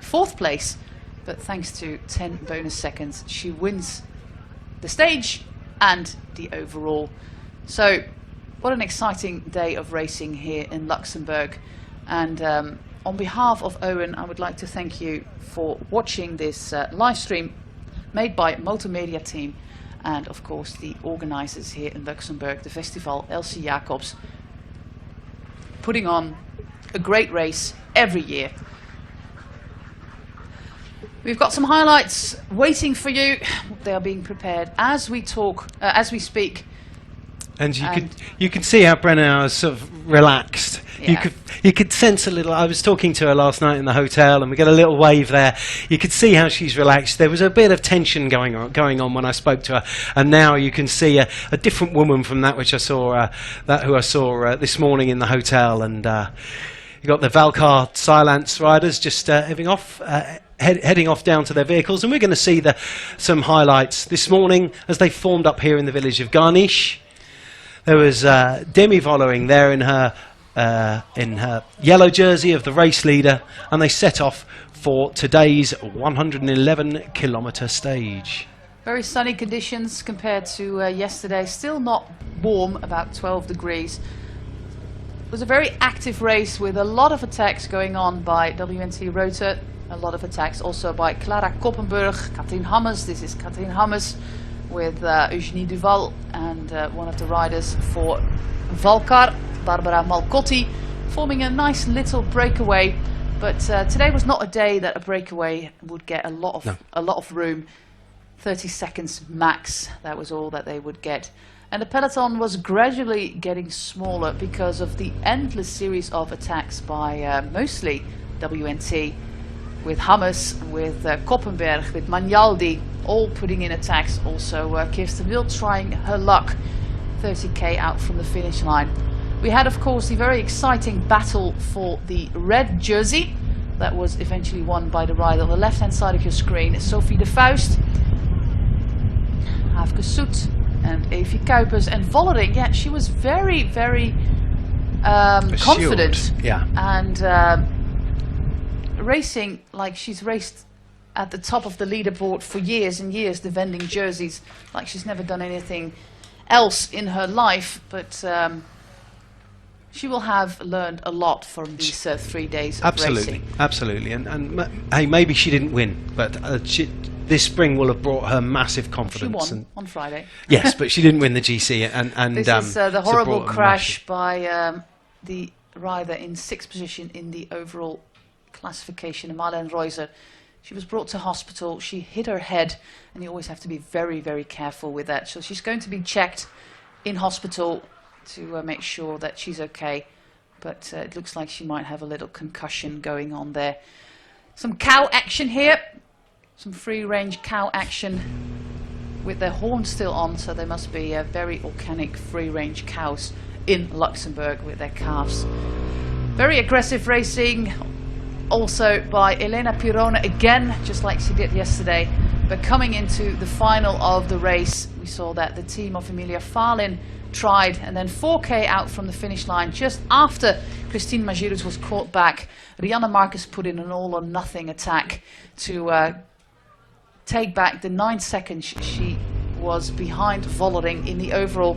4th place, but thanks to 10 bonus seconds she wins the stage and the overall. So what an exciting day of racing here in Luxembourg. And on behalf of Owen, I would like to thank you for watching this live stream made by Multimedia team, and of course the organisers here in Luxembourg, the Festival Elsy Jacobs, putting on a great race every year. We've got some highlights waiting for you. They are being prepared as we talk, as we speak. And you could see how Brenner was sort of relaxed. Yeah. You could sense a little. I was talking to her last night in the hotel, and we get a little wave there. You could see how she's relaxed. There was a bit of tension going on when I spoke to her, and now you can see a different woman from that which I saw who I saw this morning in the hotel. And you got the Valcar Silence riders just heading off down to their vehicles, and we're going to see some highlights this morning as they formed up here in the village of Garnish. There was Demi following there in her yellow jersey of the race leader, and they set off for today's 111-kilometre stage. Very sunny conditions compared to yesterday. Still not warm, about 12 degrees. It was a very active race with a lot of attacks going on by WNT Rotor. A lot of attacks also by Clara Koppenburg, Katrien Hammers. This is Katrien Hammers with Eugenie Duval and one of the riders for Valcar, Barbara Malcotti, forming a nice little breakaway. But today was not a day that a breakaway would get a lot of room. 30 seconds max, that was all that they would get. And the peloton was gradually getting smaller because of the endless series of attacks by mostly WNT, with Hammers, with Koppenberg, with Magnaldi, all putting in attacks. Also Kirsten Wild trying her luck, 30k out from the finish line. We had, of course, the very exciting battle for the red jersey that was eventually won by the rider on the left hand side of your screen, Sophie de Vuist, Havke Soet and Evie Kuipers. And Vollering, yeah, she was very, very confident, yeah, and racing like she's raced at the top of the leaderboard for years and years, defending jerseys like she's never done anything else in her life. But she will have learned a lot from these 3 days of racing. Absolutely. And hey, maybe she didn't win, but this spring will have brought her massive confidence. She won on Friday. Yes, but she didn't win the GC. And this is the horrible crash by the rider in 6th position in the overall classification, Marlene Reuser. She was brought to hospital. She hit her head, and you always have to be very, very careful with that. So she's going to be checked in hospital to make sure that she's okay. But it looks like she might have a little concussion going on there. Some cow action here. Some free-range cow action with their horns still on, so they must be very organic free-range cows in Luxembourg with their calves. Very aggressive racing also by Elena Pirone again, just like she did yesterday. But coming into the final of the race, we saw that the team of Emilia Falin tried, and then 4k out from the finish line just after Christine Magirus was caught back. Rianne Marcus put in an all-or-nothing attack to take back the 9 seconds she was behind Vollering in the overall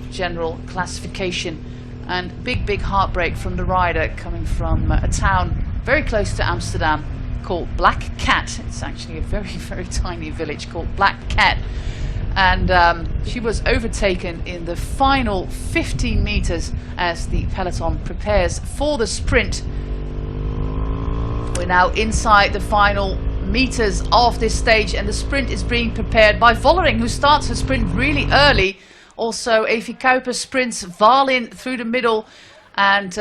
general classification. And big heartbreak from the rider coming from a town very close to Amsterdam called Black Cat. It's actually a very tiny village called Black Cat. And she was overtaken in the final 15 meters as the peloton prepares for the sprint. We're now inside the final meters of this stage, and the sprint is being prepared by Vollering, who starts her sprint really early. Also Evie Kuipers sprints Valin through the middle, and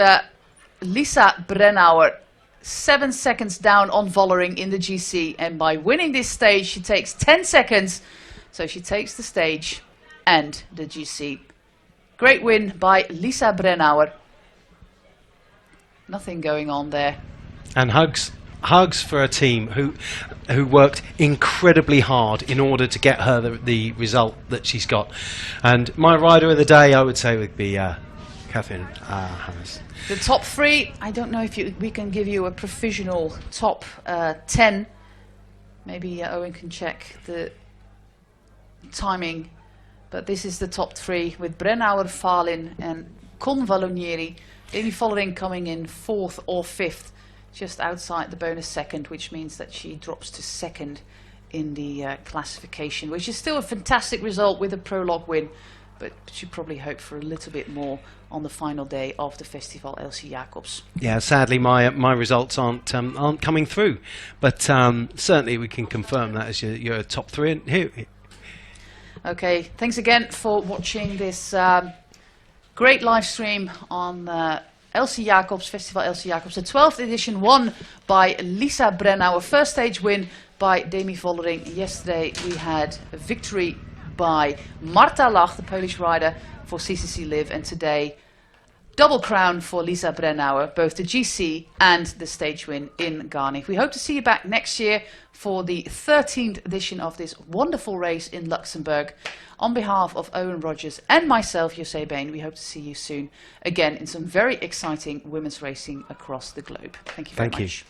Lisa Brennauer 7 seconds down on Vollering in the GC, and by winning this stage she takes 10 seconds, so she takes the stage and the GC. Great win by Lisa Brennauer. Nothing going on there. And hugs for a team who worked incredibly hard in order to get her the result that she's got. And my rider of the day, I would say, would be Katrien Hammers. The top 3, I don't know if we can give you a provisional top 10. Maybe Owen can check the timing, but this is the top 3 with Brennauer, Falin and Con Valonieri. Amy Vollering coming in 4th or 5th, just outside the bonus second, which means that she drops to 2nd in the classification, which is still a fantastic result with a prologue win, but she probably hoped for a little bit more on the final day of the Festival Elsy Jacobs. Yeah, sadly my results aren't coming through, but certainly we can confirm that as your top 3. And here. Okay, thanks again for watching this Great live stream on Elsy Jacobs, Festival Elsy Jacobs. The 12th edition won by Lisa Brennauer. First stage win by Demi Vollering. Yesterday we had a victory by Marta Lach, the Polish rider for CCC Live. And today, double crown for Lisa Brennauer, both the GC and the stage win in Garni. We hope to see you back next year for the 13th edition of this wonderful race in Luxembourg. On behalf of Owen Rogers and myself, José Bain, we hope to see you soon again in some very exciting women's racing across the globe. Thank you very much.